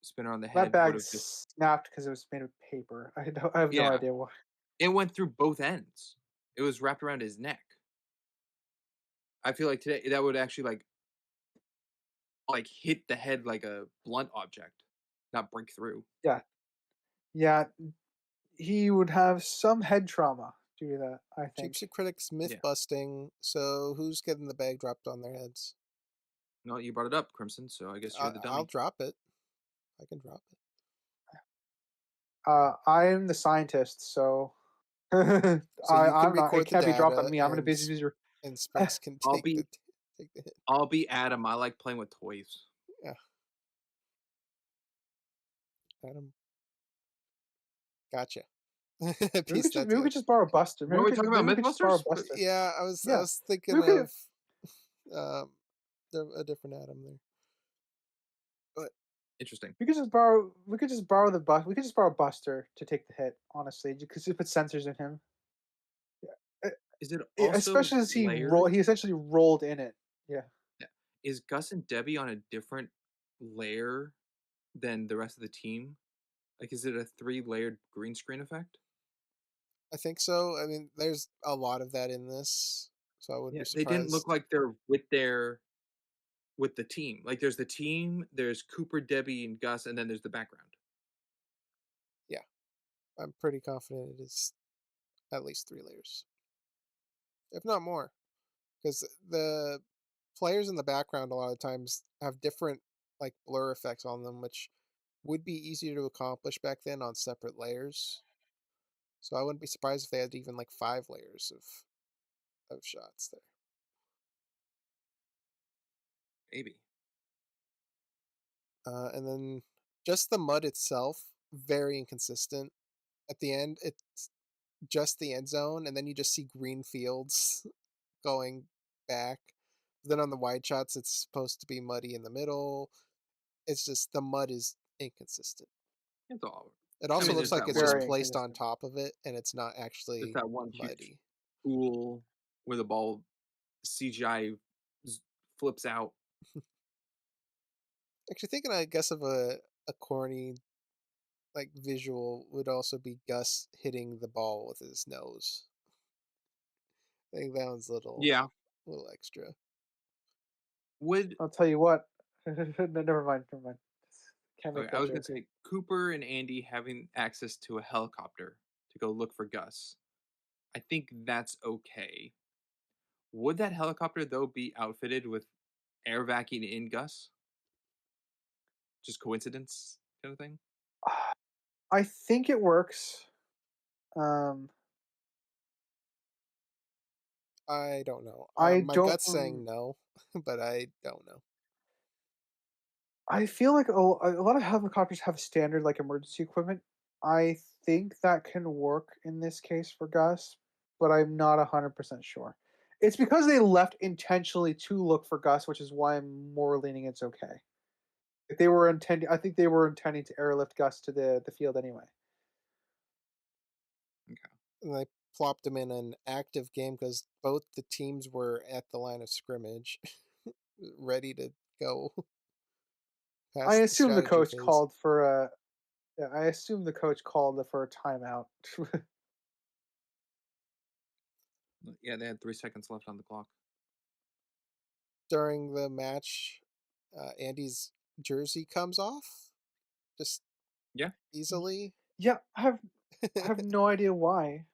Spinner on the That head would bag have just snapped because it was made of paper. I have no yeah. idea why. It went through both ends. It was wrapped around his neck. I feel like today that would actually like hit the head like a blunt object, not break through. Yeah, yeah. He would have some head trauma due to that. I think. Gypsy critics myth Yeah. busting. So who's getting the bag dropped on their heads? No, you brought it up, Crimson. So I guess you're the I'll dummy. drop it. I can drop it. I'm the scientist, so So you can I'm not. It record the can't be dropped on data, me. I'm gonna busy busy. and Spinks can I'll take be take the hit. I'll be Adam. I like playing with toys. Yeah, Adam, gotcha. Piece that Maybe we together. could just borrow Buster. What are we talking about? Maybe we could just borrow MythBusters? Buster. Yeah, I Yeah, was thinking we could. of a different atom there. But Interesting. We could just borrow the bus. We could just borrow Buster to take the hit. Honestly, because you put sensors in him. Yeah. Is it also Especially as layered? he essentially rolled in it. Yeah. Yeah. Is Gus and Debbie on a different layer than the rest of the team? Like, is it a 3-layered green screen effect? I think so. I mean, there's a lot of that in this, so I wouldn't Yeah, be they didn't look surprised. like they're with the team. Like, there's the team, there's Cooper, Debbie, and Gus, and then there's the background. Yeah, I'm pretty confident it is at least 3 layers, if not more, because the players in the background a lot of times have different like blur effects on them, which would be easier to accomplish back then on separate layers. So I wouldn't be surprised if they had even like 5 layers of shots there. Maybe. And then just the mud itself, very inconsistent. At the end, it's just the end zone, and then you just see green fields going back. Then on the wide shots, it's supposed to be muddy in the middle. It's just the mud is inconsistent. It's all. It I also mean, looks there's like that it's one. just Very placed on inconsistent. top of it, and it's not There's actually that one huge muddy. pool where the ball CGI flips out. Actually, thinking, I guess, of a corny like visual would also be Gus hitting the ball with his nose. I think that one's Yeah. a little extra. Would I'll tell you what. Never mind. Never mind. Can't make Okay, I that was gonna joke. say Cooper and Andy having access to a helicopter to go look for Gus. I think that's okay. Would that helicopter though be outfitted with air vacuum in Gus? Just coincidence kind of thing? I think it works. Um, I don't know. I My don't. gut's saying no, but I don't know. I feel like a lot of helicopters have standard like emergency equipment. I think that can work in this case for Gus, but I'm not 100% sure. It's because they left intentionally to look for Gus, which is why I'm more leaning it's okay. If they were intending, I think they were intending to airlift Gus to the field anyway. Okay. And they plopped him in an active game because both the teams were at the line of scrimmage, ready to go I past the assume the strategy coach phase. called for a. Yeah, I assume the coach called for a timeout. Yeah, they had 3 seconds left on the clock. During the match, Andy's jersey comes off just Yeah. easily. Yeah, I have no idea why.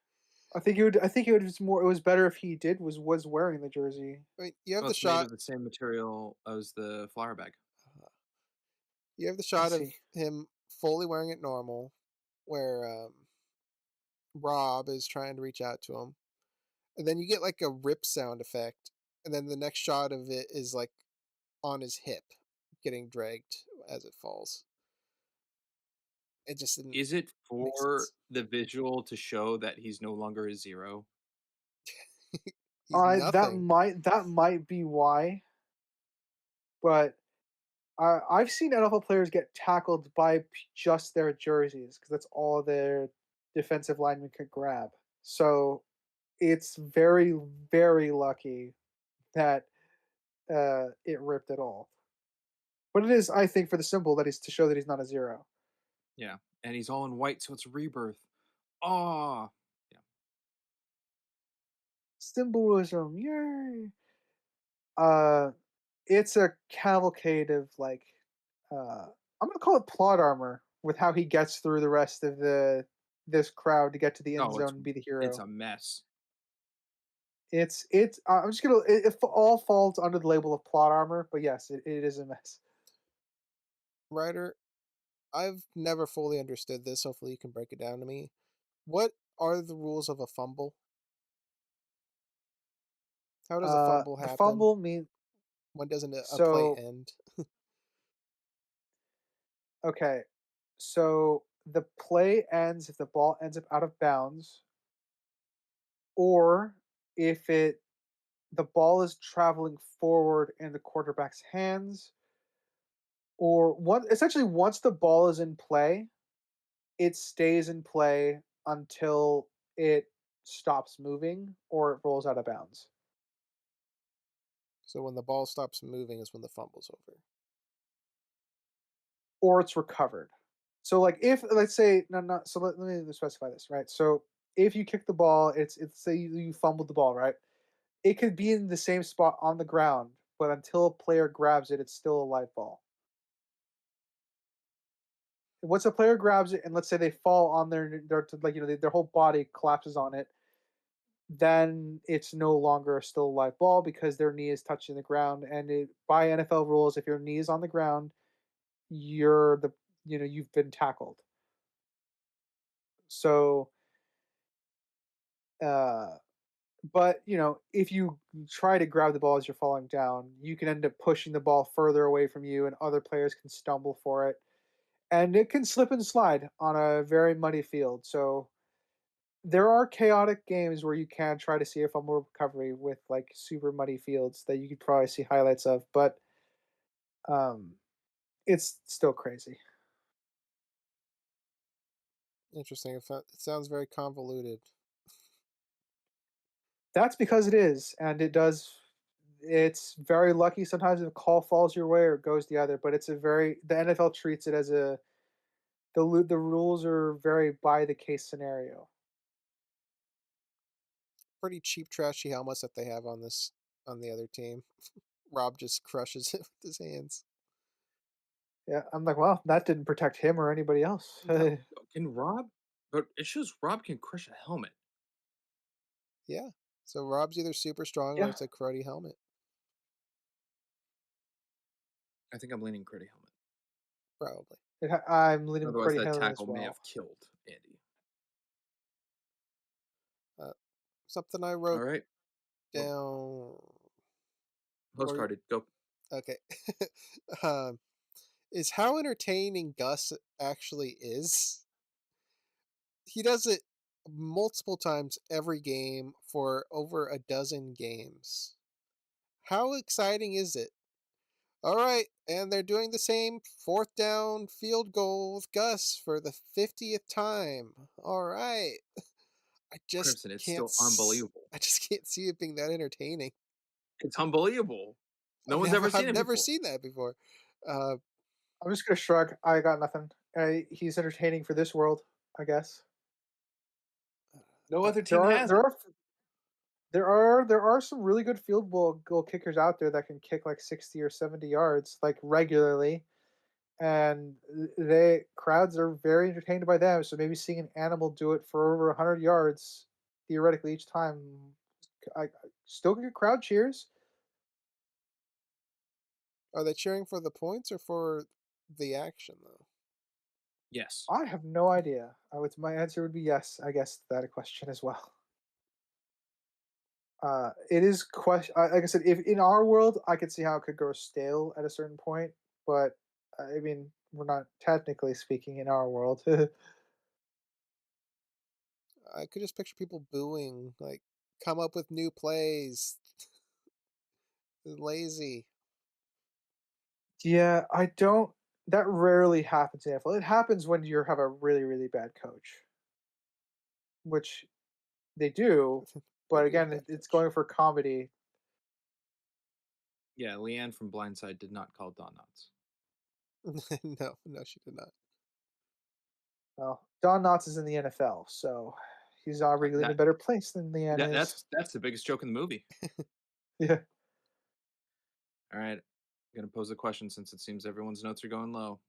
I think it was more. It was better if he did was wearing the jersey. I mean, you have Well, the it's made shot. of the same material as the flour bag. uh, You have the I shot of see. him fully wearing it normal, where Rob is trying to reach out to him, and then you get like a rip sound effect, and then the next shot of it is like on his hip, getting dragged as it falls. It just didn't Is it make for sense. the visual to show that he's no longer a zero? He's nothing. That might be why, but I've seen NFL players get tackled by just their jerseys because that's all their defensive lineman could grab. So it's very very lucky that it ripped at all. But it is, I think, for the symbol that is to show that he's not a zero. Yeah. And he's all in white, so it's rebirth. Oh, yeah. Symbolism, yay! Uh, it's a cavalcade of like, I'm gonna call it plot armor with how he gets through the rest of the this crowd to get to the end Oh, zone and be the it's hero. a mess. It's. I'm just gonna. It all falls under the label of plot armor, but yes, it is a mess. Ryder, I've never fully understood this. Hopefully, you can break it down to me. What are the rules of a fumble? How does a fumble The happen? fumble means When doesn't a play so. end? Okay, so the play ends if the ball ends up out of bounds, or if it the ball is traveling forward in the quarterback's hands, or essentially once the ball is in play, it stays in play until it stops moving or it rolls out of bounds. So when the ball stops moving is when the fumble's over. Or it's recovered. So like if let's say no no so let me specify this, right? So if you kick the ball, it's say you fumbled the ball, right? It could be in the same spot on the ground, but until a player grabs it, it's still a live ball. Once a player grabs it and let's say they fall on their like their whole body collapses on it, then it's no longer still a live ball because their knee is touching the ground. And by NFL rules, if your knee is on the ground, you're the you've been tackled. So uh but if you try to grab the ball as you're falling down, you can end up pushing the ball further away from you and other players can stumble for it and it can slip and slide on a very muddy field. So there are chaotic games where you can try to see a fumble recovery with like super muddy fields that you could probably see highlights of, but um it's still crazy. Interesting. It sounds very convoluted. That's because it is, and it's very lucky sometimes if a call falls your way or goes the other, but the NFL treats it as the rules are very by the case scenario. Pretty cheap, trashy helmets that they have on the other team. Rob just crushes it with his hands. Yeah, I'm like, well, that didn't protect him or anybody else. No, can Rob? But it shows Rob can crush a helmet. Yeah. So Rob's either super strong or Yeah, it's a cruddy helmet. I think I'm leaning Critty helmet. Probably. I'm leaning Otherwise, pretty that heavily as tackle may well. have killed Andy. Uh, Something I All wrote right. Well, down. What postcarded. Go. okay. um, is how entertaining Gus actually is. He does it multiple times every game for over a dozen games. How exciting is it? All right, and they're doing the same fourth down field goal with Gus for the 50th time. All right. I just Crimson, it's can't still unbelievable. I just can't see it being that entertaining. It's unbelievable. No one's ever seen I've it never before. seen that before. Uh, I'm just gonna shrug. I got nothing. He's entertaining for this world, I guess. No uh, other There team are has there it. are there are some really good field goal kickers out there that can kick like 60 or 70 yards like regularly, and they crowds are very entertained by them. So maybe seeing an animal do it for over 100 yards theoretically each time, I still get crowd cheers. are they cheering for the points or for the action though? Yes. I have no idea. My answer would be yes. I guess to that question as well. It is like I said, if in our world, I could see how it could go stale at a certain point, but I mean, we're not technically speaking in our world. I could just picture people booing, like, come up with new plays. Lazy. Yeah, I don't. That rarely happens in NFL. It happens when you have a really, really bad coach, which they do. But Pretty really again, bad it's coach. going for comedy. Yeah, Leanne from Blindside did not call Don nuts. No, no, she did not. Well, Don Knotts is in the NFL, so he's arguably in a That, better place than Leanne that is. that's the biggest joke in the movie. Yeah. All right, I'm gonna pose a question since it seems everyone's notes are going low.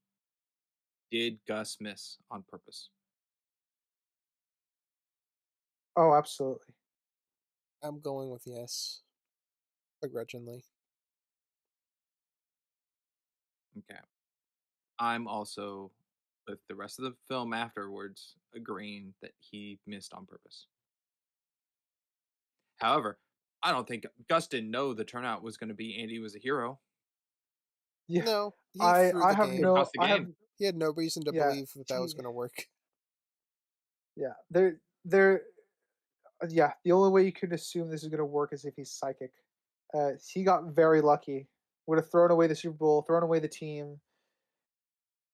Did Gus miss on purpose? Oh, absolutely. I'm going with yes. Begrudgingly. Okay. I'm also with the rest of the film afterwards agreeing that he missed on purpose. However, I don't think Gus didn't know the turnout was going to be Andy was a hero. Yeah. No, he I threw I the have Could have game. cost the game. He had no reason to yeah. believe that was Gee, going to work. yeah. There yeah, the only way you could assume this is gonna work is if he's psychic. He got very lucky. Would have thrown away the Super Bowl, thrown away the team.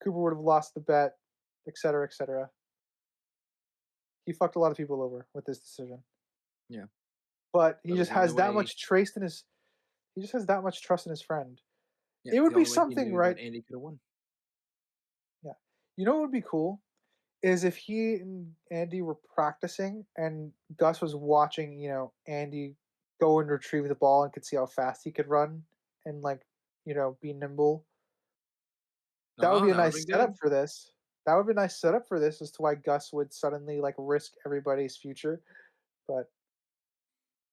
Cooper would have lost the bet, etc., etc. He fucked a lot of people over with this decision. Yeah, But he that was just the only has that way. much trace in his. He just has that much trust in his friend. Yeah, It would the be only way he something, knew right? that Andy could have won. Yeah. You know what would be cool is if he and Andy were practicing and Gus was watching, Andy go and retrieve the ball and could see how fast he could run and like, be nimble. That would Oh, be a that would have nice been setup good. for this. That would be a nice setup for this as to why Gus would suddenly like risk everybody's future, but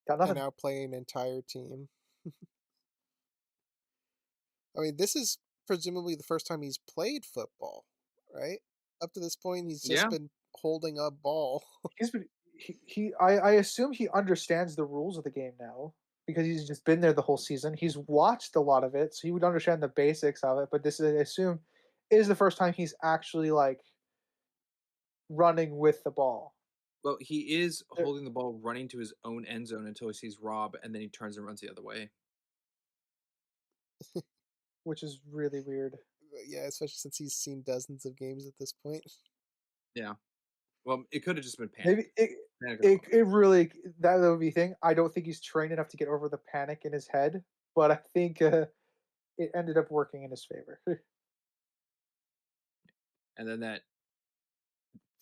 got And nothing. now play an entire team. I mean, this is presumably the first time he's played football, right? Up to this point, he's just Yeah. been holding a ball. He's been I assume he understands the rules of the game now because he's just been there the whole season. He's watched a lot of it, so he would understand the basics of it. But this is, I assume, is the first time he's actually like running with the ball, Well, he is There- holding the ball, running to his own end zone until he sees Rob, and then he turns and runs the other way. which is really weird. Yeah, especially since he's seen dozens of games at this point. Yeah. Well, it could have just been Maybe panic. it Panic of the it, moment. it really that would be a thing. I don't think he's trained enough to get over the panic in his head, but I think it ended up working in his favor. And then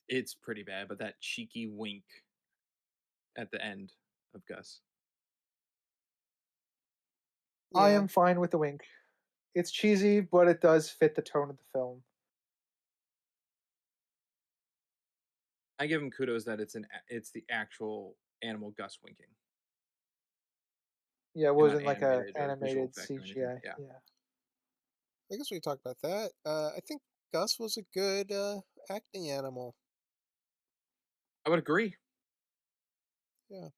it's pretty bad, but that cheeky wink at the end of Gus. I Yeah, am fine with the wink. It's cheesy, but it does fit the tone of the film. I give him kudos that it's the actual animal Gus winking, Yeah, it and not wasn't like a animated or visual animated effect or anything. CGI. Yeah, Yeah. I guess we can talk about that. I think Gus was a good acting animal. I would agree. Yeah,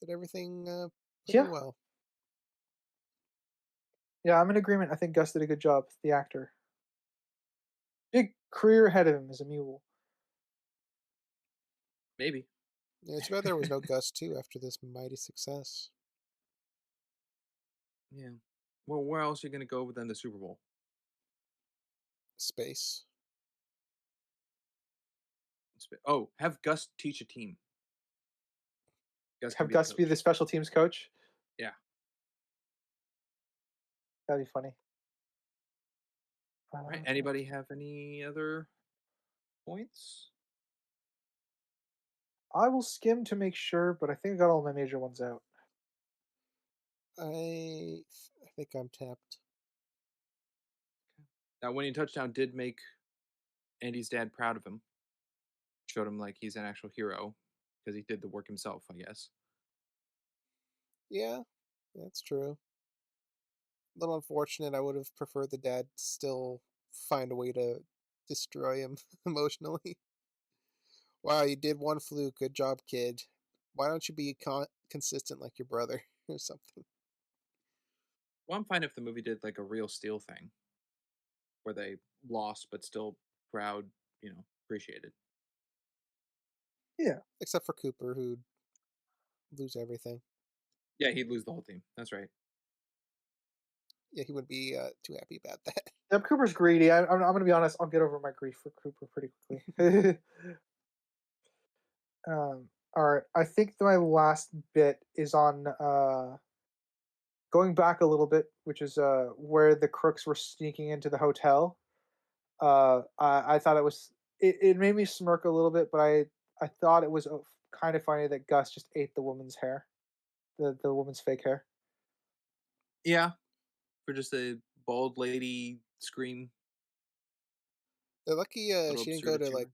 did everything pretty Yeah. well. Yeah, I'm in agreement. I think Gus did a good job, the actor. Big career ahead of him as a mule. Maybe. Yeah, too bad there was no Gus 2 after this mighty success. Yeah. Well, where else are you going to go than the Super Bowl? Space. Oh, have Gus teach a team. Gus can Have be the Gus be coach. the special teams coach. Yeah. That'd be funny. Right. Anybody have any other points? I will skim to make sure, but I think I got all my major ones out. I think I'm tapped. That winning touchdown did make Andy's dad proud of him. Showed him like he's an actual hero because he did the work himself, I guess. Yeah, that's true. A little unfortunate. I would have preferred the dad still find a way to destroy him emotionally. Wow, you did one fluke. Good job, kid. Why don't you be consistent like your brother or something? Well, I'm fine if the movie did like a real steel thing where they lost but still proud, appreciated. Yeah. Except for Cooper, who'd lose everything. Yeah, he'd lose the whole team. That's right. Yeah, he wouldn't be too happy about that. Yep, Cooper's greedy. I'm going to be honest. I'll get over my grief for Cooper pretty quickly. All right. I think my last bit is on going back a little bit, which is where the crooks were sneaking into the hotel. I thought it made me smirk a little bit, but I thought it was kind of funny that Gus just ate the woman's hair, the woman's fake hair. Yeah, for just a bald lady scream. They're lucky Little she didn't go absurd to humor. like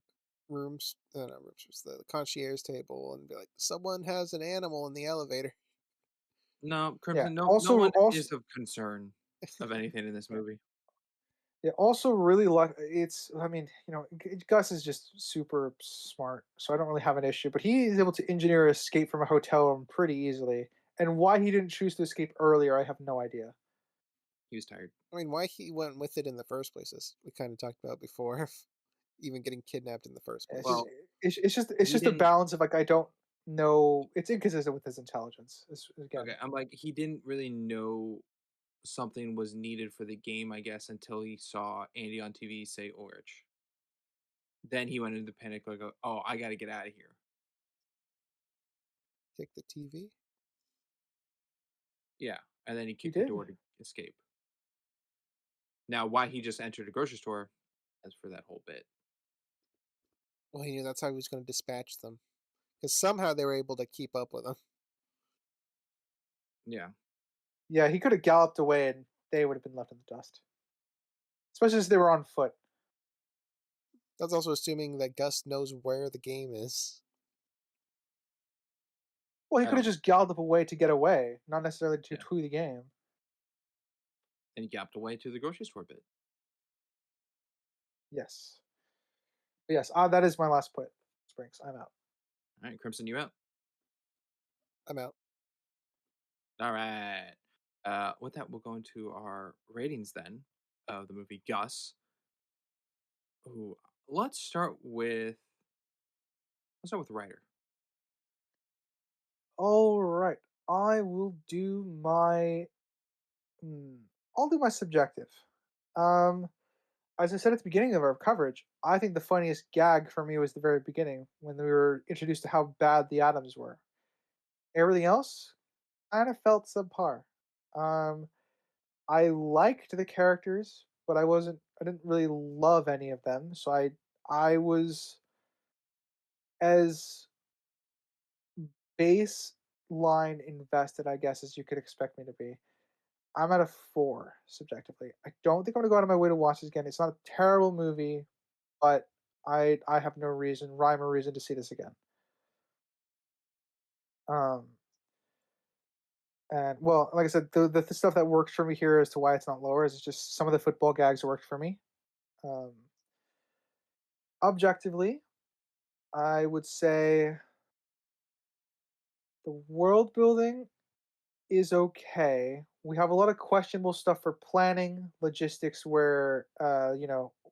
rooms, not rooms, just the concierge table and be like, someone has an animal in the elevator. No, Yeah. Crimson. No Also, one also, is of concern of anything in this movie. yeah. Also, really luck. It's. I mean, Gus is just super smart, so I don't really have an issue. But he is able to engineer escape from a hotel room pretty easily. And why he didn't choose to escape earlier, I have no idea. He was tired. I mean, why he went with it in the first place, as we kind of talked about before, even getting kidnapped in the first Yeah, place. Well, it's he just a didn't. balance of like I don't no, it's inconsistent with his intelligence. Again, Okay, I'm like, he didn't really know something was needed for the game, I guess, until he saw Andy on TV say Orich. Then he went into panic, like, oh, I got to get out of here. Take the TV. Yeah, and then he he kicked the did. door to escape. Now, why he just entered a grocery store, as for that whole bit. Well, he knew that's how he was going to dispatch them. Because somehow they were able to keep up with him. Yeah. Yeah, he could have galloped away and they would have been left in the dust. Especially as they were on foot. That's also assuming that Gus knows where the game is. Well, he I could have don't. just galloped away to get away, not necessarily to Yeah. the game. And he gapped away to the grocery store bit. Yes. But yes, that is my last put. Springs, I'm out. All right, Crimson, you out. I'm out. All right. With that, we'll go into our ratings then of the movie Gus. Ooh, let's start with Ryder. All right. I will do my. Hmm, I'll do my subjective. Um, as I said at the beginning of our coverage, I think the funniest gag for me was the very beginning when we were introduced to how bad the atoms were. Everything else kind of felt subpar. Um, I liked the characters, but I didn't really love any of them. So I was as baseline invested, I guess, as you could expect me to be. I'm at a 4 subjectively. I don't think I'm gonna go out of my way to watch this again. It's not a terrible movie, but I have no rhyme or reason to see this again. Um, and well, like I said, the stuff that works for me here as to why it's not lower is just some of the football gags worked for me. Um, objectively, I would say the world building is okay. We have a lot of questionable stuff for planning, logistics, where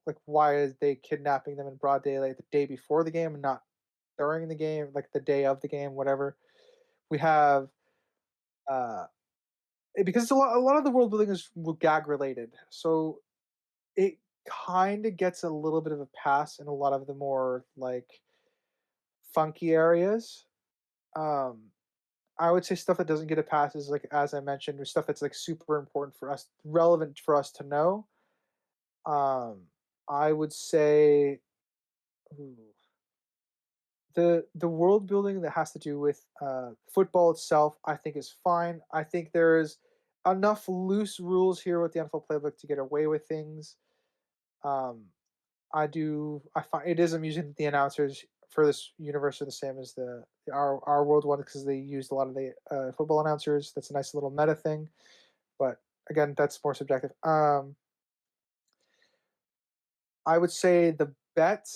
like why is they kidnapping them in broad daylight the day before the game and not during the game, like the day of the game, whatever. We have uh because it's a lot of the world building is gag related, so it kind of gets a little bit of a pass in a lot of the more like funky areas. Um, I would say stuff that doesn't get a pass is like as I mentioned, or stuff that's like super important for us, relevant for us to know. Um, I would say ooh, the world building that has to do with football itself, I think is fine. I think there's enough loose rules here with the NFL playbook to get away with things. Um, I find it is amusing that the announcers for this universe are the same as our world one because they used a lot of the football announcers. That's a nice little meta thing, but again, that's more subjective. I would say the bet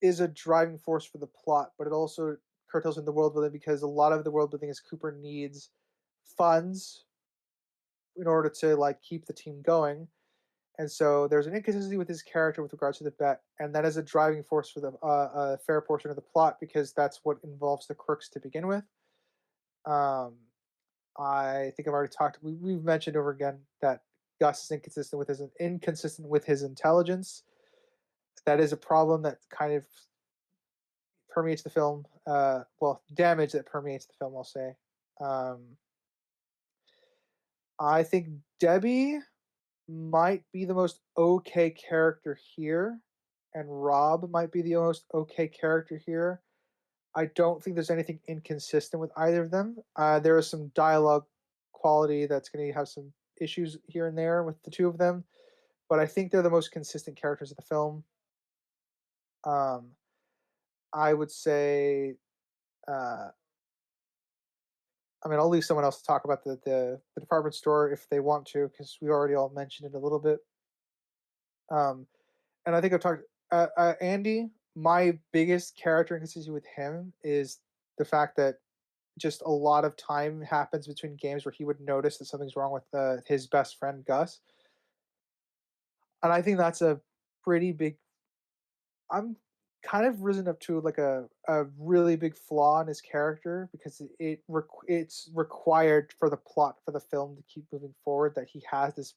is a driving force for the plot, but it also curtails in the world building because a lot of the world building is Cooper needs funds in order to like keep the team going. And so there's an inconsistency with his character with regards to the bet, and that is a driving force for the a fair portion of the plot because that's what involves the crooks to begin with. Um, I think I've already talked. We've mentioned over again that Gus is inconsistent with his intelligence. That is a problem that kind of permeates the film. Well, damage that permeates the film. I'll say. Um, I think Debbie might be the most okay character here, and Rob might be the most okay character here. I don't think there's anything inconsistent with either of them. There is some dialogue quality that's going to have some issues here and there with the two of them, but I think they're the most consistent characters of the film. Um, I would say, uh, I mean, I'll leave someone else to talk about the department store if they want to, because we already all mentioned it a little bit. Um, and I think I've talked Andy. My biggest character inconsistency with him is the fact that just a lot of time happens between games where he would notice that something's wrong with his best friend Gus, and I think that's a pretty big. I'm kind of risen up to like a really big flaw in his character because it's required for the plot for the film to keep moving forward that he has this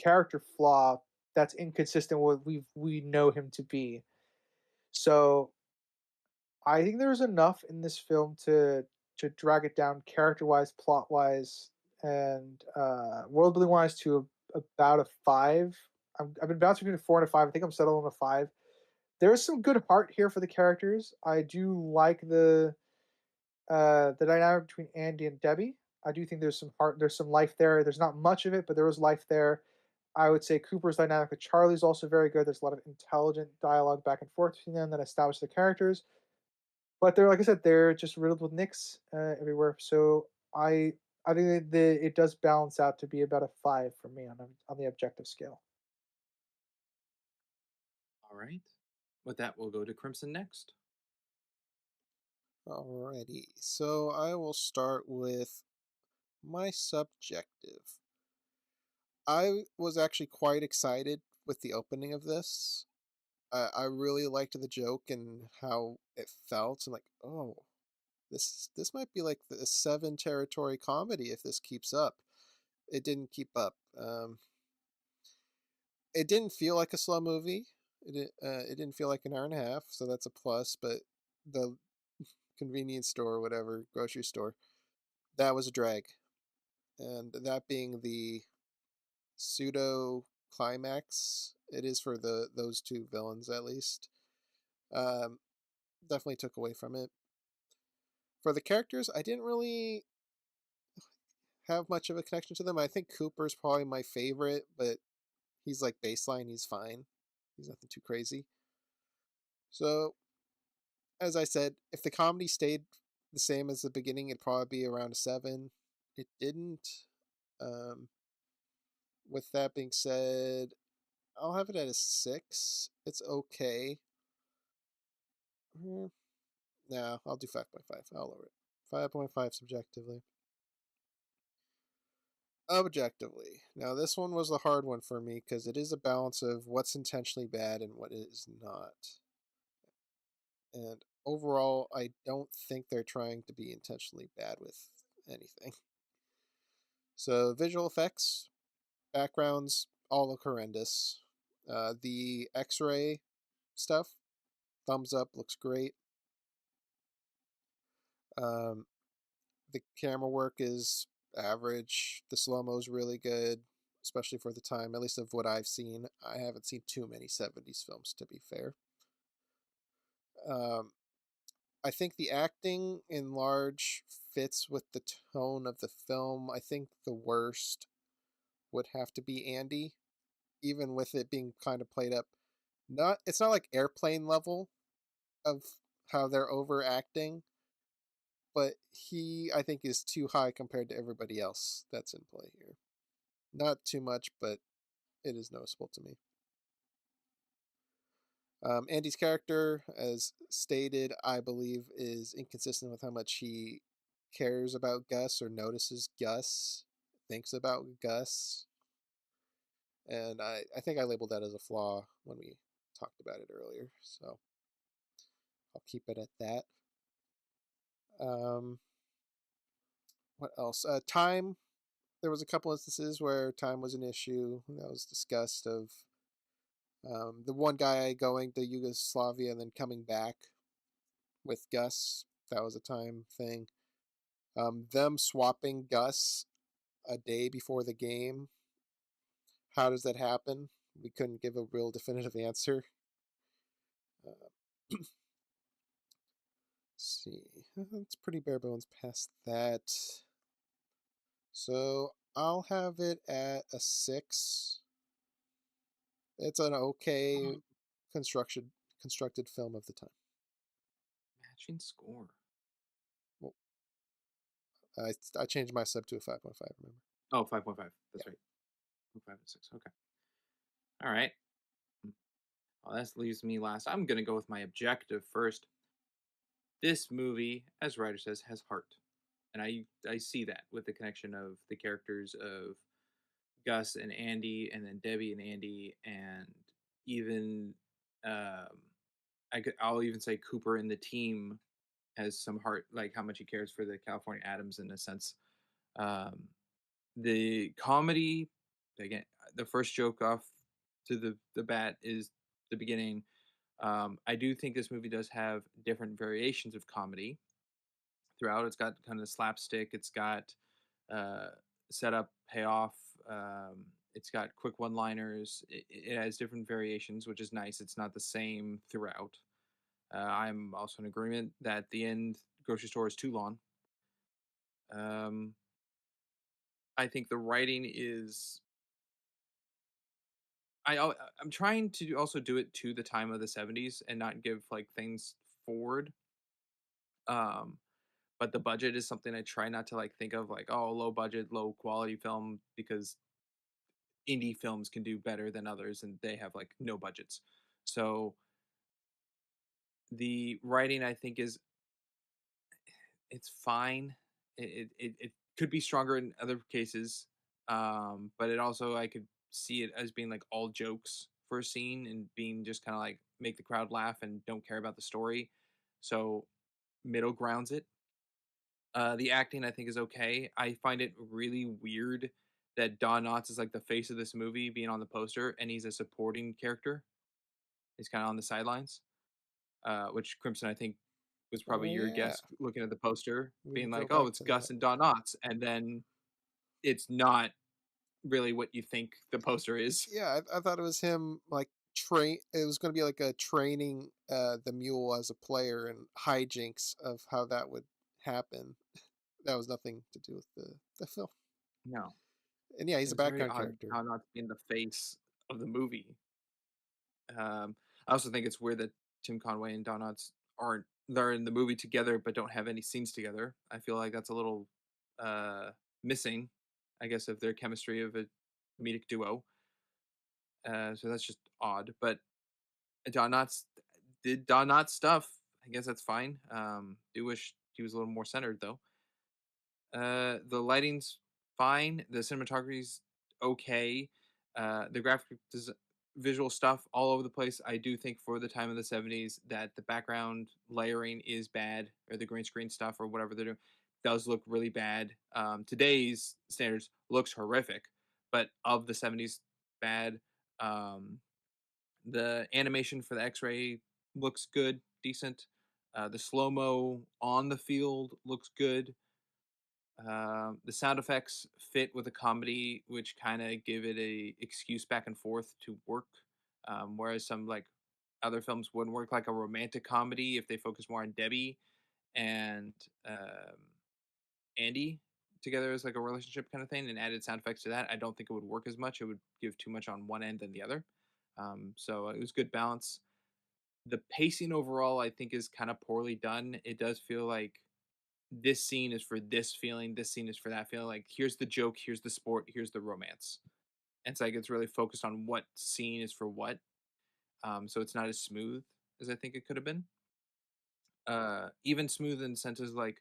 character flaw that's inconsistent with we know him to be. So I think there's enough in this film to drag it down character wise, plot wise, and world building wise to about a five. I've been bouncing between a 4 and a 5. I think I'm settled on a 5. There is some good heart here for the characters. I do like the dynamic between Andy and Debbie. I do think there's some heart, there's some life there. There's not much of it, but there was life there. I would say Cooper's dynamic with Charlie is also very good. There's a lot of intelligent dialogue back and forth between them that establish the characters. But they're like I said, they're just riddled with nicks everywhere. So I think that it does balance out to be about a 5 for me on the objective scale. All right. With that, we'll go to Crimson next. Alrighty, so I will start with my subjective. I was actually quite excited with the opening of this. I really liked the joke and how it felt. I'm like, oh, this might be like the 7 territory comedy if this keeps up. It didn't keep up. It didn't feel like a slow movie. It didn't feel like an hour and a half, so that's a plus. But the convenience store, or whatever, grocery store, that was a drag. And that being the pseudo climax it is for those two villains at least, um, definitely took away from it. For the characters, I didn't really have much of a connection to them. I think Cooper's probably my favorite, but he's like baseline. He's fine. He's nothing too crazy. So, as I said, if the comedy stayed the same as the beginning, it'd probably be around a 7. It didn't. Um, with that being said, I'll have it at a 6. It's okay. Mm, no, I'll do 5.5. I'll lower it. 5.5 subjectively. Objectively. Now, this one was a hard one for me because it is a balance of what's intentionally bad and what is not. And overall, I don't think they're trying to be intentionally bad with anything. So, visual effects, backgrounds, all look horrendous. The X ray stuff, thumbs up, looks great. Um, the camera work is average. The slow mo is really good, especially for the time, at least of what I've seen. I haven't seen too many 70s films, to be fair. Um, I think the acting in large fits with the tone of the film. I think the worst would have to be Andy, even with it being kind of played up. It's not like airplane level of how they're overacting, but he I think is too high compared to everybody else that's in play here. Not too much, but it is noticeable to me. Andy's character, as stated, I believe is inconsistent with how much he cares about Gus or notices Gus, thinks about Gus. And I think I labeled that as a flaw when we talked about it earlier. So I'll keep it at that. Um, what else? Time. There was a couple instances where time was an issue that was discussed of the one guy going to Yugoslavia and then coming back with Gus. That was a time thing. Them swapping Gus a day before the game. How does that happen? We couldn't give a real definitive answer. Let's see. It's pretty bare bones past that. So I'll have it at a 6. It's an okay Mhm. constructed film of the time. Matching score. Well, I changed my sub to a 5.5. Remember? Oh, 5.5. That's Yeah. right. 5 and 6. Okay. All right. Well, that leaves me last. I'm going to go with my objective first. This movie, as writer says, has heart. And I see that with the connection of the characters of Gus and Andy, and then Debbie and Andy, and even Um, I'll even say Cooper and the team has some heart, like how much he cares for the California Adams in a sense. Um, the comedy, again, the first joke off to the bat is the beginning. I do think this movie does have different variations of comedy throughout. It's got kind of slapstick. It's got uh, setup, payoff. It's got quick one-liners. It has different variations, which is nice. It's not the same throughout. I'm also in agreement that the end grocery store is too long. Um, I think the writing is. I'm trying to also do it to the time of the '70s and not give like things forward. Um, but the budget is something I try not to like think of like, oh, low budget, low quality film, because indie films can do better than others and they have like no budgets. So the writing I think is it's fine. It could be stronger in other cases. But it also I could see it as being like all jokes for a scene and being just kind of like make the crowd laugh and don't care about the story. So middle grounds it. The acting I think is okay. I find it really weird that Don Knotts is like the face of this movie being on the poster and he's a supporting character. He's kind of on the sidelines, which Crimson I think was Oh probably your yeah, guess looking at the poster, we being can go like, "Oh, back it's to that. Gus and Don Knotts," and then it's not really what you think the poster is. Yeah, I thought it was him like train. It was going to be like a training the mule as a player and hijinks of how that would happen. That was nothing to do with the film. No, And yeah, it he's a was very background odd character. Don Knotts being the face of the movie. I also think it's weird that Tim Conway and Don Knotts aren't they're in the movie together but don't have any scenes together. I feel like that's a little uh, missing, I guess, of their chemistry of a comedic duo. So that's just odd. But Don Knotts did Don Knotts stuff. I guess that's fine. Do wish he was a little more centered though. The lighting's fine. The cinematography's okay. The visual stuff all over the place. I do think for the time of the '70s that the background layering is bad, or the green screen stuff, or whatever they're doing, does look really bad. Today's standards looks horrific, but of the '70s, bad. Um, the animation for the X-ray looks good, decent. The slow mo on the field looks good. The sound effects fit with the comedy, which kind of give it a excuse back and forth to work. Whereas some like other films wouldn't work, like a romantic comedy, if they focus more on Debbie and um, Andy together as like a relationship kind of thing, and added sound effects to that. I don't think it would work as much. It would give too much on one end than the other. So it was good balance. The pacing overall, I think, is kind of poorly done. It does feel like this scene is for this feeling, this scene is for that feeling. Like, here's the joke, here's the sport, here's the romance. And it's like it's really focused on what scene is for what. So it's not as smooth as I think it could have been. Even smooth in senses like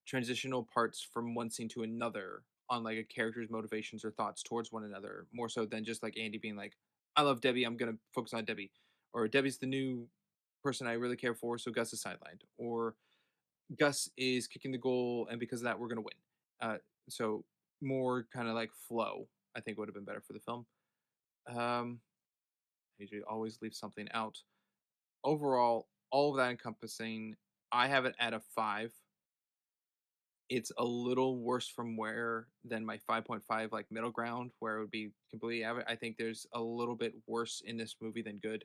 transitional parts from one scene to another on like a character's motivations or thoughts towards one another, more so than just like Andy being like, I love Debbie, I'm gonna focus on Debbie. Or Debbie's the new person I really care for, so Gus is sidelined. Or Gus is kicking the goal, and because of that, we're going to win. So more kind of like flow, I think would have been better for the film. I usually always leave something out. Overall, all of that encompassing, I have it at a 5. It's a little worse from where than my 5.5 like middle ground where it would be completely average. I think there's a little bit worse in this movie than good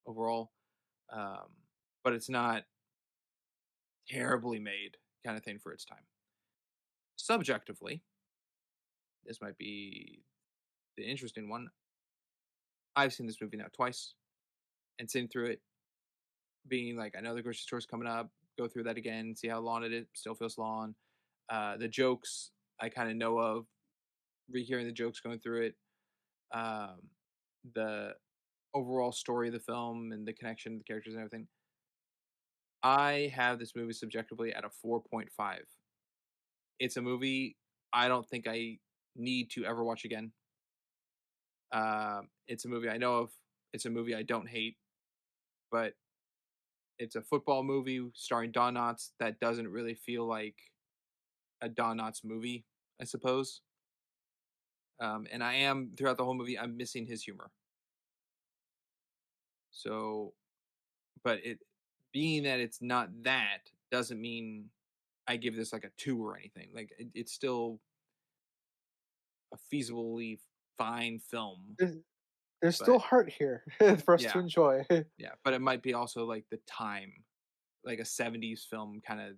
overall. Um, but it's not terribly made kind of thing for its time. Subjectively, this might be the interesting one. I've seen this movie now twice and sitting through it, being like, I know the grocery store's coming up, go through that again, see how long it is, still feels long. The jokes I kind of know of, rehearing the jokes going through it, um, the overall story of the film and the connection, the characters and everything. I have this movie subjectively at a 4.5. It's a movie I don't think I need to ever watch again. It's a movie I know of. It's a movie I don't hate. but it's a football movie starring Don Knotts that doesn't really feel like a Don Knotts movie, I suppose. And I am throughout the whole movie, I'm missing his humor. So, but it being that it's not that doesn't mean I give this like a 2 or anything. Like it's still a feasibly fine film. There's, there's still But heart here for us yeah, to enjoy. yeah. But it might be also like the time, like a 70s film kind of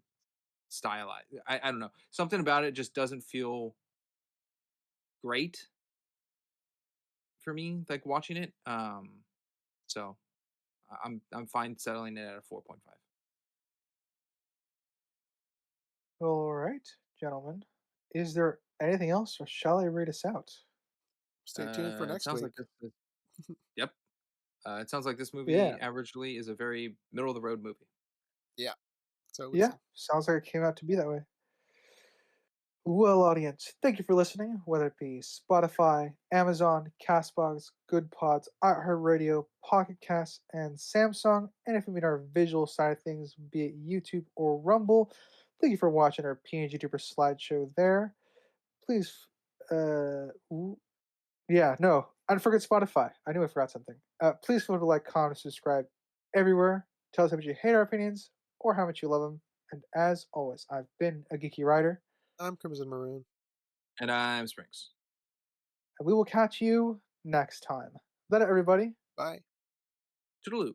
stylized. I don't know. Something about it just doesn't feel great for me, like watching it. So I'm fine settling it at a 4.5. All right, gentlemen. Is there anything else, or shall I read us out? Stay tuned for It next sounds week. like yep. It sounds like this Yeah, movie averagely is a very middle of the road movie. Yeah, so we yeah. say. Sounds like it came out to be that way. Well, audience, thank you for listening, whether it be Spotify, Amazon, Castbox, Good Pods, iHeartRadio, Pocket Casts, and Samsung. And if you mean our visual side of things, be it YouTube or Rumble, thank you for watching our PNG Tuber slideshow there. Please, yeah, no, I forget Spotify. I knew I forgot something. Please feel free to like, comment, subscribe everywhere. Tell us how much you hate our opinions or how much you love them. And as always, I've been a geeky writer, I'm Crimson Maroon. And I'm Springs. and we will catch you next time. That it, everybody. Bye. Toodaloo.